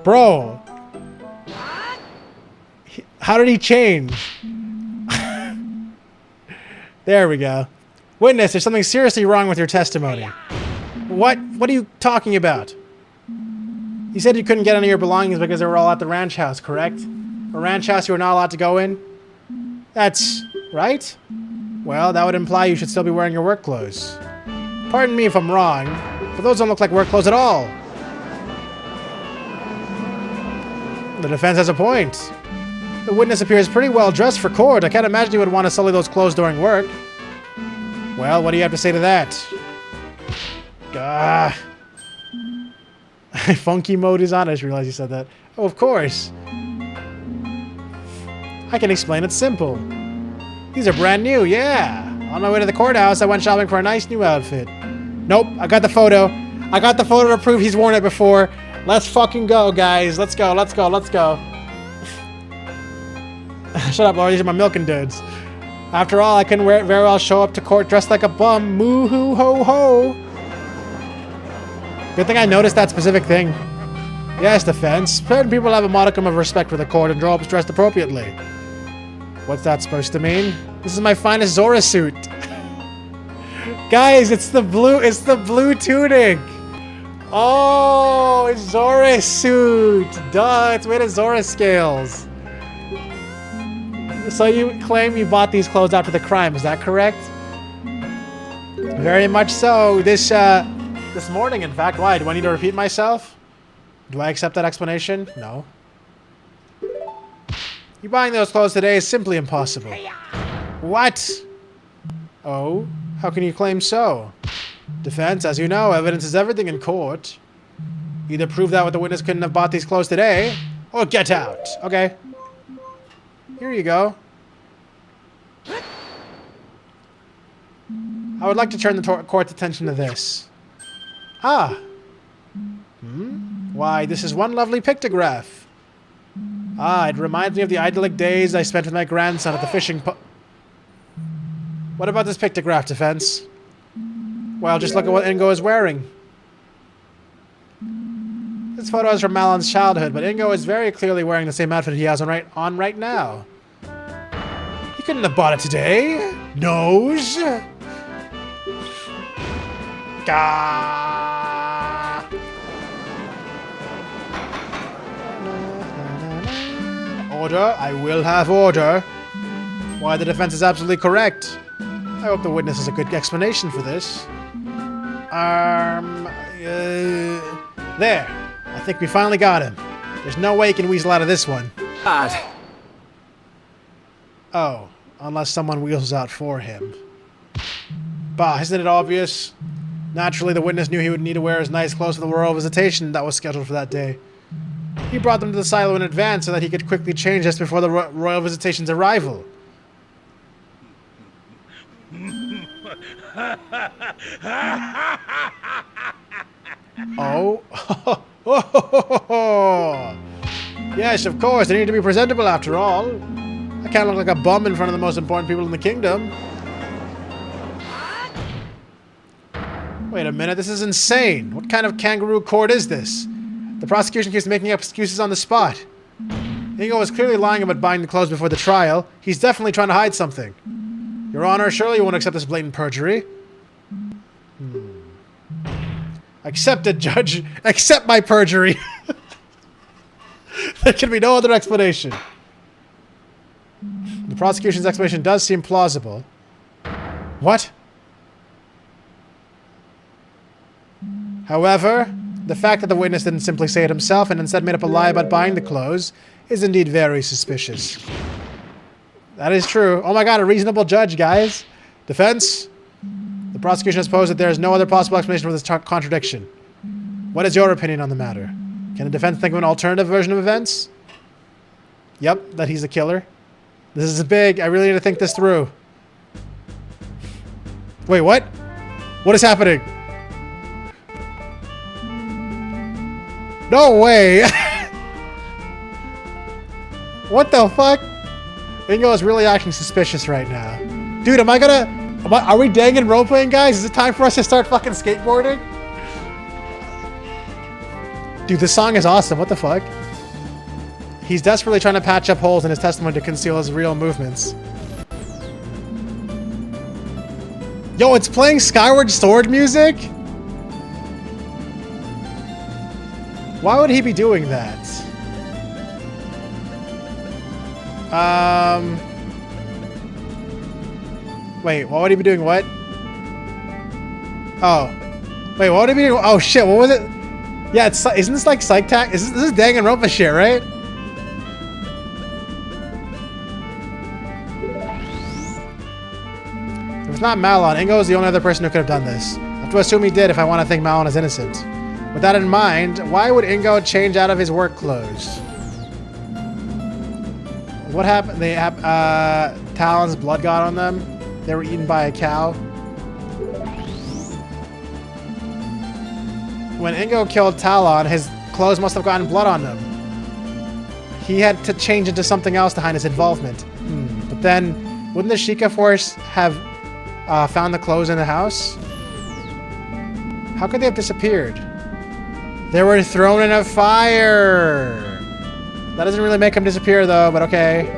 Bro. How did he change? There we go. Witness, there's something seriously wrong with your testimony. What? What are you talking about? You said you couldn't get any of your belongings because they were all at the ranch house, correct? A ranch house you were not allowed to go in? That's right? Well, that would imply you should still be wearing your work clothes. Pardon me if I'm wrong, but those don't look like work clothes at all. The defense has a point. The witness appears pretty well dressed for court. I can't imagine he would want to sully those clothes during work. Well, what do you have to say to that? Funky mode is on. I just realized you said that. Oh, of course. I can explain. It's simple. These are brand new, yeah. On my way to the courthouse, I went shopping for a nice new outfit. Nope, I got the photo. I got the photo to prove he's worn it before. Let's fucking go, guys. Let's go, let's go, let's go. Shut up, Laura. These are my milking dudes. After all, I couldn't very well show up to court dressed like a bum. Moo-hoo-ho-ho. Good thing I noticed that specific thing. Yes, defense. Certain people have a modicum of respect for the court and draw up dressed appropriately. What's that supposed to mean? This is my finest Zora suit. Guys, it's the blue tunic. Oh, it's Zora's suit. Duh, it's made of Zora scales. So you claim you bought these clothes after the crime, is that correct? Very much so. This morning, in fact. Why? Do I need to repeat myself? Do I accept that explanation? No. You buying those clothes today is simply impossible. What? Oh? How can you claim so? Defense, as you know, evidence is everything in court. Either prove that the witness couldn't have bought these clothes today, or get out. Okay. Here you go. I would like to turn the court's attention to this. Ah. Why, this is one lovely pictograph. Ah, it reminds me of the idyllic days I spent with my grandson at the fishing What about this pictograph, defense? Well, just look at what Ingo is wearing. This photo is from Malon's childhood, but Ingo is very clearly wearing the same outfit he has on right now. He couldn't have bought it today. Nose. Gah. Order. I will have order. Why, the defense is absolutely correct. I hope the witness has a good explanation for this. There. I think we finally got him. There's no way he can weasel out of this one. God. Oh, unless someone weasels out for him. Bah, isn't it obvious? Naturally, the witness knew he would need to wear his nice clothes for the royal visitation that was scheduled for that day. He brought them to the silo in advance so that he could quickly change just before the royal visitation's arrival. Oh. Yes, of course. They need to be presentable after all. I can't look like a bum in front of the most important people in the kingdom. Wait a minute, this is insane. What kind of kangaroo court is this? The prosecution keeps making up excuses on the spot. Ingo was clearly lying about buying the clothes before the trial. He's definitely trying to hide something. Your Honor, surely you won't accept this blatant perjury. Accept it, Judge. Accept my perjury. There can be no other explanation. The prosecution's explanation does seem plausible. What? However, the fact that the witness didn't simply say it himself and instead made up a lie about buying the clothes is indeed very suspicious. That is true. Oh my god, a reasonable judge, guys. Defense? The The prosecution has posed that there is no other possible explanation for this contradiction. What is your opinion on the matter? Can the defense think of an alternative version of events? Yep, that he's a killer. This is big. I really need to think this through. Wait, what? What is happening? No way! What the fuck? Ingo is really acting suspicious right now. Dude, are we dang and role-playing, guys? Is it time for us to start fucking skateboarding? Dude, this song is awesome. What the fuck? He's desperately trying to patch up holes in his testimony to conceal his real movements. Yo, it's playing Skyward Sword music? Why would he be doing that? Wait, what would he be doing? What? Oh. Wait, what would he be doing? Oh shit, what was it? Yeah, isn't this like Psych Tac? This is Danganronpa shit, right? If it's not Malon, Ingo is the only other person who could have done this. I have to assume he did if I want to think Malon is innocent. With that in mind, why would Ingo change out of his work clothes? What happened? They have Talon's blood got on them. They were eaten by a cow. When Ingo killed Talon, his clothes must have gotten blood on them. He had to change into something else to hide his involvement. But then, wouldn't the Sheikah force have found the clothes in the house? How could they have disappeared? They were thrown in a fire! That doesn't really make them disappear though, but okay.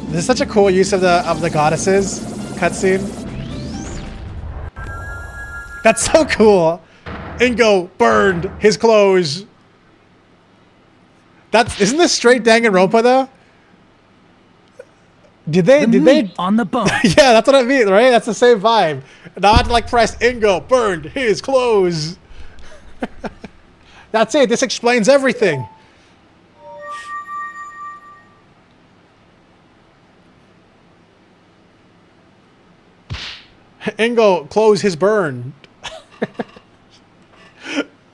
This is such a cool use of the goddesses cutscene. That's so cool. Ingo burned his clothes. Isn't this straight Danganronpa though? Did they on the bone? Yeah, that's what I mean, right? That's the same vibe. Now I have to like press Ingo burned his clothes. That's it. This explains everything. Ingo clothes his burn.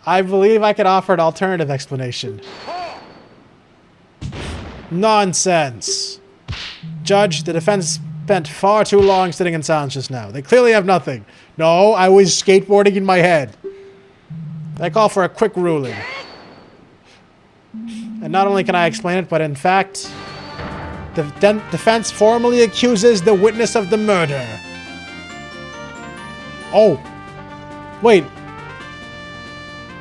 I believe I could offer an alternative explanation. Nonsense. Judge, the defense spent far too long sitting in silence just now. They clearly have nothing. No, I was skateboarding in my head. I call for a quick ruling. And not only can I explain it, but in fact, the defense formally accuses the witness of the murder. Oh. Wait.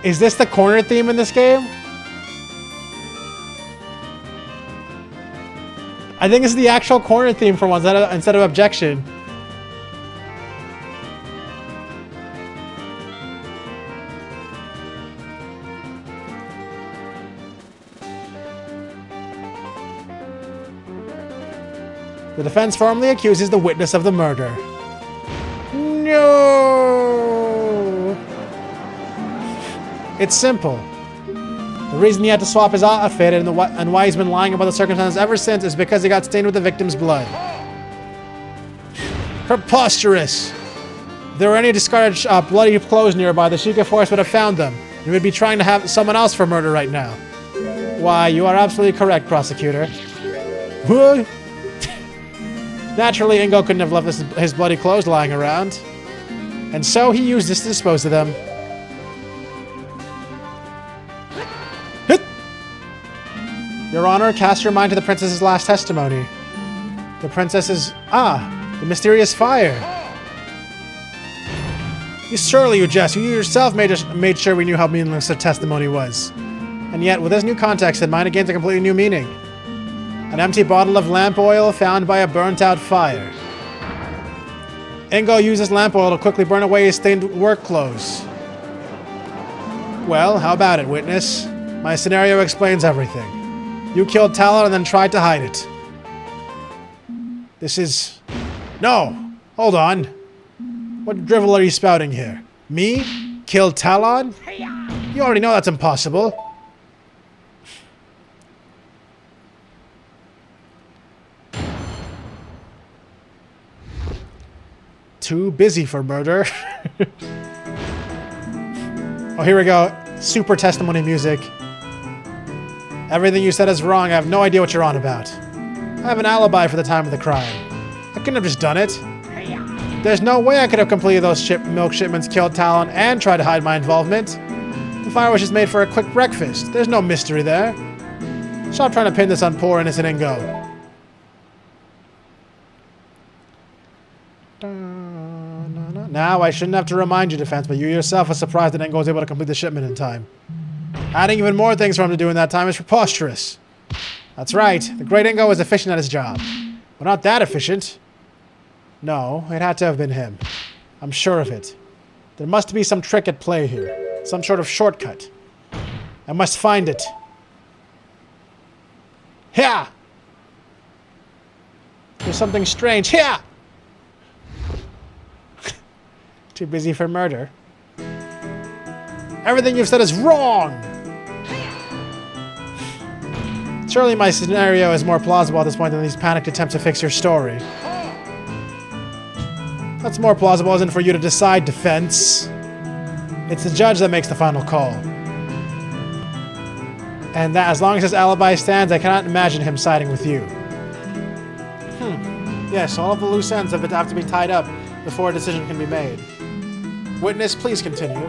Is this the corner theme in this game? I think this is the actual corner theme for once instead of objection. The defense formally accuses the witness of the murder. No! It's simple. The reason he had to swap his outfit and why he's been lying about the circumstances ever since is because he got stained with the victim's blood. Preposterous! If there were any discarded bloody clothes nearby, the Sheikah force would have found them. He would be trying to have someone else for murder right now. Why, you are absolutely correct, prosecutor. Naturally, Ingo couldn't have left his bloody clothes lying around. And so he used this to dispose of them. Your Honor, cast your mind to the princess's last testimony. The princess's... the mysterious fire. Surely you jest. You yourself made sure we knew how meaningless the testimony was. And yet, with this new context, it might have gained a completely new meaning. An empty bottle of lamp oil found by a burnt-out fire. Ingo used his lamp oil to quickly burn away his stained work clothes. Well, how about it, witness? My scenario explains everything. You killed Talon and then tried to hide it. This is... No! Hold on. What drivel are you spouting here? Me? Kill Talon? You already know that's impossible. too busy for murder. Oh, here we go. Super testimony music. Everything you said is wrong. I have no idea what you're on about. I have an alibi for the time of the crime. I couldn't have just done it. There's no way I could have completed those milk shipments, killed Talon, and tried to hide my involvement. The fire was just made for a quick breakfast. There's no mystery there. Stop trying to pin this on poor innocent Ingo. Now, I shouldn't have to remind you, Defense, but you yourself were surprised that Ingo was able to complete the shipment in time. Adding even more things for him to do in that time is preposterous. That's right, the great Ingo was efficient at his job. But not that efficient. No, it had to have been him. I'm sure of it. There must be some trick at play here. Some sort of shortcut. I must find it. Here! There's something strange. Here! Too busy for murder. Everything you've said is wrong! Surely my scenario is more plausible at this point than these panicked attempts to fix your story. That's more plausible isn't for you to decide, Defense. It's the judge that makes the final call. And that as long as his alibi stands, I cannot imagine him siding with you. Yes, all of the loose ends have to be tied up before a decision can be made. Witness, please continue.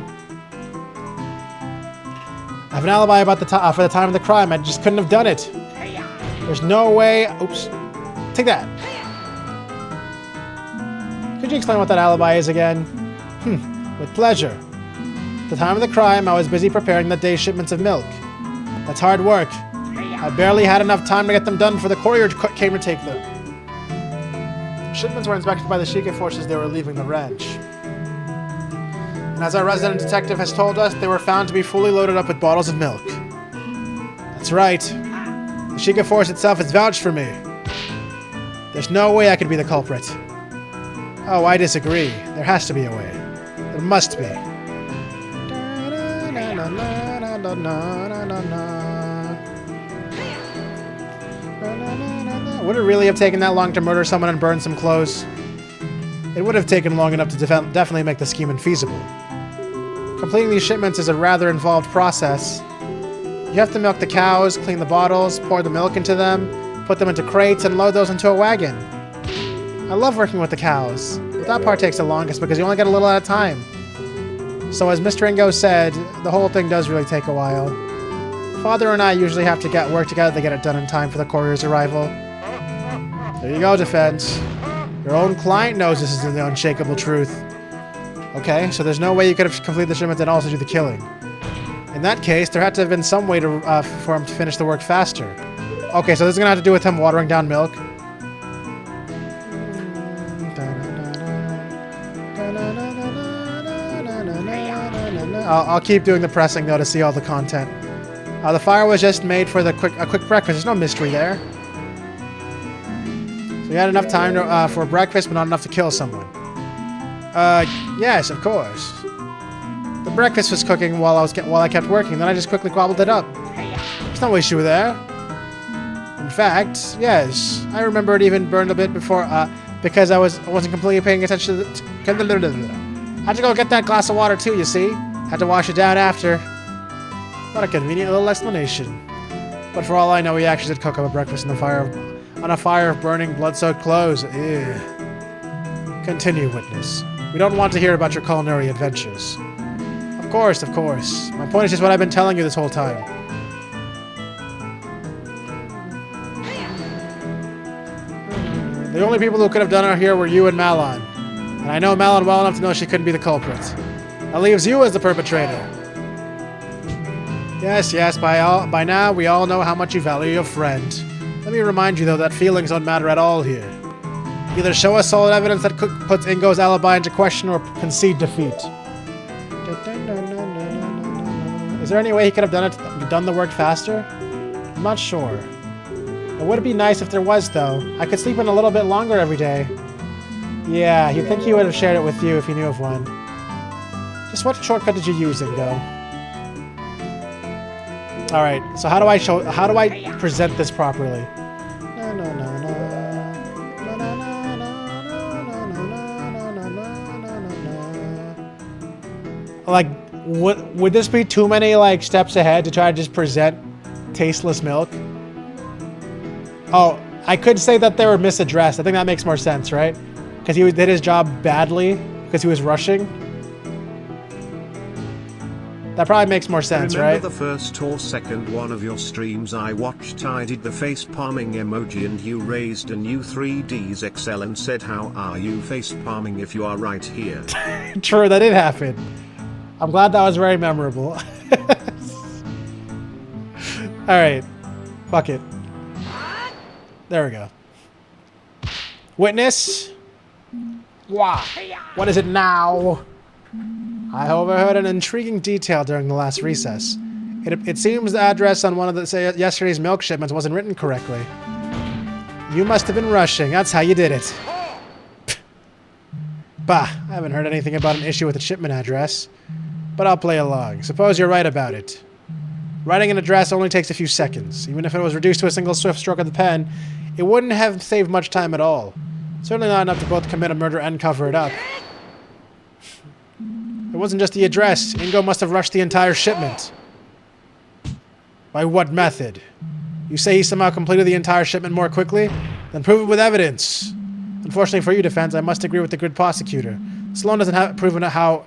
I have an alibi about for the time of the crime. I just couldn't have done it. There's no way... Oops. Take that. Could you explain what that alibi is again? With pleasure. At the time of the crime, I was busy preparing that day's shipments of milk. That's hard work. I barely had enough time to get them done before the courier came to take them. Shipments were inspected by the Sheikah forces as they were leaving the ranch. And as our resident detective has told us, they were found to be fully loaded up with bottles of milk. That's right. The Sheikah force itself has vouched for me. There's no way I could be the culprit. Oh, I disagree. There has to be a way. There must be. Would it really have taken that long to murder someone and burn some clothes? It would have taken long enough to definitely make the scheme infeasible. Completing these shipments is a rather involved process. You have to milk the cows, clean the bottles, pour the milk into them, put them into crates, and load those into a wagon. I love working with the cows, but that part takes the longest because you only get a little at a time. So as Mr. Ingo said, the whole thing does really take a while. Father and I usually have to work together to get it done in time for the courier's arrival. There you go, Defense. Your own client knows this is the unshakable truth. Okay, so there's no way you could have completed the shipment and also do the killing. In that case, there had to have been some way to for him to finish the work faster. Okay, so this is going to have to do with him watering down milk. I'll keep doing the pressing, though, to see all the content. The fire was just made for a quick breakfast. There's no mystery there. So you had enough time for breakfast, but not enough to kill someone. Yes, of course. The breakfast was cooking while I kept working, then I just quickly gobbled it up. There's no issue there. In fact, yes, I remember it even burned a bit before, because I wasn't completely paying attention to I had to go get that glass of water too, you see. Had to wash it down after. What a convenient little explanation. But for all I know, he actually did cook up a breakfast on a fire of burning, blood-soaked clothes. Ew. Continue, witness. We don't want to hear about your culinary adventures. Of course, of course. My point is just what I've been telling you this whole time. The only people who could have done it here were you and Malon. And I know Malon well enough to know she couldn't be the culprit. That leaves you as the perpetrator. Yes, by now we all know how much you value your friend. Let me remind you, though, that feelings don't matter at all here. Either show us solid evidence that puts Ingo's alibi into question or concede defeat. Is there any way he could have done the work faster? I'm not sure. It would be nice if there was, though. I could sleep in a little bit longer every day. Yeah, you'd think he would have shared it with you if he knew of one. Just what shortcut did you use, Ingo? Alright, so how do I present this properly? Like, would this be too many, like, steps ahead to try to just present tasteless milk? Oh, I could say that they were misaddressed. I think that makes more sense, right? Because he did his job badly because he was rushing. That probably makes more sense, Remember right? the first or second one of your streams I watched, I did the face palming emoji and you raised a new 3Ds XL and said, how are you face palming if you are right here? True, that did happen. I'm glad that was very memorable. Alright. Fuck it. There we go. Witness? What is it now? I overheard an intriguing detail during the last recess. It seems the address on one of yesterday's milk shipments wasn't written correctly. You must have been rushing. That's how you did it. Bah, I haven't heard anything about an issue with the shipment address. But I'll play along. Suppose you're right about it. Writing an address only takes a few seconds. Even if it was reduced to a single swift stroke of the pen, it wouldn't have saved much time at all. Certainly not enough to both commit a murder and cover it up. It wasn't just the address. Ingo must have rushed the entire shipment. By what method? You say he somehow completed the entire shipment more quickly? Then prove it with evidence. Unfortunately for you, defense, I must agree with the good prosecutor. Sloan doesn't have proven how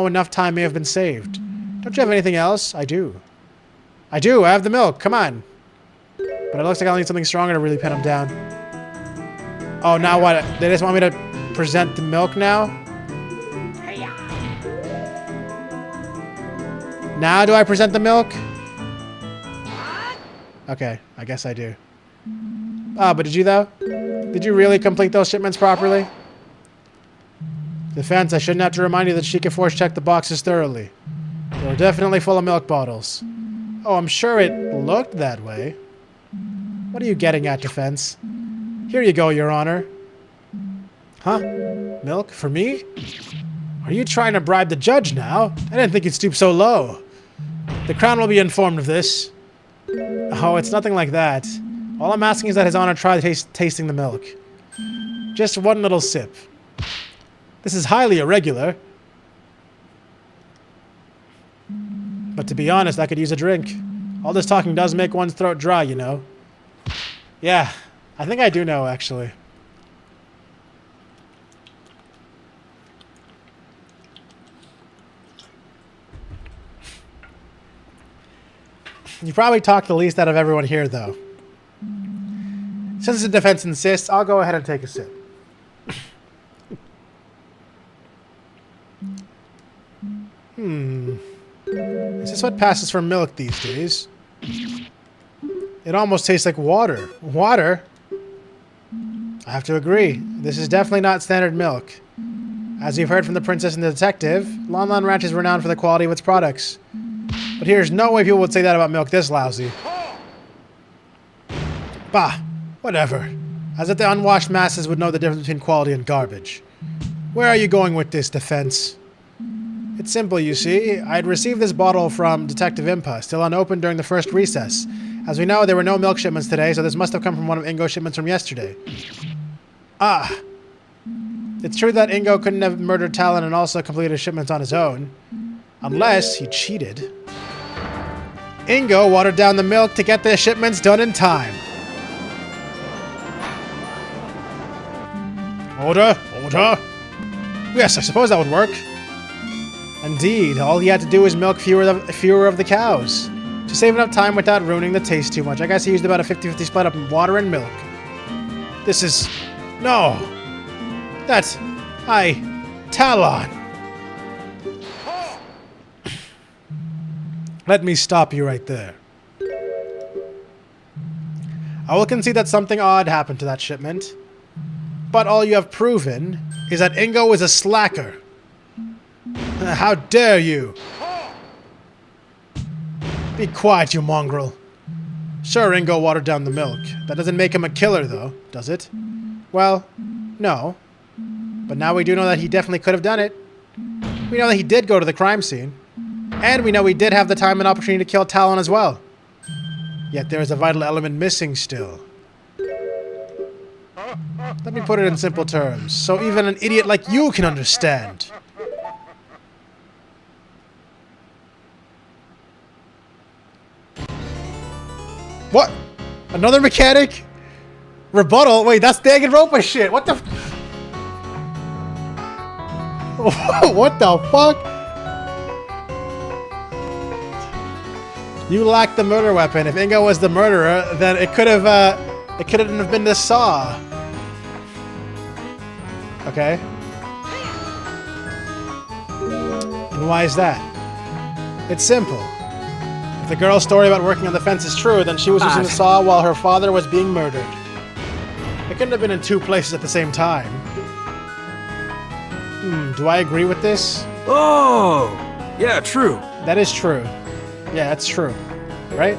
enough time may have been saved. Don't you have anything else? I do. I have the milk. Come on. But it looks like I'll need something stronger to really pin him down. Oh, now what? They just want me to present the milk now? Now do I present the milk? Okay, I guess I do. Oh, but did you though? Did you really complete those shipments properly? Defense, I shouldn't have to remind you that she can force check the boxes thoroughly. They were definitely full of milk bottles. Oh, I'm sure it looked that way. What are you getting at, defense? Here you go, Your Honor. Huh? Milk? For me? Are you trying to bribe the judge now? I didn't think you'd stoop so low. The Crown will be informed of this. Oh, it's nothing like that. All I'm asking is that His Honor try tasting the milk. Just one little sip. This is highly irregular. But to be honest, I could use a drink. All this talking does make one's throat dry, you know. Yeah, I think I do know, actually. You probably talk the least out of everyone here, though. Since the defense insists, I'll go ahead and take a sip. Is this what passes for milk these days? It almost tastes like water. Water? I have to agree. This is definitely not standard milk. As you've heard from the princess and the detective, Lon Lon Ranch is renowned for the quality of its products. But here's no way people would say that about milk this lousy. Bah, whatever. As if the unwashed masses would know the difference between quality and garbage. Where are you going with this, defense? It's simple, you see. I had received this bottle from Detective Impa, still unopened during the first recess. As we know, there were no milk shipments today, so this must have come from one of Ingo's shipments from yesterday. Ah. It's true that Ingo couldn't have murdered Talon and also completed his shipments on his own. Unless he cheated. Ingo watered down the milk to get the shipments done in time. Order? Order? Yes, I suppose that would work. Indeed, all he had to do was milk fewer of the cows. To save enough time without ruining the taste too much. I guess he used about a 50-50 split up in water and milk. This is... No. That's... Talon. Let me stop you right there. I will concede that something odd happened to that shipment. But all you have proven is that Ingo is a slacker. How dare you! Be quiet, you mongrel. Sure, Ingo watered down the milk. That doesn't make him a killer, though, does it? Well, no. But now we do know that he definitely could have done it. We know that he did go to the crime scene. And we know he did have the time and opportunity to kill Talon as well. Yet there is a vital element missing still. Let me put it in simple terms, so even an idiot like you can understand. What? Another mechanic? Rebuttal? Wait, that's Danganronpa shit. What the? What the fuck? You lacked the murder weapon. If Ingo was the murderer, then it couldn't have been the saw. Okay. And why is that? It's simple. If the girl's story about working on the fence is true, then she was using the saw while her father was being murdered. It couldn't have been in two places at the same time. Do I agree with this? Oh, yeah, true. That is true. Yeah, that's true. Right?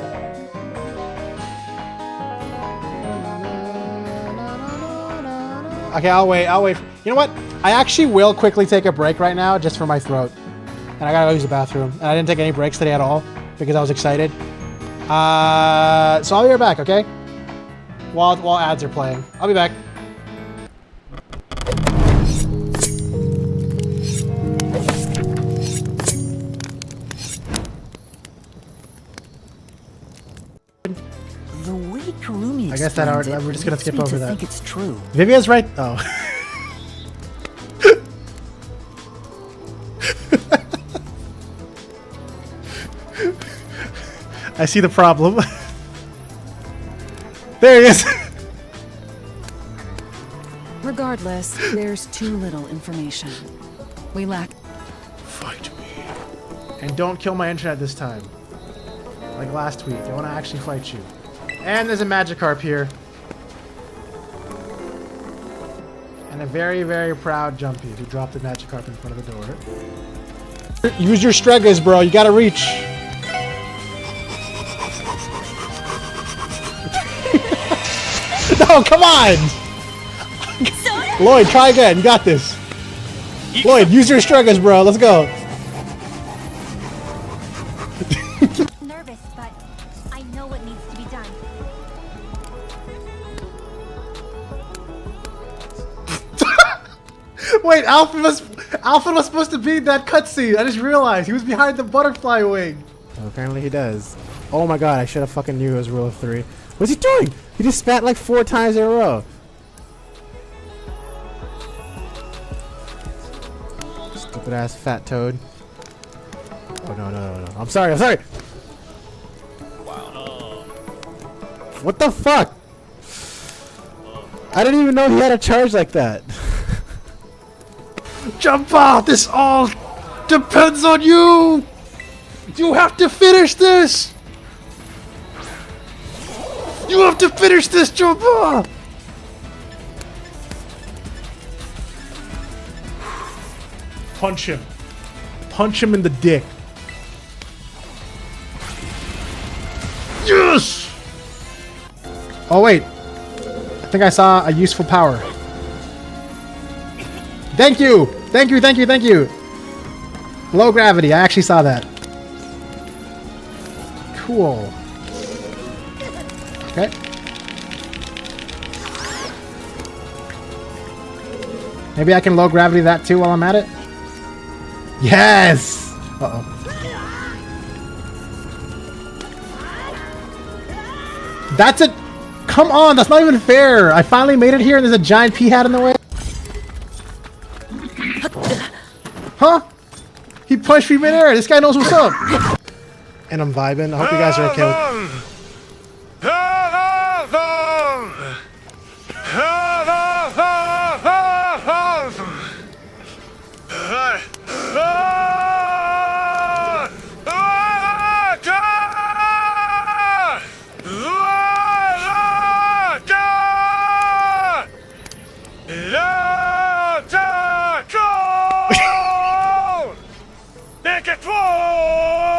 Okay, I'll wait. You know what? I actually will quickly take a break right now just for my throat. And I gotta go use the bathroom. And I didn't take any breaks today at all because I was excited. So I'll be right back, okay? While ads are playing. I'll be back. The way Kurumi I guess that explains we're just gonna leads skip me over to that. think it's true. Vivia's right. Oh. I see the problem. There he is. Regardless, there's too little information. We lack. Fight me. And don't kill my internet this time. Like last week. I want to actually fight you. And there's a Magikarp here. And a very, very proud Jumpy who dropped the Magikarp in front of the door. Use your Stregas, bro. You gotta reach. No, come on! Lloyd, try again. You got this. Lloyd, use your Stregas, bro. Let's go. Nervous, but I know what needs to be done. Wait, Alpha was supposed to be in that cutscene. I just realized he was behind the butterfly wing. Oh, apparently he does. Oh my god, I should have fucking knew it was rule of 3. What's he doing? He just spat like 4 times in a row. Stupid ass fat toad. Oh no. I'm sorry. Wow. What the fuck? I didn't even know he had a charge like that. Jump out! This all depends on you! You have to finish this! You have to finish this, Jumpa! Punch him. Punch him in the dick. Yes! Oh wait. I think I saw a useful power. Thank you! Thank you! Low gravity, I actually saw that. Cool. Okay. Maybe I can low gravity that too while I'm at it? Yes! Uh-oh. That's it! Come on, that's not even fair! I finally made it here and there's a giant pea hat in the way. Huh? He punched me midair. This guy knows what's up. And I'm vibing. I hope you guys are okay with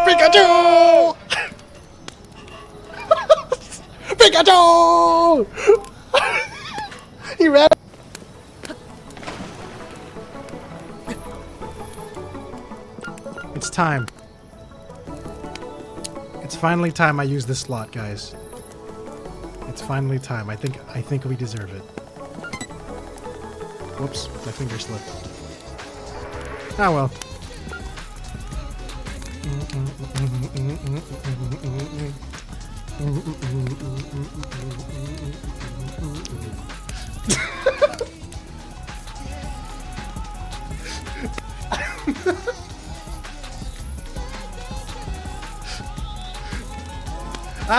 Pikachu! Pikachu! He ran. It's time. It's finally time I use this slot, guys. It's finally time. I think we deserve it. Whoops, my finger slipped. Ah well. I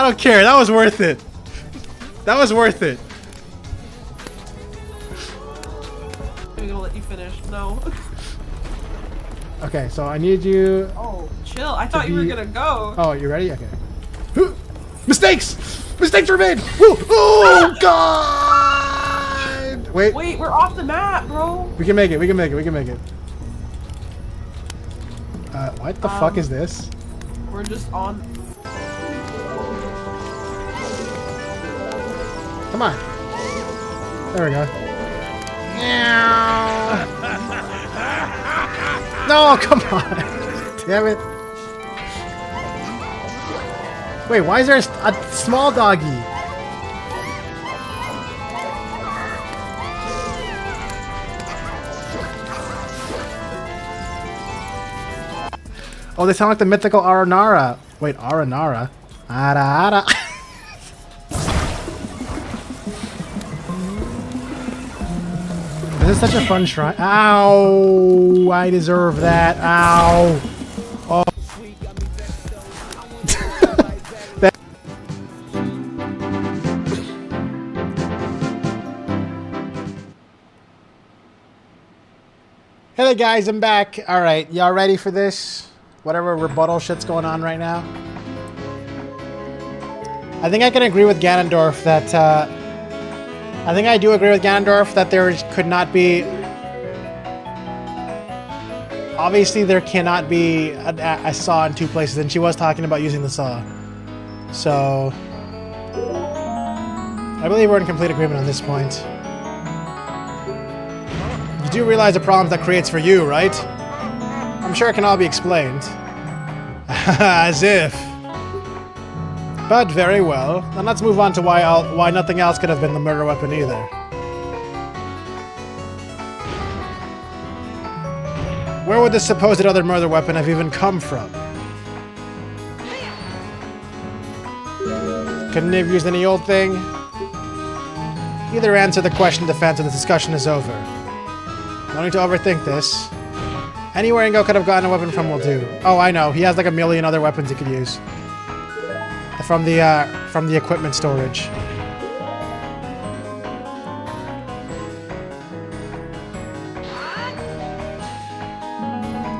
don't care. That was worth it. That was worth it. I'm gonna let you finish. No. Okay, so I need you. Oh, chill. I thought you were gonna go. Oh, you ready? Okay. Mistakes! Mistakes were made! Woo! Oh, God! Wait. Wait, we're off the map, bro. We can make it. We can make it. We can make it. What the fuck is this? We're just on. Come on. There we go. No, come on. Damn it. Wait, why is there a small doggy? Oh, they sound like the mythical Aranara. Wait, Aranara? Ara. This is such a fun shrine. Ow! I deserve that. Ow! Oh. Hey guys, I'm back. Alright, y'all ready for this? Whatever rebuttal shit's going on right now. I think I can agree with Ganondorf that, I think I do agree with Ganondorf that there could not be... Obviously, there cannot be a saw in two places, and she was talking about using the saw. So... I believe we're in complete agreement on this point. You do realize the problems that creates for you, right? I'm sure it can all be explained. As if. But very well. Then let's move on to why nothing else could have been the murder weapon either. Where would this supposed other murder weapon have even come from? Couldn't they have used any old thing? Either answer the question in defense and the discussion is over. No need to overthink this. Anywhere Ingo could have gotten a weapon from will do. Oh, I know. He has like a million other weapons he could use. From the equipment storage.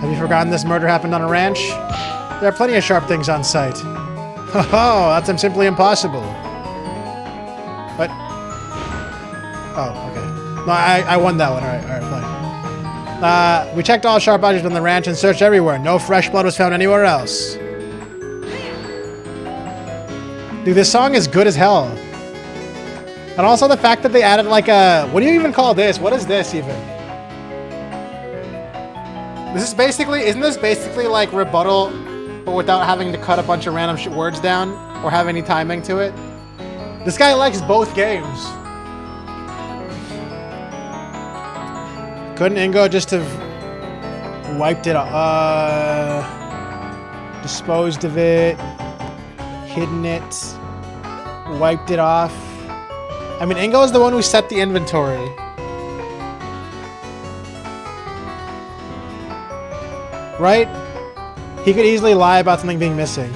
Have you forgotten this murder happened on a ranch? There are plenty of sharp things on site. Oh, that's simply impossible. But... Oh, okay. No, I won that one. Alright, fine. We checked all sharp objects on the ranch and searched everywhere. No fresh blood was found anywhere else. Dude, this song is good as hell. And also the fact that they added like a... What do you even call this? What is this even? This is basically... Isn't this basically like rebuttal, but without having to cut a bunch of random words down or have any timing to it? This guy likes both games. Couldn't Ingo just have wiped it off? Disposed of it. Hidden it. Wiped it off. I mean, Ingo is the one who set the inventory. Right? He could easily lie about something being missing.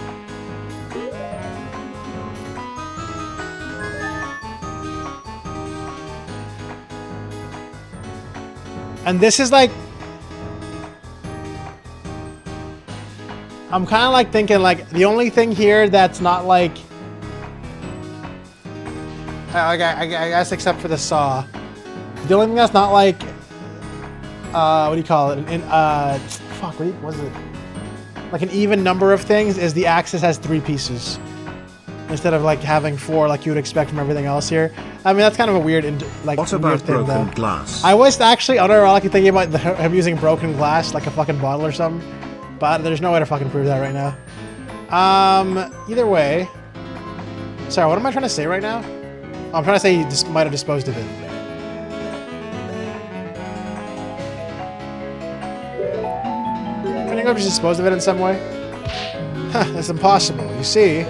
And this is like... I'm kind of like thinking like the only thing here that's not like... I guess except for the saw. The only thing that's not like... what do you call it? Fuck, what was it? Like an even number of things is the axis has 3 pieces. Instead of like having 4 like you would expect from everything else here. I mean, that's kind of a weird, like, what weird about thing, broken though. glass? I was actually unironically thinking about him using broken glass, like a fucking bottle or something. But there's no way to fucking prove that right now. Either way. Sorry, what am I trying to say right now? Oh, I'm trying to say he just might have disposed of it. Can I go just dispose of it in some way? Huh, that's impossible. You see,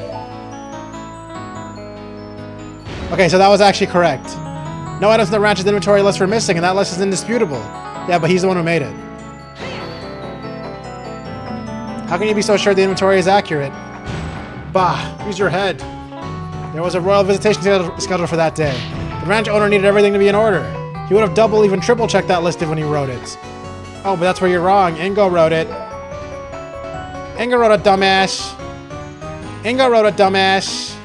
Okay, so that was actually correct. No items in the ranch's inventory list were missing, and that list is indisputable. Yeah, but he's the one who made it. How can you be so sure the inventory is accurate? Bah, use your head. There was a royal visitation scheduled for that day. The ranch owner needed everything to be in order. He would have double, even triple checked that list when he wrote it. Oh, but that's where you're wrong. Ingo wrote it. Ingo wrote it, dumbass. Ingo wrote it, dumbass.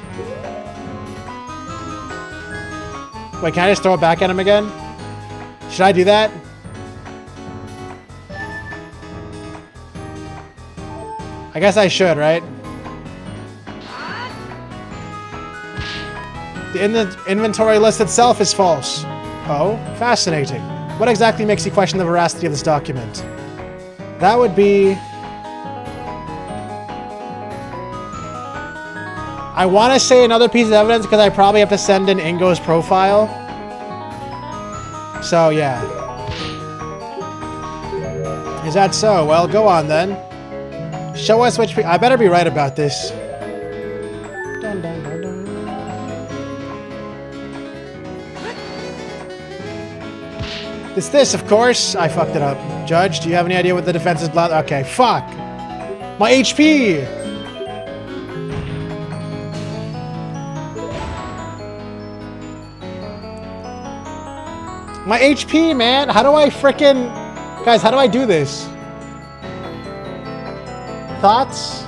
Wait, can I just throw it back at him again? Should I do that? I guess I should, right? The inventory list itself is false. Oh, fascinating. What exactly makes you question the veracity of this document? That would be... I want to say another piece of evidence because I probably have to send in Ingo's profile. So, yeah. Is that so? Well, go on then. Show us which... I better be right about this. Dun, dun, dun, dun. It's this, of course. I fucked it up. Judge, do you have any idea what the defense is? Okay, fuck. My HP! My HP, man! How do I frickin'... Guys, how do I do this? Thoughts?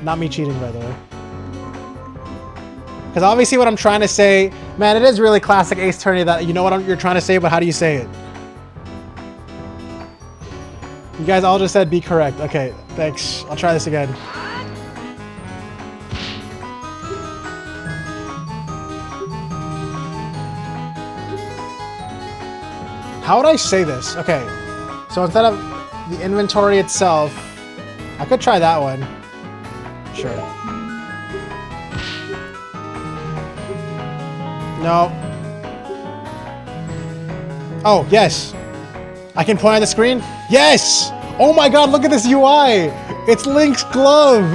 Not me cheating, by the way. Because obviously what I'm trying to say... Man, it is really classic Ace Attorney that you know what you're trying to say, but how do you say it? You guys all just said be correct. Okay, thanks. I'll try this again. How would I say this? Okay, so instead of the inventory itself, I could try that one. Sure. No. Oh, yes. I can point on the screen? Yes! Oh my god, look at this UI! It's Link's glove!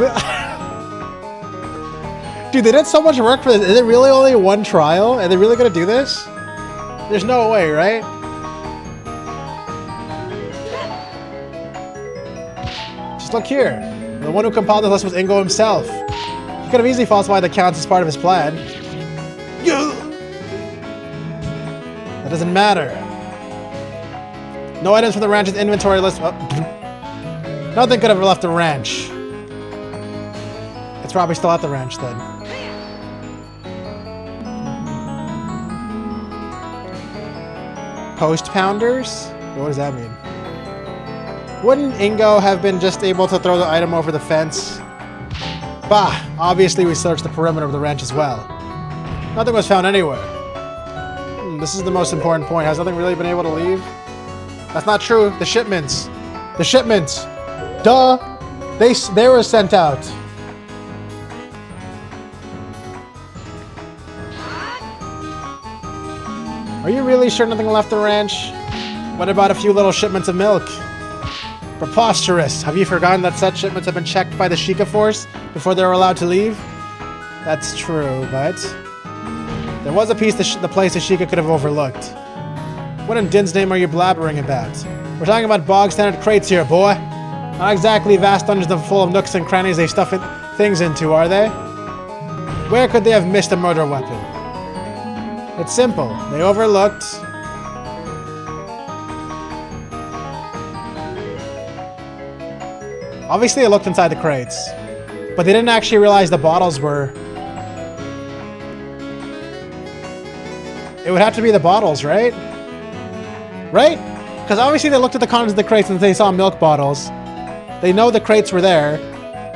Dude, they did so much work for this. Is it really only one trial? Are they really gonna do this? There's no way, right? Just look here. The one who compiled this list was Ingo himself. He could have easily falsified the counts as part of his plan. That doesn't matter. No items from the ranch's inventory list. Oh. Nothing could have left the ranch. It's probably still at the ranch then. Post pounders? What does that mean? Wouldn't Ingo have been just able to throw the item over the fence? Bah! Obviously we searched the perimeter of the ranch as well. Nothing was found anywhere. This is the most important point. Has nothing really been able to leave? That's not true. The shipments. The shipments. Duh! They were sent out. Are you really sure nothing left the ranch? What about a few little shipments of milk? Preposterous. Have you forgotten that such shipments have been checked by the Sheikah force before they were allowed to leave? That's true, but... there was a piece the place the Sheikah could have overlooked. What in Din's name are you blabbering about? We're talking about bog standard crates here, boy. Not exactly vast dungeons full of nooks and crannies they stuff things into, are they? Where could they have missed a murder weapon? It's simple. They overlooked... Obviously they looked inside the crates, but they didn't actually realize the bottles were... It would have to be the bottles, right? Right? Because obviously they looked at the contents of the crates and they saw milk bottles. They know the crates were there,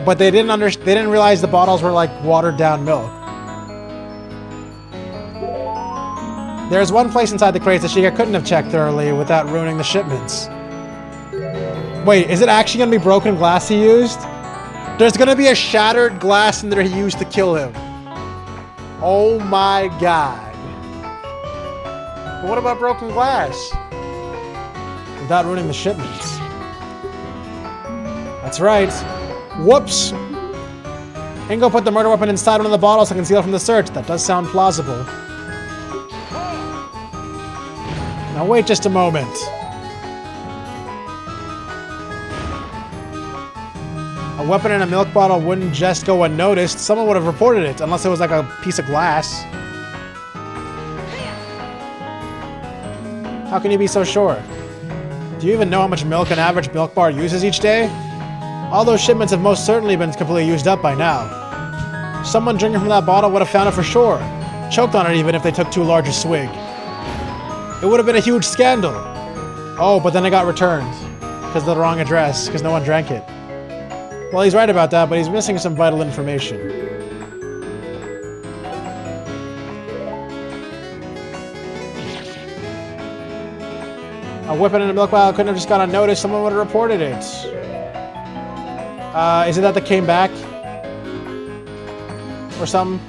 but they didn't realize the bottles were like watered down milk. There's one place inside the crates that Sheikah couldn't have checked thoroughly without ruining the shipments. Wait, is it actually going to be broken glass he used? There's going to be a shattered glass in there he used to kill him. Oh my god. But what about broken glass? Without ruining the shipments. That's right. Whoops. Ingo put the murder weapon inside one of the bottles to conceal from the search. That does sound plausible. Now wait just a moment. A weapon in a milk bottle wouldn't just go unnoticed. Someone would have reported it, unless it was like a piece of glass. How can you be so sure? Do you even know how much milk an average milk bar uses each day? All those shipments have most certainly been completely used up by now. Someone drinking from that bottle would have found it for sure. Choked on it even if they took too large a swig. It would have been a huge scandal. Oh, but then it got returned. Because of the wrong address, because no one drank it. Well, he's right about that, but he's missing some vital information. A weapon in a milk bottle couldn't have just gone unnoticed. Someone would have reported it. Is it that came back? Or something?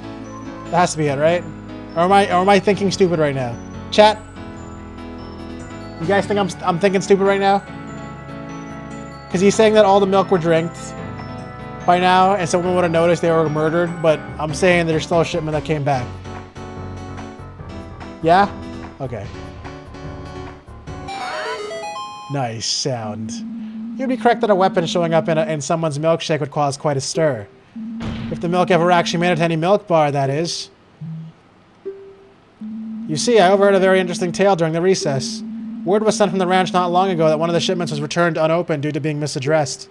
That has to be it, right? Or am I thinking stupid right now? Chat? You guys think I'm thinking stupid right now? Because he's saying that all the milk were drank by now, and someone would have noticed they were murdered, but I'm saying there's still a shipment that came back. Yeah? Okay. Nice sound. You'd be correct that a weapon showing up in someone's milkshake would cause quite a stir. If the milk ever actually made it to any milk bar, that is. You see, I overheard a very interesting tale during the recess. Word was sent from the ranch not long ago that one of the shipments was returned unopened due to being misaddressed.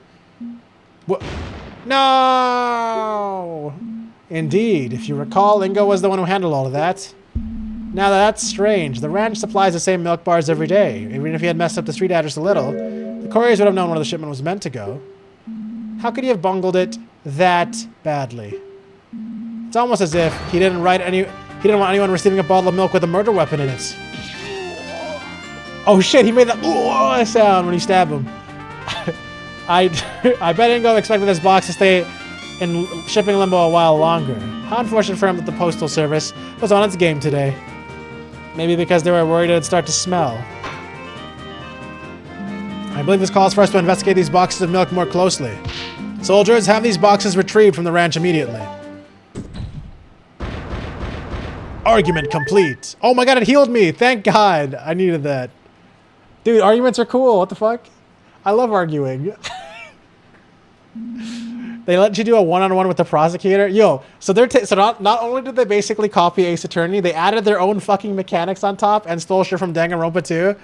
What? No! Indeed, if you recall, Ingo was the one who handled all of that. Now that's strange. The ranch supplies the same milk bars every day. Even if he had messed up the street address a little, the couriers would have known where the shipment was meant to go. How could he have bungled it that badly? It's almost as if he didn't want anyone receiving a bottle of milk with a murder weapon in it. Oh shit, he made that sound when he stabbed him. I bet Ingo expected this box to stay in shipping limbo a while longer. How unfortunate for him that the postal service was on its game today. Maybe because they were worried it would start to smell. I believe this calls for us to investigate these boxes of milk more closely. Soldiers, have these boxes retrieved from the ranch immediately. Argument complete. Oh my god, it healed me! Thank god! I needed that. Dude, arguments are cool. What the fuck? I love arguing. They let you do a one-on-one with the prosecutor. Yo, so not only did they basically copy Ace Attorney, they added their own fucking mechanics on top and stole shit from Danganronpa 2.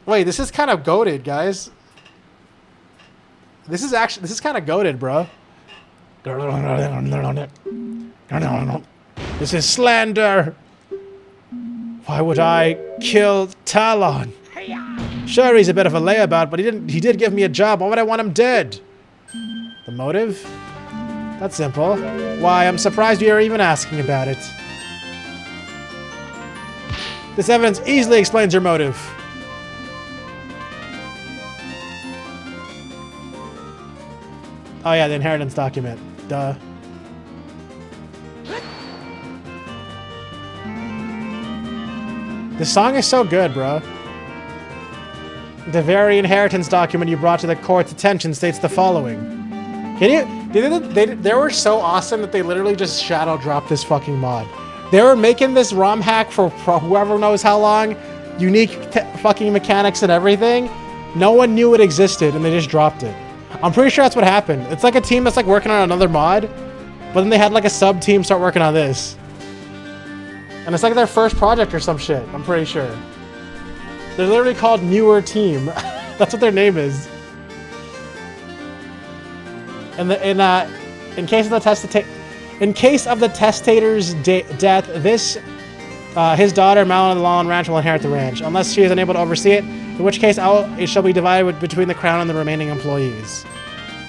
Wait, this is kind of goated, guys. This is kind of goated, bro. This is slander. Why would I kill Talon? Sure, he's a bit of a layabout, but he did give me a job. Why would I want him dead? The motive? That's simple. Why, I'm surprised you're even asking about it. This evidence easily explains your motive. Oh yeah, the inheritance document. Duh. This song is so good, bro. The very inheritance document you brought to the court's attention states the following. They were so awesome that they literally just shadow dropped this fucking mod. They were making this ROM hack for whoever knows how long, unique fucking mechanics and everything. No one knew it existed and they just dropped it. I'm pretty sure that's what happened. It's like a team that's like working on another mod, but then they had like a sub team start working on this. And it's like their first project or some shit, I'm pretty sure. They're literally called Newer Team. That's what their name is. And in case of the testator's death, his daughter Malin of the Lawland Ranch will inherit the ranch, unless she is unable to oversee it. In which case, it shall be divided between the crown and the remaining employees.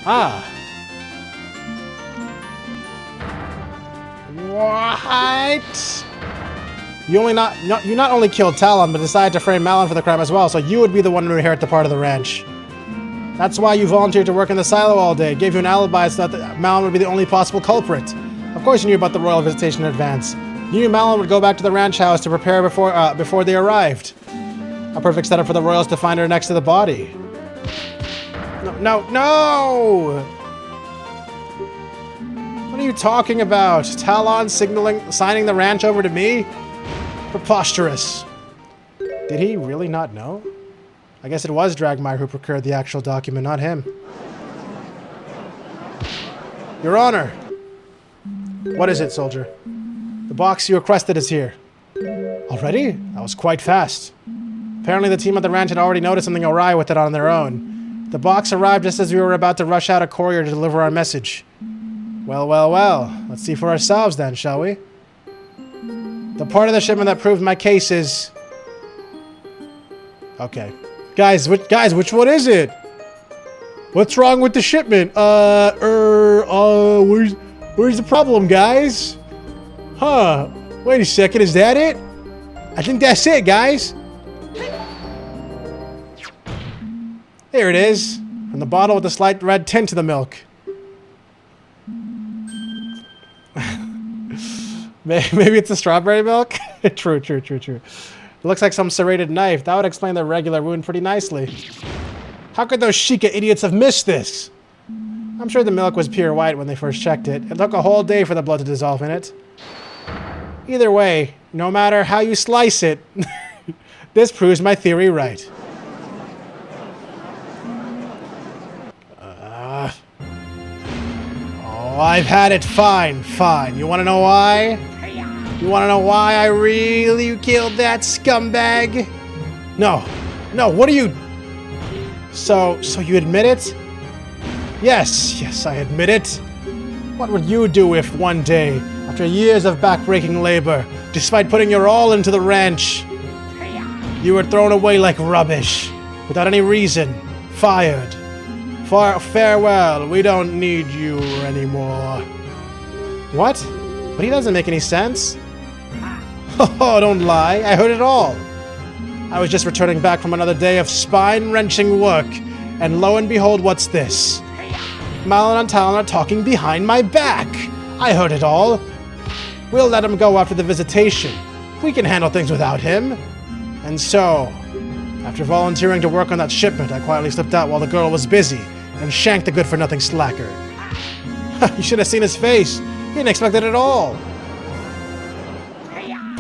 Ah. What? You not only killed Talon, but decided to frame Malin for the crime as well, so you would be the one to inherit the part of the ranch. That's why you volunteered to work in the silo all day, gave you an alibi so that Malin would be the only possible culprit. Of course you knew about the royal visitation in advance. You knew Malin would go back to the ranch house to prepare before they arrived. A perfect setup for the royals to find her next to the body. No! are you talking about? Talon signing the ranch over to me? Preposterous. Did he really not know? I guess it was Dragmire who procured the actual document, not him. Your Honor. What is it, soldier? The box you requested is here. Already? That was quite fast. Apparently the team at the ranch had already noticed something awry with it on their own. The box arrived just as we were about to rush out a courier to deliver our message. Well, well, well. Let's see for ourselves then, shall we? The part of the shipment that proved my case is... Okay. Guys, which one is it? What's wrong with the shipment? Where's the problem, guys? Huh. Wait a second, is that it? I think that's it, guys. Here it is. From the bottle with a slight red tint to the milk. Maybe it's the strawberry milk? True. It looks like some serrated knife. That would explain the regular wound pretty nicely. How could those Sheikah idiots have missed this? I'm sure the milk was pure white when they first checked it. It took a whole day for the blood to dissolve in it. Either way, no matter how you slice it, this proves my theory right. Oh, I've had it. Fine. You want to know why? You want to know why I really killed that scumbag? No, what are you... So you admit it? Yes, I admit it. What would you do if one day, after years of backbreaking labor, despite putting your all into the ranch, you were thrown away like rubbish, without any reason, fired? Farewell, we don't need you anymore. What? But he doesn't make any sense. Oh, don't lie, I heard it all. I was just returning back from another day of spine-wrenching work, and lo and behold, what's this? Malon and Talon are talking behind my back. I heard it all. We'll let him go after the visitation. We can handle things without him. And so, after volunteering to work on that shipment, I quietly slipped out while the girl was busy and shanked the good-for-nothing slacker. You should have seen his face. He didn't expect it at all.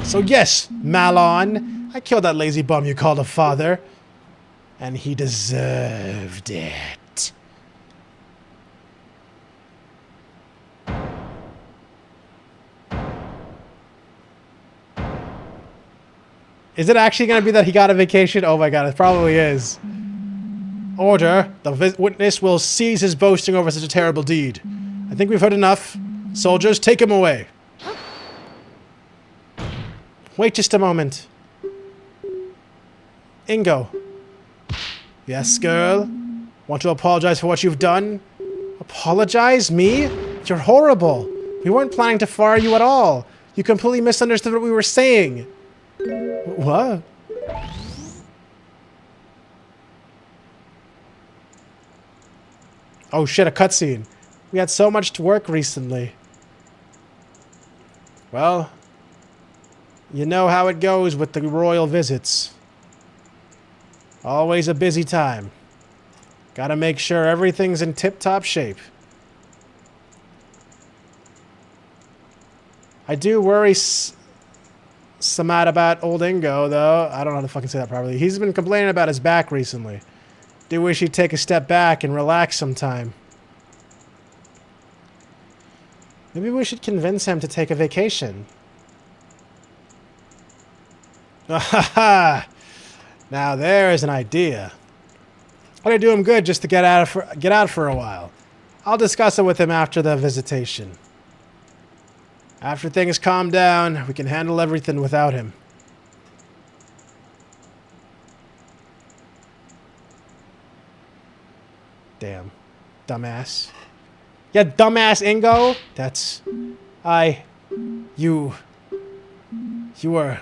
So yes, Malon, I killed that lazy bum you called a father. And he deserved it. Is it actually going to be that he got a vacation? Oh my god, it probably is. Order. The witness will cease his boasting over such a terrible deed. I think we've heard enough. Soldiers, take him away. Wait just a moment. Ingo. Yes, girl? Want to apologize for what you've done? Apologize? Me? You're horrible. We weren't planning to fire you at all. You completely misunderstood what we were saying. What? Oh shit, a cutscene. We had so much to work recently. Well, you know how it goes with the royal visits. Always a busy time. Gotta make sure everything's in tip-top shape. I do worry somewhat about old Ingo, though. I don't know how to fucking say that properly. He's been complaining about his back recently. Do wish he'd take a step back and relax sometime. Maybe we should convince him to take a vacation. Now there's an idea. It'd do him good just to get out for a while. I'll discuss it with him after the visitation. After things calm down, we can handle everything without him. Damn. Dumbass. Yeah, dumbass Ingo? That's... You were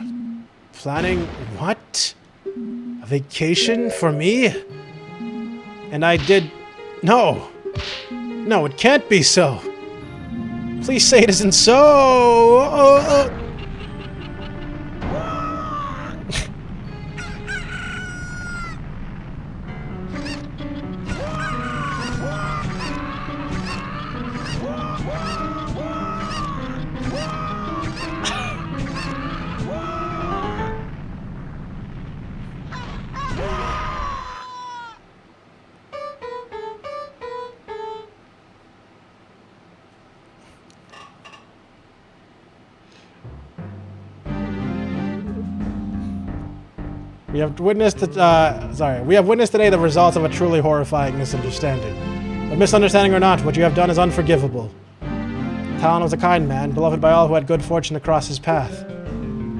planning... What? A vacation for me? And I did... No! No, it can't be so! Please say it isn't so! We have witnessed today the results of a truly horrifying misunderstanding. But misunderstanding or not, what you have done is unforgivable. Talon was a kind man, beloved by all who had good fortune to cross his path.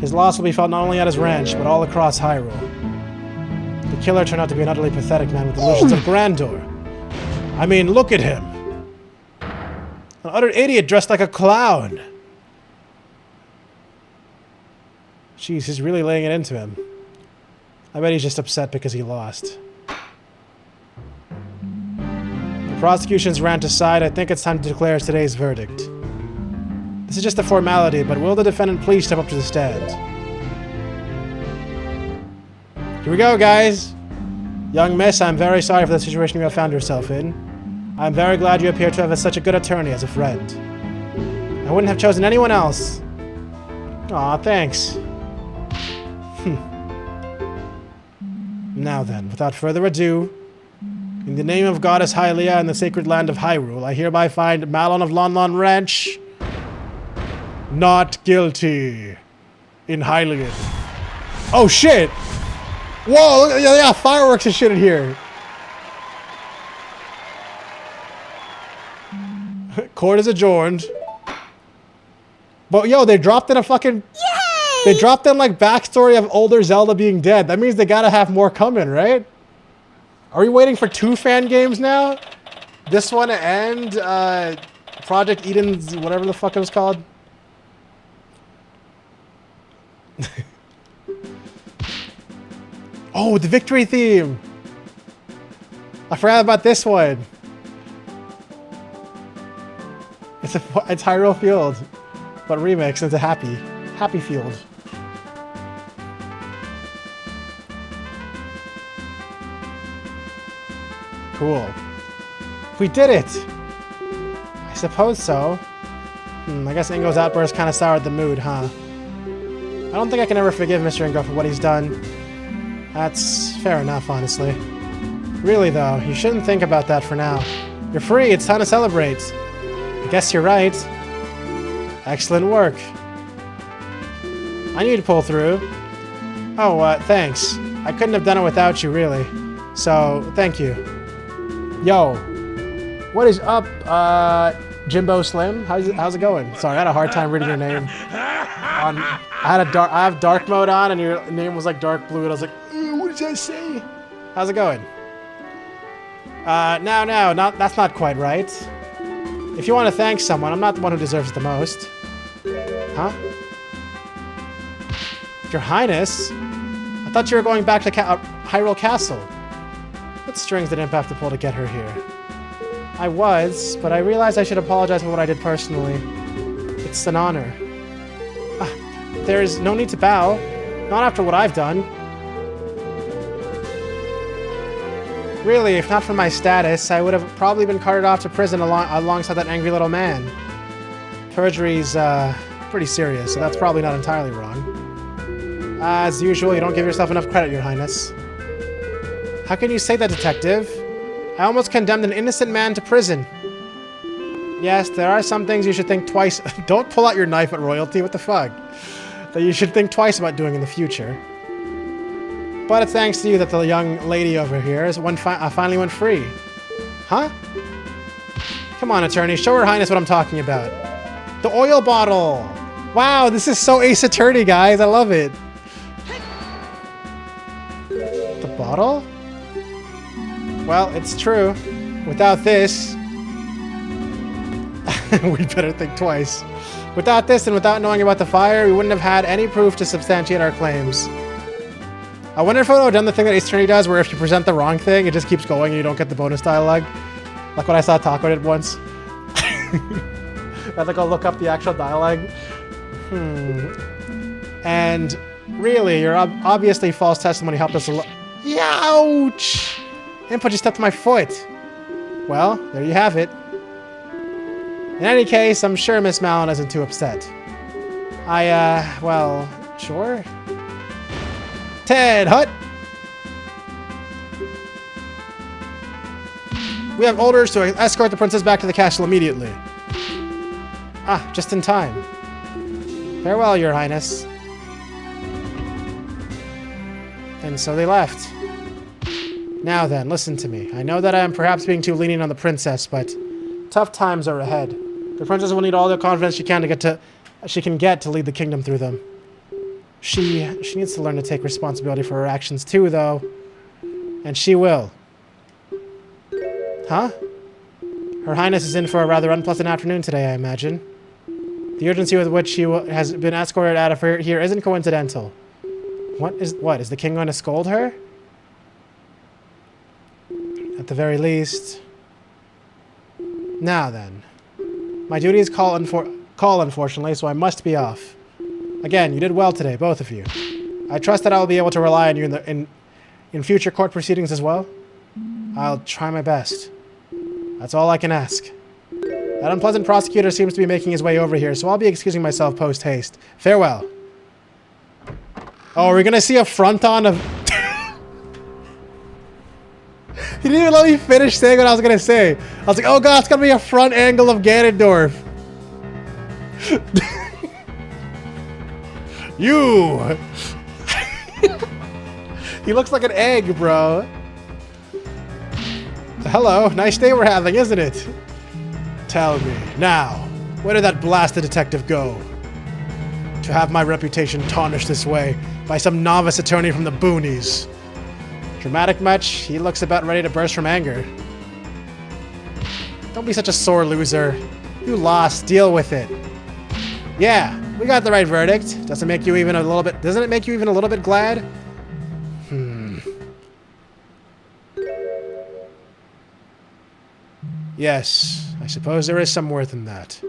His loss will be felt not only at his ranch, but all across Hyrule. The killer turned out to be an utterly pathetic man with illusions of grandeur. I mean, look at him. An utter idiot dressed like a clown. Jeez, he's really laying it into him. I bet he's just upset because he lost. The prosecution's rant aside, I think it's time to declare today's verdict. This is just a formality, but will the defendant please step up to the stand? Here we go, guys. Young miss, I'm very sorry for the situation you have found yourself in. I'm very glad you appear to have such a good attorney as a friend. I wouldn't have chosen anyone else. Aw, thanks. Now then, without further ado, in the name of Goddess Hylia and the sacred land of Hyrule, I hereby find Malon of Lon Lon Ranch not guilty in Hylian. Oh shit! Whoa, look, yeah, fireworks and shit in here. Court is adjourned. But yo, they dropped in a fucking... Yay! They dropped in like backstory of older Zelda being dead. That means they gotta have more coming, right? Are we waiting for 2 fan games now? This one and Project Eden's whatever the fuck it was called. Oh, the victory theme! I forgot about this one. It's Hyrule Field, but remix into Happy Field. Cool. We did it! I suppose so. I guess Ingo's outburst kind of soured the mood, huh? I don't think I can ever forgive Mr. Ingo for what he's done. That's fair enough, honestly. Really, though, you shouldn't think about that for now. You're free, it's time to celebrate. I guess you're right. Excellent work. I need to pull through. Oh, thanks. I couldn't have done it without you, really. So, thank you. Yo. What is up, Jimbo Slim? How's it going? Sorry, I had a hard time reading your name. I have dark mode on, and your name was like dark blue, and I was like, what does that say? How's it going? No, that's not quite right. If you want to thank someone, I'm not the one who deserves it the most. Huh? Your Highness? I thought you were going back to Hyrule Castle. What strings did Imp have to pull to get her here? I was, but I realized I should apologize for what I did personally. It's an honor. There's no need to bow. Not after what I've done. Really, if not for my status, I would have probably been carted off to prison alongside that angry little man. Perjury's, pretty serious, so that's probably not entirely wrong. As usual, you don't give yourself enough credit, Your Highness. How can you say that, Detective? I almost condemned an innocent man to prison. Yes, there are some things you should think twice. Don't pull out your knife at royalty, what the fuck? That you should think twice about doing in the future. But it's thanks to you that the young lady over here finally went free. Huh? Come on, attorney, show Her Highness what I'm talking about. The oil bottle! Wow, this is so Ace Attorney, guys, I love it. The bottle? Well, it's true. Without this... we better think twice. Without this and without knowing about the fire, we wouldn't have had any proof to substantiate our claims. I wonder if I would have done the thing that Ace Attorney does, where if you present the wrong thing, it just keeps going and you don't get the bonus dialogue. Like what I saw Taco did once. I had to go look up the actual dialogue. And really, your obviously false testimony helped us a lot. Ouch! Input just stepped on my foot. Well, there you have it. In any case, I'm sure Miss Malon isn't too upset. Well, sure. Ted Hut! We have orders to escort the princess back to the castle immediately. Ah, just in time. Farewell, Your Highness. And so they left. Now then, listen to me. I know that I am perhaps being too lenient on the princess, but tough times are ahead. The princess will need all the confidence she can get to lead the kingdom through them. She needs to learn to take responsibility for her actions too, though. And she will. Huh? Her Highness is in for a rather unpleasant afternoon today, I imagine. The urgency with which she has been escorted out of here isn't coincidental. What? Is the king going to scold her? At the very least. Now then. My duties call unfortunately, so I must be off. Again, you did well today, both of you. I trust that I will be able to rely on you in future court proceedings as well. I'll try my best. That's all I can ask. That unpleasant prosecutor seems to be making his way over here, so I'll be excusing myself post-haste. Farewell. Oh, are we gonna see a front-on of... He didn't even let me finish saying what I was gonna say. I was like, oh god, it's gonna be a front angle of Ganondorf. You! He looks like an egg, bro. Hello, nice day we're having, isn't it? Tell me, now, where did that blasted detective go? To have my reputation tarnished this way by some novice attorney from the boonies. Dramatic much? He looks about ready to burst from anger. Don't be such a sore loser. You lost, deal with it. Yeah, we got the right verdict. Doesn't it make you even a little bit glad? Yes, I suppose there is some worth in that.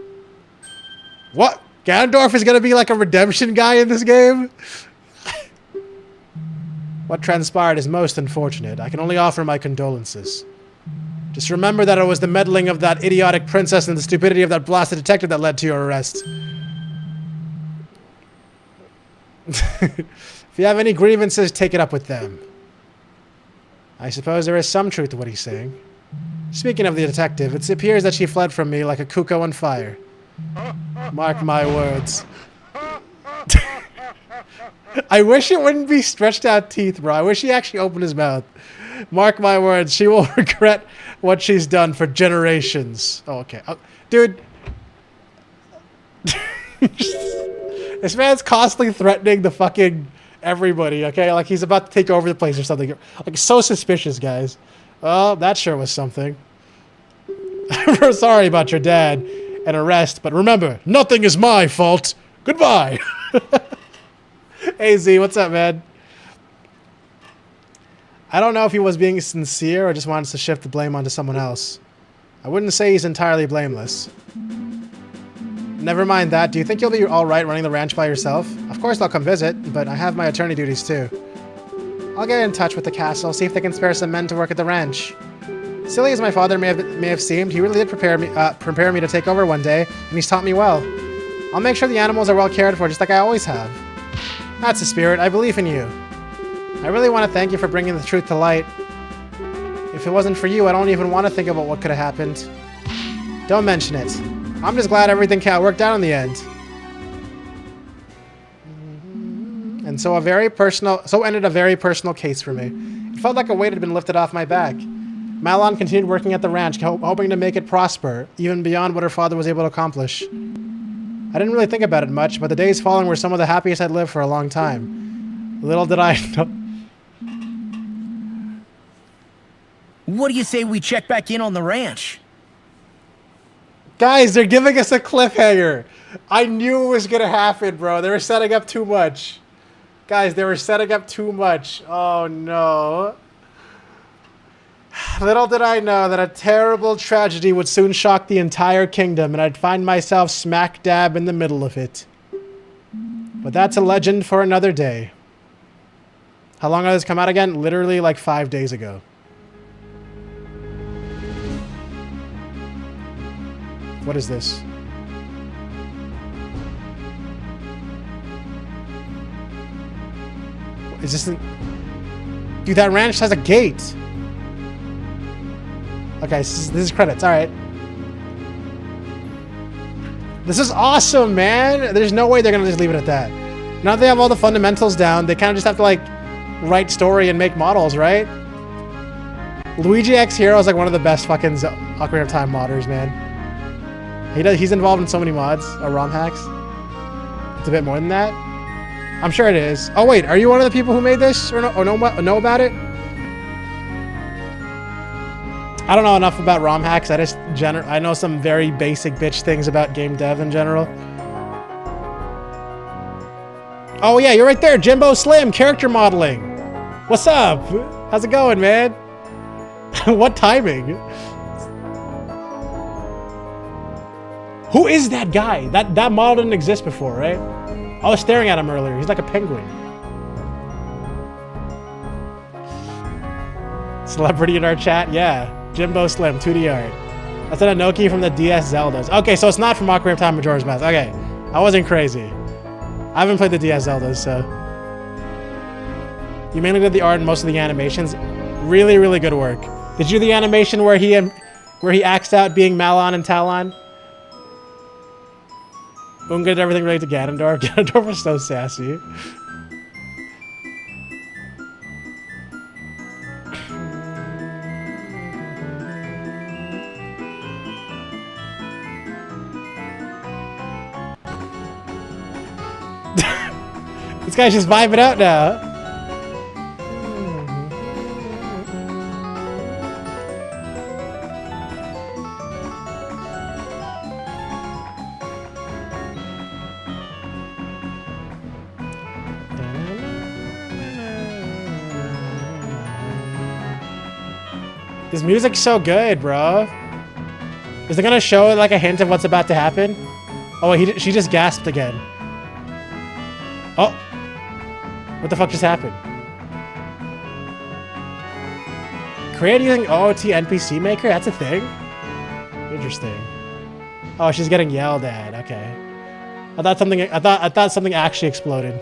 What? Ganondorf is gonna be like a redemption guy in this game? What transpired is most unfortunate. I can only offer my condolences. Just remember that it was the meddling of that idiotic princess and the stupidity of that blasted detective that led to your arrest. If you have any grievances, take it up with them. I suppose there is some truth to what he's saying. Speaking of the detective, it appears that she fled from me like a cuckoo on fire. Mark my words. I wish it wouldn't be stretched out teeth, bro. I wish he actually opened his mouth. Mark my words, she will regret what she's done for generations. Oh, okay. Oh, dude. This man's constantly threatening the fucking everybody, okay? Like he's about to take over the place or something. Like, so suspicious, guys. Oh, that sure was something. I'm sorry about your dad and arrest, but remember, nothing is my fault. Goodbye. Hey, Z, what's up, man? I don't know if he was being sincere or just wanted to shift the blame onto someone else. I wouldn't say he's entirely blameless. Never mind that. Do you think you'll be all right running the ranch by yourself? Of course I'll come visit, but I have my attorney duties too. I'll get in touch with the castle, see if they can spare some men to work at the ranch. Silly as my father may have seemed, he really did prepare me to take over one day, and he's taught me well. I'll make sure the animals are well cared for, just like I always have. That's the spirit. I believe in you. I really want to thank you for bringing the truth to light. If it wasn't for you, I don't even want to think about what could have happened. Don't mention it. I'm just glad everything worked out in the end. And so ended a very personal case for me. It felt like a weight had been lifted off my back. Malon continued working at the ranch, hoping to make it prosper, even beyond what her father was able to accomplish. I didn't really think about it much, but the days following were some of the happiest I'd lived for a long time. Little did I know... What do you say we check back in on the ranch? Guys, they're giving us a cliffhanger. I knew it was gonna happen, bro. They were setting up too much. Guys, they were setting up too much. Oh, no. Little did I know that a terrible tragedy would soon shock the entire kingdom, and I'd find myself smack dab in the middle of it. But that's a legend for another day. How long did this come out again? Literally like 5 days ago. What is this? Is this an... Dude, that ranch has a gate. Okay, this is credits. All right. This is awesome, man. There's no way they're going to just leave it at that. Now that they have all the fundamentals down, they kind of just have to, like, write story and make models, right? Luigi X Hero is like one of the best fucking Ocarina of Time modders, man. He's involved in so many mods or ROM hacks. It's a bit more than that. I'm sure it is. Oh wait, are you one of the people who made this or know about it? I don't know enough about ROM hacks. I know some very basic bitch things about game dev in general. Oh yeah, you're right there, Jimbo Slim, character modeling. What's up? How's it going, man? What timing? Who is that guy? That model didn't exist before, right? I was staring at him earlier. He's like a penguin. Celebrity in our chat? Yeah. Jimbo Slim, 2D art. That's an Anoki from the DS Zeldas. Okay, so it's not from Ocarina of Time Majora's Mask. Okay, I wasn't crazy. I haven't played the DS Zeldas, so. You mainly did the art and most of the animations. Really, really good work. Did you do the animation where he acts out being Malon and Talon? Unga did everything related to Ganondorf. Ganondorf was so sassy. This guy's just vibing out now. This music's so good, bro. Is it gonna show like a hint of what's about to happen? Oh, she just gasped again. Oh, what the fuck just happened? Created using OoT NPC Maker? That's a thing? Interesting. Oh, she's getting yelled at. Okay. I thought something actually exploded.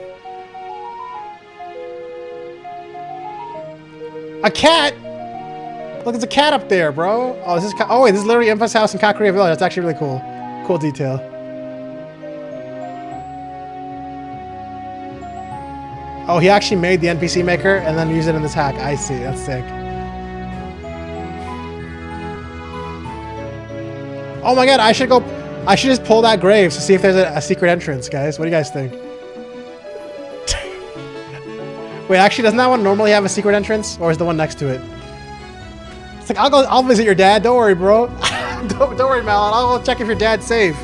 A cat? Look, there's a cat up there, bro. Oh, wait, this is literally Impha's house in Kakariko Village. That's actually really cool. Cool detail. Oh, he actually made the NPC Maker and then used it in this hack. I see. That's sick. Oh my god, I should just pull that grave to see if there's a secret entrance, guys. What do you guys think? Wait, actually, doesn't that one normally have a secret entrance? Or is the one next to it? It's like, I'll visit your dad. Don't worry, bro. don't worry, Malon. I'll go check if your dad's safe.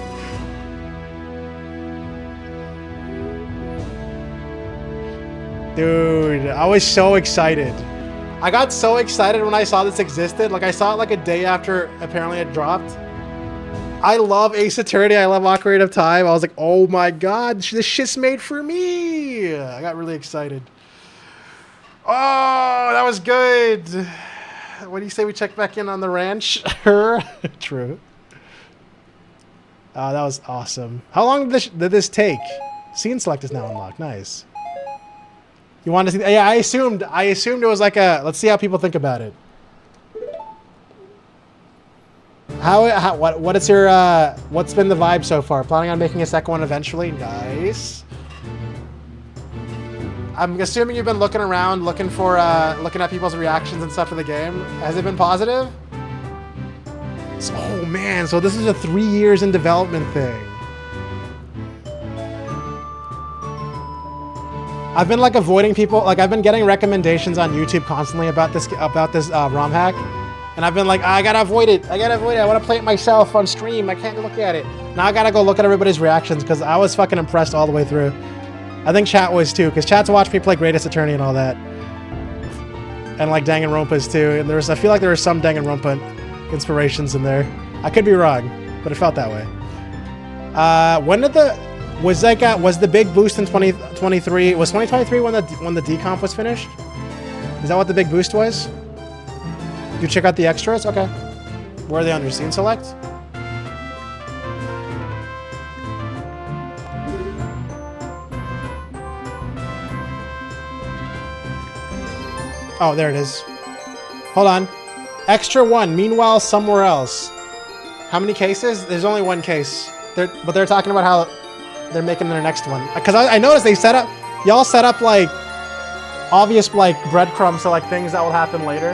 Dude, I was so excited. I got so excited when I saw this existed. Like, I saw it like a day after apparently it dropped. I love Ace Attorney. I love Ocarina of Time. I was like, oh my god, this shit's made for me. I got really excited. Oh, that was good. What do you say we check back in on the ranch? True. That was awesome. How long did this take? Scene select is now unlocked. Nice. You want to see? Yeah, I assumed it was like a. Let's see how people think about it. What's your what's been the vibe so far? Planning on making a second one eventually? Nice. I'm assuming you've been looking around, looking at people's reactions and stuff to the game. Has it been positive? Oh man, so this is a 3 years in development thing. I've been like avoiding people. Like I've been getting recommendations on YouTube constantly about this ROM hack, and I've been like, I gotta avoid it. I want to play it myself on stream. I can't look at it. Now I gotta go look at everybody's reactions because I was fucking impressed all the way through. I think chat was too, because chat's watched me play Greatest Attorney and all that, and like Danganronpa's too. And I feel like there were some Danganronpa inspirations in there. I could be wrong, but it felt that way. Was the big boost in 2023? Was 2023 when the decomp was finished? Is that what the big boost was? You check out the extras? Okay. Where are they under scene select? Oh, there it is. Hold on. Extra 1. Meanwhile, somewhere else. How many cases? There's only one case. But they're talking about how they're making their next one. Because I noticed they set up... Y'all set up, like... obvious like breadcrumbs to like things that will happen later.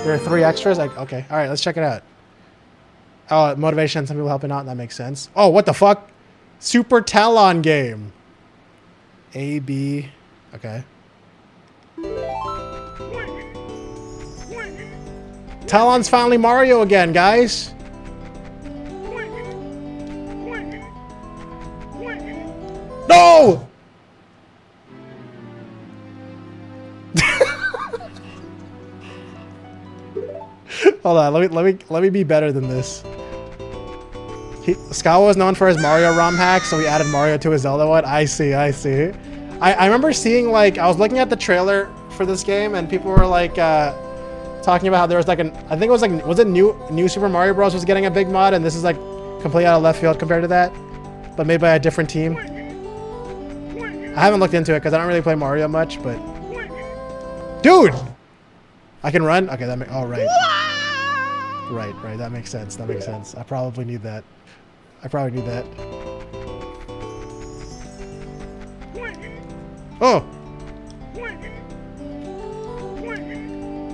There are 3 extras. Like, okay, all right, let's check it out. Oh, motivation. Some people helping out. That makes sense. Oh, what the fuck? Super Talon game. A, B. Okay. Talon's finally Mario again, guys. No! Hold on, let me be better than this. Scott was known for his Mario ROM hack, so we added Mario to his Zelda one. I see. I remember seeing like I was looking at the trailer for this game, and people were like talking about how there was like I think it was like was it New Super Mario Bros. Was getting a big mod, and this is like completely out of left field compared to that, but made by a different team. I haven't looked into it because I don't really play Mario much, but dude, I can run. Okay, that makes right. That makes sense. I probably need that. Oh!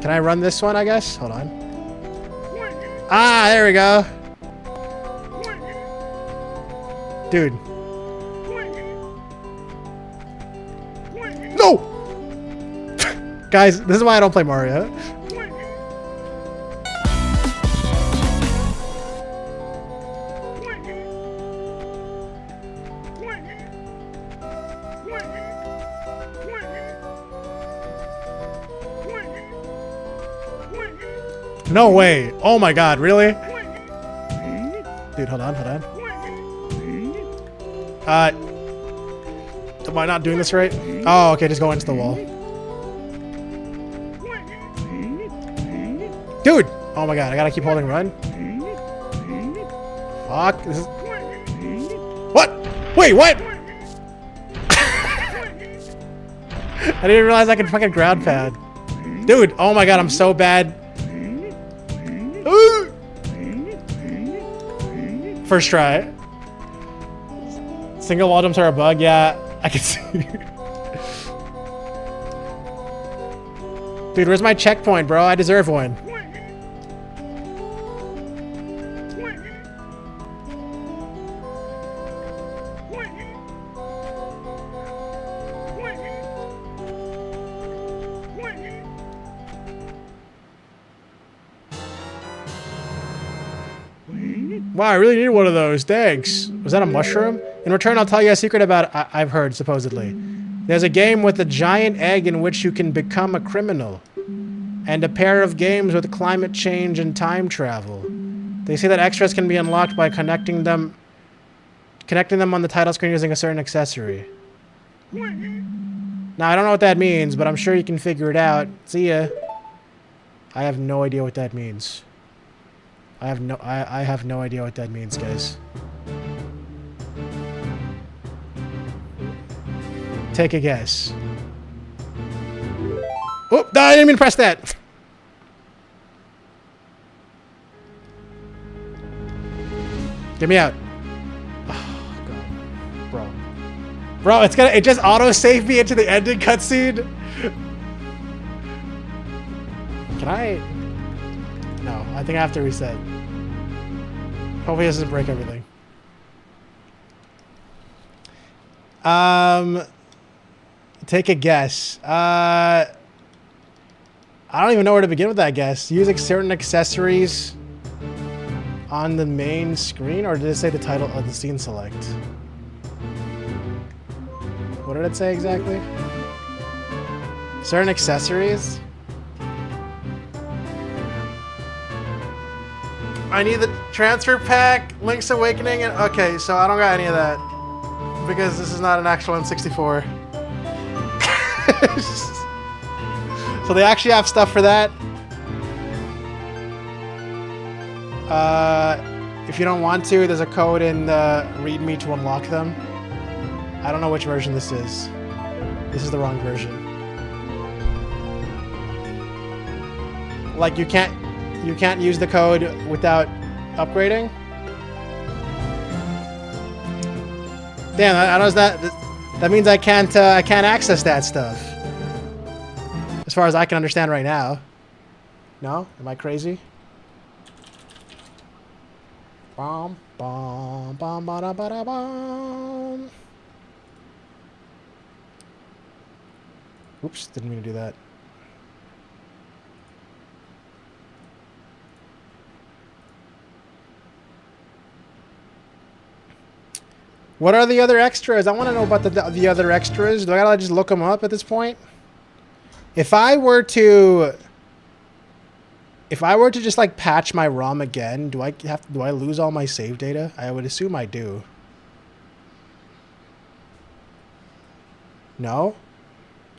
Can I run this one, I guess? Hold on. Ah, there we go. Dude. No! Guys, this is why I don't play Mario. No way. Oh my god, really? Dude, hold on. Am I not doing this right? Oh, okay, just go into the wall. Dude! Oh my god, I gotta keep holding run. Fuck, this is... What? Wait, what? I didn't realize I could fucking ground pad. Dude, oh my god, I'm so bad. First try. Single wall jumps are a bug. Yeah, I can see. Dude, where's my checkpoint, bro? I deserve one. Wow, I really need one of those. Thanks. Was that a mushroom? In return, I'll tell you a secret about I've heard, supposedly. There's a game with a giant egg in which you can become a criminal. And a pair of games with climate change and time travel. They say that extras can be unlocked by connecting them on the title screen using a certain accessory. Now, I don't know what that means, but I'm sure you can figure it out. See ya. I have no idea what that means. I have no idea what that means, guys. Take a guess. Oh, no, I didn't mean to press that. Get me out. Oh, God. Bro, it just auto-saved me into the ending cutscene. Can I? No, I think I have to reset. Hopefully this doesn't break everything. Take a guess. I don't even know where to begin with that guess. Use certain accessories on the main screen, or did it say the title of the scene select? What did it say exactly? Certain accessories? I need the transfer pack, Link's Awakening, and okay, so I don't got any of that because this is not an actual N64. So they actually have stuff for that. If you don't want to, there's a code in the README to unlock them. I don't know which version this is. This is the wrong version. Like you can't use the code without upgrading. Damn, that means I can't access that stuff. far as I can understand right now. No? Am I crazy? Bum, bum, bum, ba, ba, da, bum. Oops, didn't mean to do that. What are the other extras? I want to know about the other extras. Do I gotta just look them up at this point? If I were to just like patch my ROM again, do I lose all my save data? I would assume I do. No?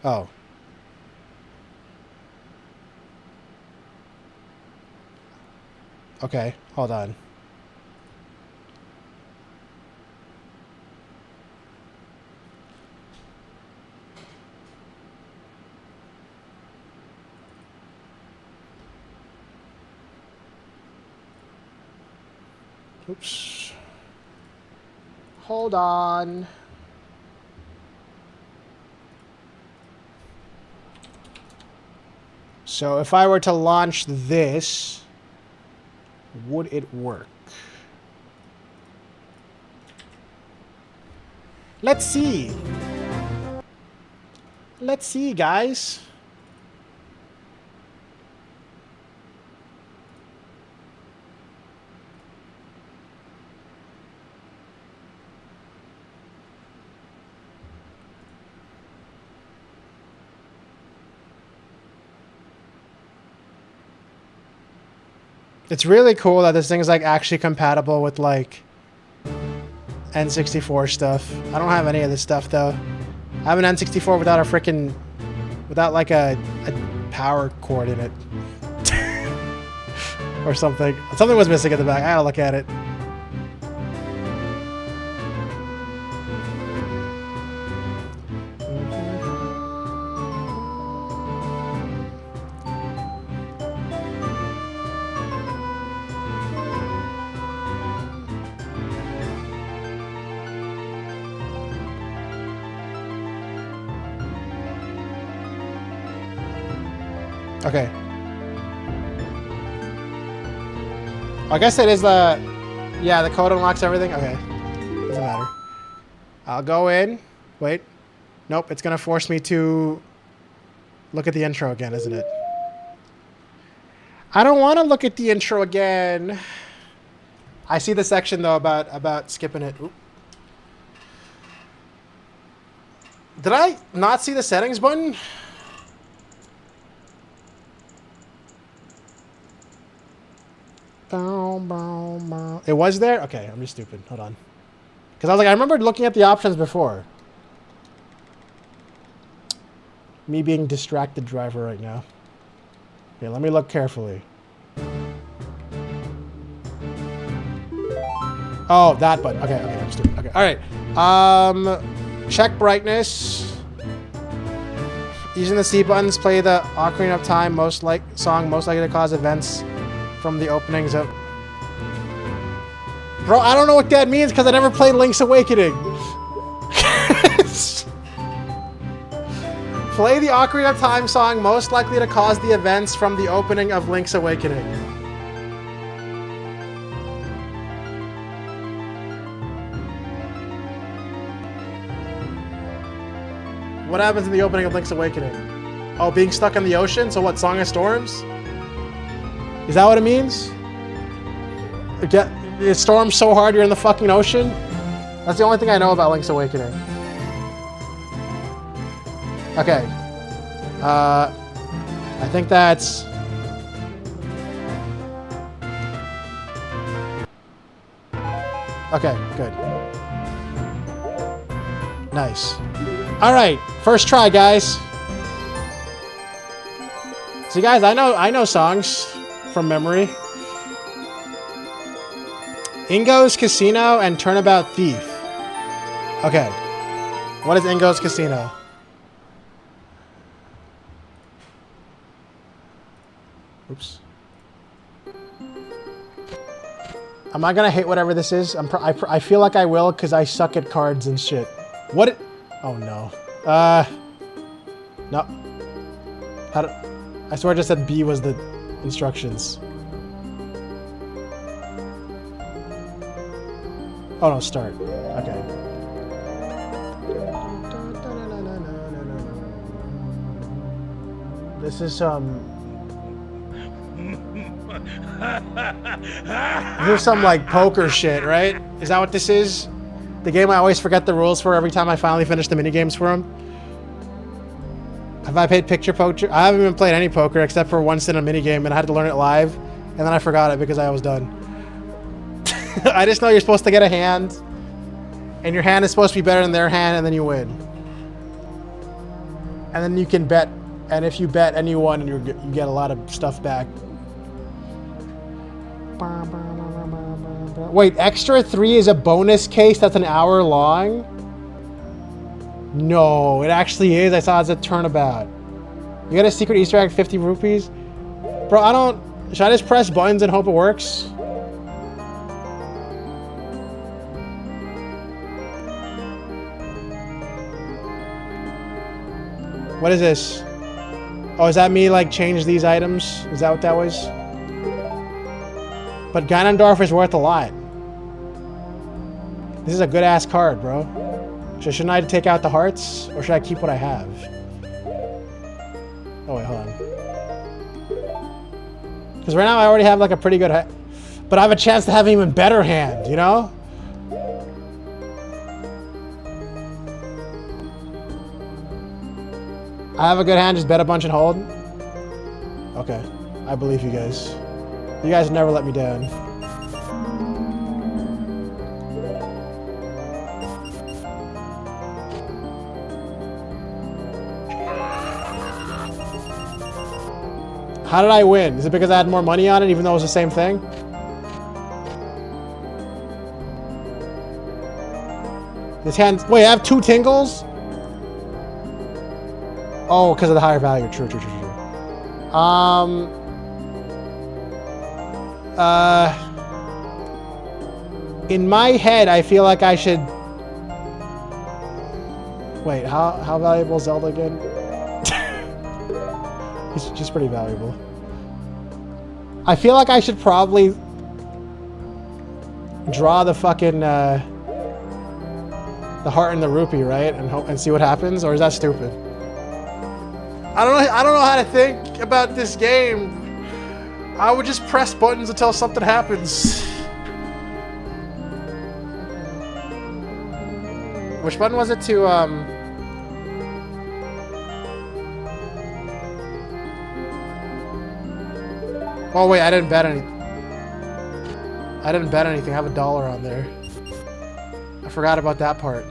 Oh. Okay, hold on. Oops. Hold on. So if I were to launch this, would it work? Let's see. Let's see, guys. It's really cool that this thing is like actually compatible with like N64 stuff. I don't have any of this stuff though. I have an N64 without a freaking, without like a power cord in it. Or something. Something was missing at the back. I gotta look at it. Okay. I guess it is the... Yeah, the code unlocks everything? Okay. Doesn't matter. I'll go in. Wait. Nope, it's going to force me to look at the intro again, isn't it? I don't want to look at the intro again. I see the section, though, about skipping it. Oop. Did I not see the settings button? It was there? Okay, I'm just stupid. Hold on. Because I was like, I remember looking at the options before. Me being distracted driver right now. Okay, let me look carefully. Oh, that button. Okay, I'm stupid. Okay, alright. Check brightness. Using the C buttons, play the Ocarina of Time song most likely to cause events from the openings of... Bro, I don't know what that means because I never played Link's Awakening. Play the Ocarina of Time song most likely to cause the events from the opening of Link's Awakening. What happens in the opening of Link's Awakening? Oh, being stuck in the ocean? So what, Song of Storms? Is that what it means? It storms so hard you're in the fucking ocean? That's the only thing I know about Link's Awakening. Okay. I think that's... Okay, good. Nice. Alright, first try, guys. See, guys, I know songs from memory. Ingo's Casino and Turnabout Thief. Okay. What is Ingo's Casino? Oops. Am I gonna hate whatever this is? I feel like I will because I suck at cards and shit. What? Oh no. No. I swear I just said B was the instructions. Oh no, start. Okay. This is this is some like poker shit, right? Is that what this is? The game I always forget the rules for every time I finally finish the minigames for him. Have I played picture poker? I haven't even played any poker except for once in a minigame, and I had to learn it live, and then I forgot it because I was done. I just know you're supposed to get a hand, and your hand is supposed to be better than their hand, and then you win. And then you can bet, and if you bet and you won, you get a lot of stuff back. Wait, extra 3 is a bonus case that's an hour long? No, it actually is. I saw it as a turnabout. You got a secret Easter egg, 50 rupees? Bro, I don't... Should I just press buttons and hope it works? What is this? Oh, is that me, like, change these items? Is that what that was? But Ganondorf is worth a lot. This is a good-ass card, bro. So shouldn't I take out the hearts? Or should I keep what I have? Oh, wait, hold on. Because right now I already have, like, a pretty good hand. But I have a chance to have an even better hand, you know? I have a good hand, just bet a bunch and hold. Okay. I believe you guys. You guys never let me down. How did I win? Is it because I had more money on it even though it was the same thing? This hand... Wait, I have 2 tingles? Oh, because of the higher value. True. In my head, I feel like I should... Wait, how valuable is Zelda again? She's pretty valuable. I feel like I should probably draw the fucking the heart and the rupee, right? And see what happens, or is that stupid? I don't know how to think about this game. I would just press buttons until something happens. Which button was it to Oh wait, I didn't bet anything. I have $1 on there. I forgot about that part.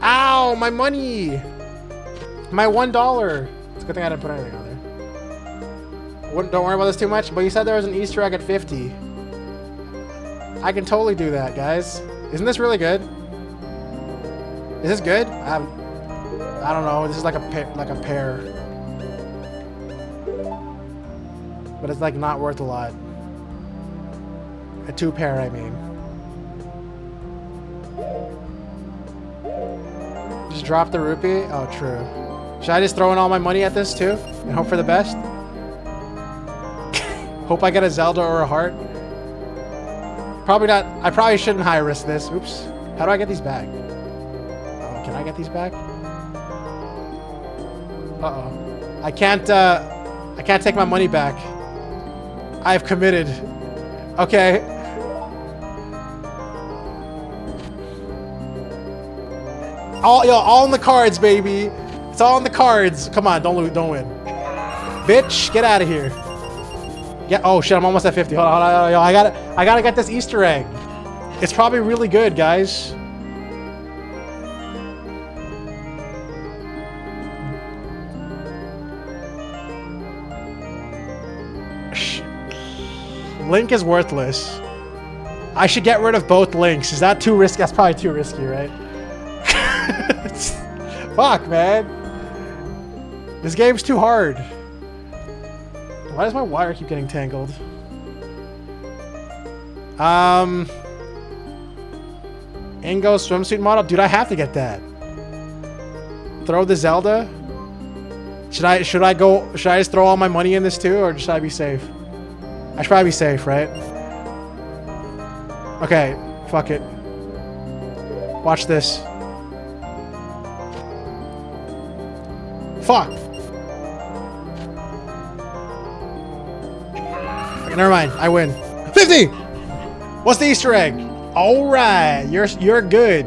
Ow, my money! My $1. It's a good thing I didn't put anything on there. Don't worry about this too much, but you said there was an Easter egg at 50. I can totally do that, guys. Isn't this really good? Is this good? I don't know. This is like a pair. But it's like not worth a lot. A 2 pair, I mean. Just drop the rupee? Oh, true. Should I just throw in all my money at this too? And hope for the best? Hope I get a Zelda or a heart? Probably not. I probably shouldn't high risk this. Oops. How do I get these back? Oh, can I get these back? Uh-oh. I can't take my money back. I've committed. Okay. All in the cards, baby. It's all in the cards. Come on, don't win. Bitch, get out of here. Yeah. Oh shit, I'm almost at 50. Hold on. I gotta get this Easter egg. It's probably really good, guys. Link is worthless. I should get rid of both links. Is that too risky? That's probably too risky, right? Fuck, man. This game's too hard. Why does my wire keep getting tangled? Ingo swimsuit model? Dude, I have to get that. Throw the Zelda? Should I just throw all my money in this too, or should I be safe? I should probably be safe, right? Okay, fuck it. Watch this. Fuck. Okay, never mind. I win. 50. What's the Easter egg? All right, you're good.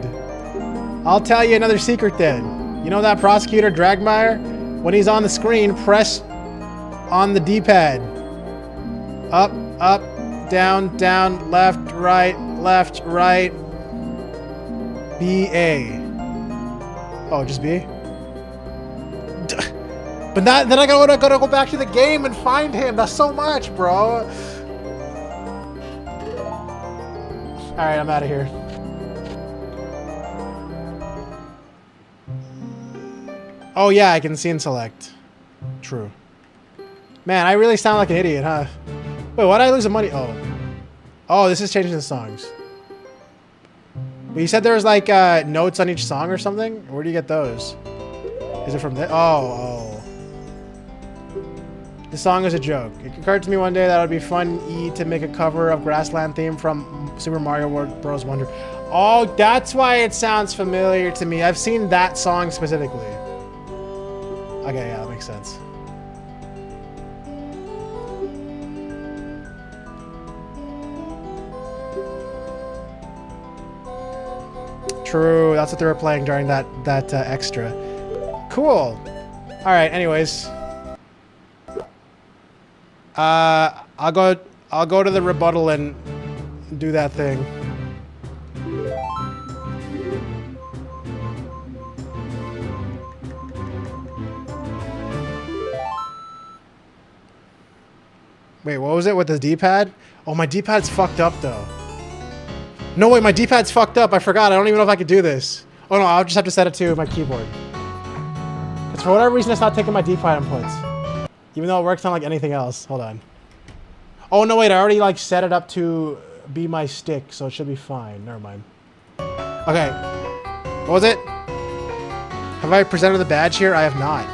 I'll tell you another secret then. You know that prosecutor Dragmire? When he's on the screen, press on the D-pad. Up, up, down, down, left, right, B-A. Oh, just B? But then I gotta go back to the game and find him. That's so much, bro. Alright, I'm out of here. Oh yeah, I can scene select. True. Man, I really sound like an idiot, huh? Wait, why did I lose the money? Oh. Oh, this is changing the songs. But you said there was like notes on each song or something? Where do you get those? Is it from this? Oh. The song is a joke. It occurred to me one day that it would be fun to make a cover of Grassland theme from Super Mario Bros. Wonder. Oh, that's why it sounds familiar to me. I've seen that song specifically. Okay, yeah, that makes sense. True, that's what they were playing during that extra. Cool. All right. Anyways, I'll go to the rebuttal and do that thing. Wait, what was it with the D-pad? Oh, my D-pad's fucked up though. No, wait, my D-pad's fucked up. I forgot. I don't even know if I could do this. Oh no, I'll just have to set it to my keyboard. Because for whatever reason, it's not taking my D-pad inputs. Even though it works on like anything else. Hold on. Oh no, wait, I already like set it up to be my stick, so it should be fine. Never mind. Okay. What was it? Have I presented the badge here? I have not.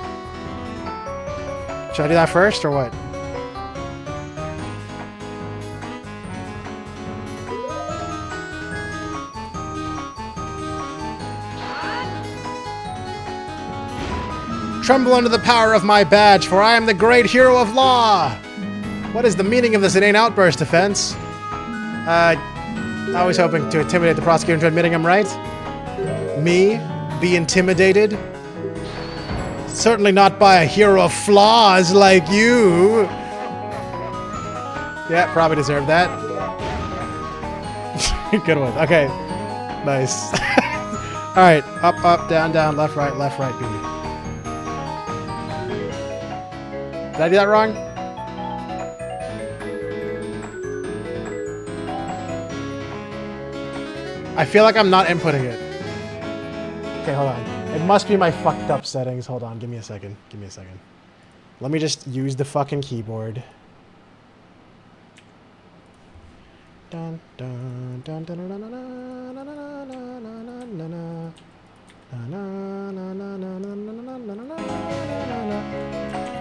Should I do that first or what? Tremble under the power of my badge, for I am the great hero of law! What is the meaning of this inane outburst, offense? I was hoping to intimidate the prosecutor into admitting I'm right. Me? Be intimidated? Certainly not by a hero of flaws like you! Yeah, probably deserved that. Good one. Okay. Nice. Alright, up, up, down, down, left, right, B. Did I do that wrong? I feel like I'm not inputting it. Okay, hold on. It must be my fucked up settings. Hold on, give me a second. Give me a second. Let me just use the fucking keyboard. Dun, dun, dun, dun, dun, dun, dun, dun, dun, dun, dun.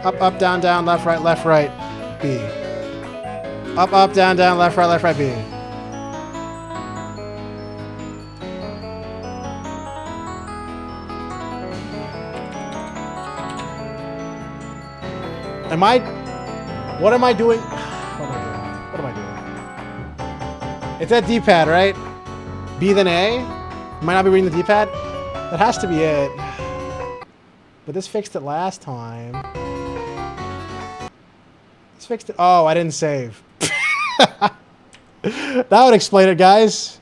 Up, up, down, down, left, right, B. Up, up, down, down, left, right, B. What am I doing? What am I doing? It's that D-pad, right? B then A? Might not be reading the D-pad? That has to be it. But this fixed it last time. This fixed it. Oh, I didn't save. That would explain it, guys.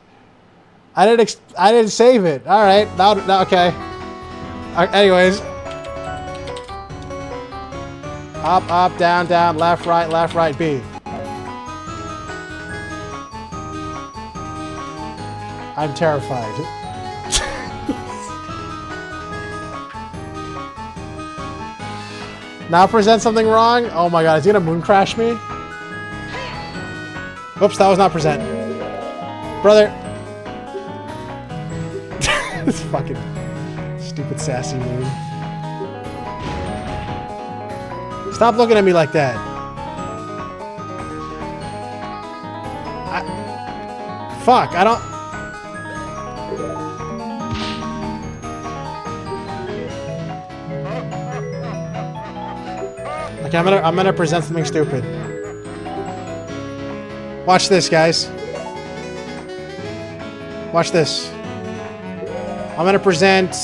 I didn't save it. All right. Okay. Anyways. Up, up, down, down, left, right, B. I'm terrified. Now present something wrong? Oh my god, is he gonna moon crash me? Oops, that was not present. Brother. This fucking stupid sassy moon. Stop looking at me like that. Fuck, I don't... Okay, I'm gonna present something stupid. Watch this, guys. Watch this. I'm gonna present...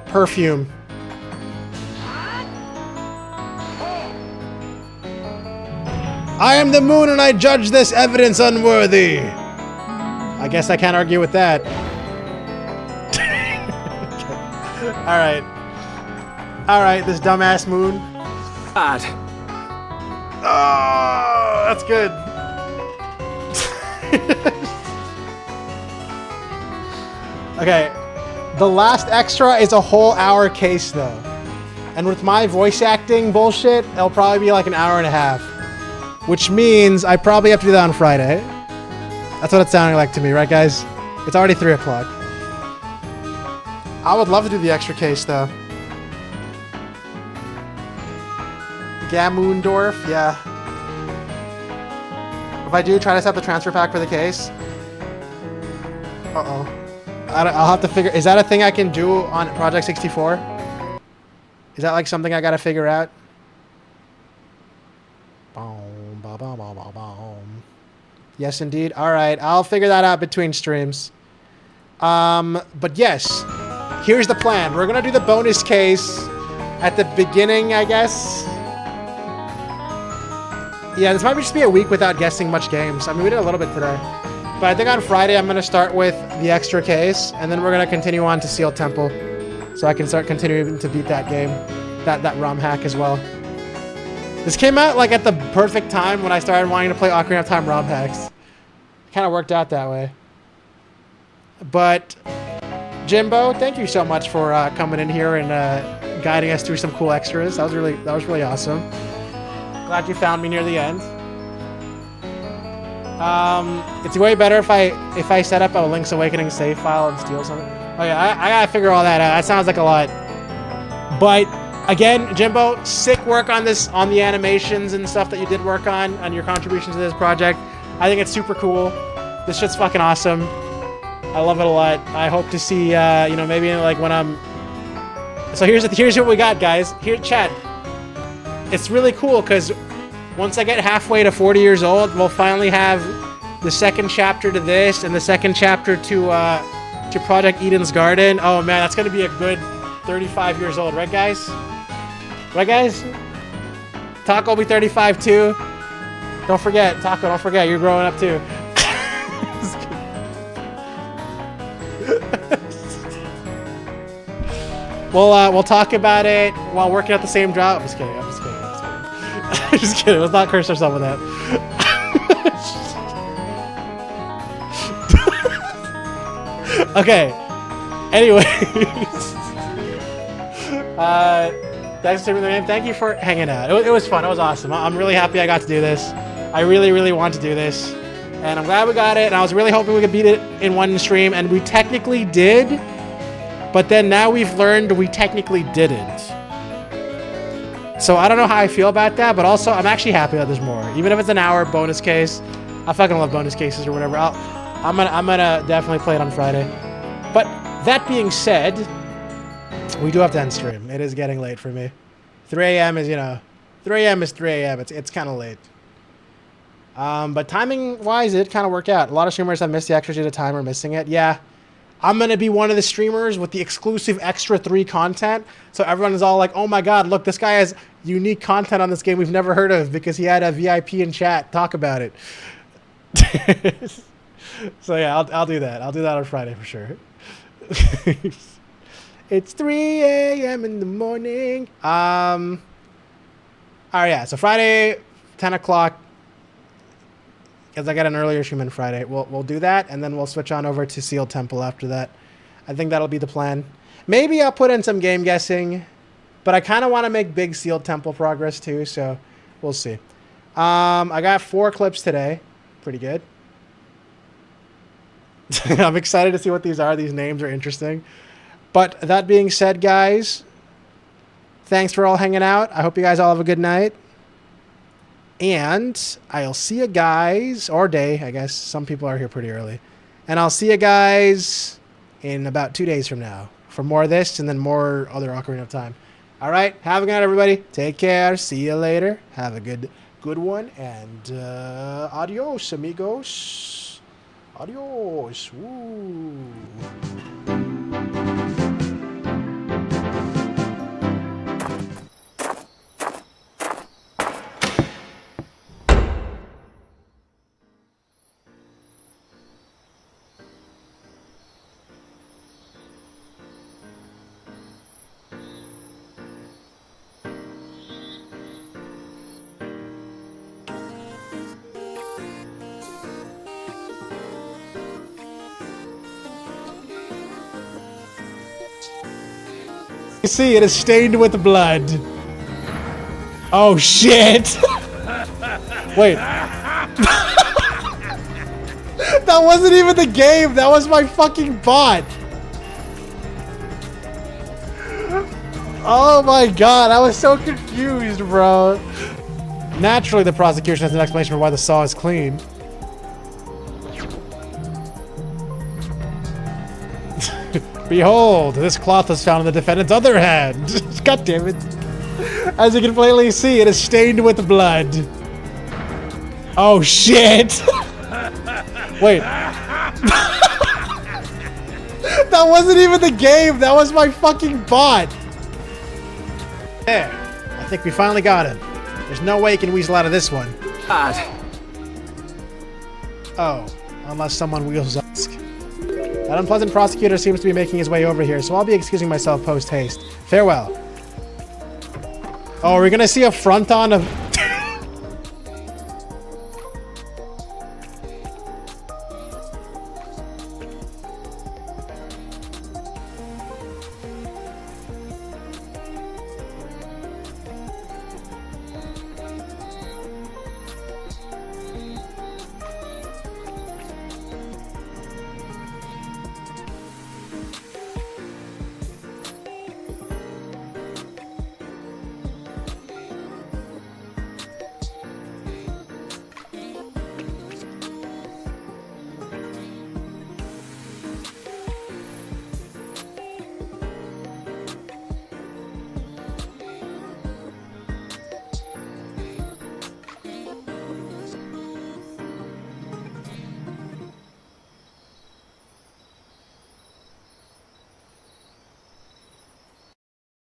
perfume. I am the moon and I judge this evidence unworthy. I guess I can't argue with that. Alright. Alright, this dumbass moon. God. Oh, that's good. Okay. The last extra is a whole hour case, though. And with my voice acting bullshit, it'll probably be like an hour and a half. Which means I probably have to do that on Friday. That's what it's sounding like to me, right, guys? It's already 3 o'clock. I would love to do the extra case, though. Gamundorf, yeah. If I do, try to set the transfer pack for the case. Uh-oh. I'll have to figure... Is that a thing I can do on Project 64? Is that like something I gotta figure out? Boom, ba, ba, ba, ba, boom. Yes, indeed. All right, I'll figure that out between streams. But yes, here's the plan. We're gonna do the bonus case at the beginning, I guess. Yeah, this might just be a week without guessing much games. I mean, we did a little bit today. But I think on Friday, I'm gonna start with the extra case, and then we're gonna continue on to Sealed Temple. So I can start continuing to beat that game, that ROMHACK as well. This came out like at the perfect time when I started wanting to play Ocarina of Time ROMHACks. Kind of worked out that way. But Jimbo, thank you so much for coming in here and guiding us through some cool extras. That was really awesome. Glad you found me near the end. It's way better if I set up a Link's Awakening save file and steal something. Oh yeah, I gotta figure all that out. That sounds like a lot. But again, Jimbo, sick work on this, on the animations and stuff that you did work on your contributions to this project. I think it's super cool. This shit's fucking awesome. I love it a lot. I hope to see, you know, maybe like when I'm... So here's what we got, guys. Here, chat. It's really cool because once I get halfway to 40 years old, we'll finally have the second chapter to this and the second chapter to Project Eden's Garden. Oh man, that's gonna be a good 35 years old, right guys? Right guys? Taco will be 35 too. Don't forget, Taco, don't forget, you're growing up too. We'll talk about it while working at the same job. I'm just kidding. I'm just kidding. Let's not curse ourselves with that. Okay. Anyways. Thanks for the name. Thank you for hanging out. It was fun. It was awesome. I'm really happy I got to do this. I really, really want to do this. And I'm glad we got it. And I was really hoping we could beat it in one stream. And we technically did. But then now we've learned we technically didn't. So I don't know how I feel about that, but also I'm actually happy that there's more. Even if it's an hour bonus case, I fucking love bonus cases or whatever. I'm gonna definitely play it on Friday. But that being said, we do have to end stream. It is getting late for me. 3 a.m. is, you know, 3 a.m. is 3 a.m. It's kind of late. But timing wise, it kind of worked out. A lot of streamers have missed the extras due to time or missing it. Yeah. I'm going to be one of the streamers with the exclusive extra 3 content. So everyone is all like, oh my God, look, this guy has unique content on this game we've never heard of because he had a VIP in chat talk about it. So yeah, I'll do that. I'll do that on Friday for sure. It's 3 a.m. in the morning. All right, yeah. So Friday, 10 o'clock. Because I got an earlier stream on Friday. We'll do that, and then we'll switch on over to Sealed Temple after that. I think that'll be the plan. Maybe I'll put in some game guessing, but I kind of want to make big Sealed Temple progress too, so we'll see. I got 4 clips today. Pretty good. I'm excited to see what these are. These names are interesting. But that being said, guys, thanks for all hanging out. I hope you guys all have a good night. And I'll see you guys, or day, I guess. Some people are here pretty early. And I'll see you guys in about 2 days from now for more of this and then more other Ocarina of Time. All right, have a good night, everybody. Take care. See you later. Have a good one. And adios, amigos. Adios. Woo. You see, it is stained with blood. Oh shit! Wait. That wasn't even the game. That was my fucking bot. Oh my god, I was so confused, bro. Naturally, the prosecution has an explanation for why the saw is clean. Behold, this cloth was found in the defendant's other hand. God damn it. As you can plainly see, it is stained with blood. Oh shit. Wait. That wasn't even the game. That was my fucking bot. There. I think we finally got him. There's no way he can weasel out of this one. Oh, unless someone wheels up. That unpleasant prosecutor seems to be making his way over here, so I'll be excusing myself post-haste. Farewell. Oh, we're gonna see a front on of...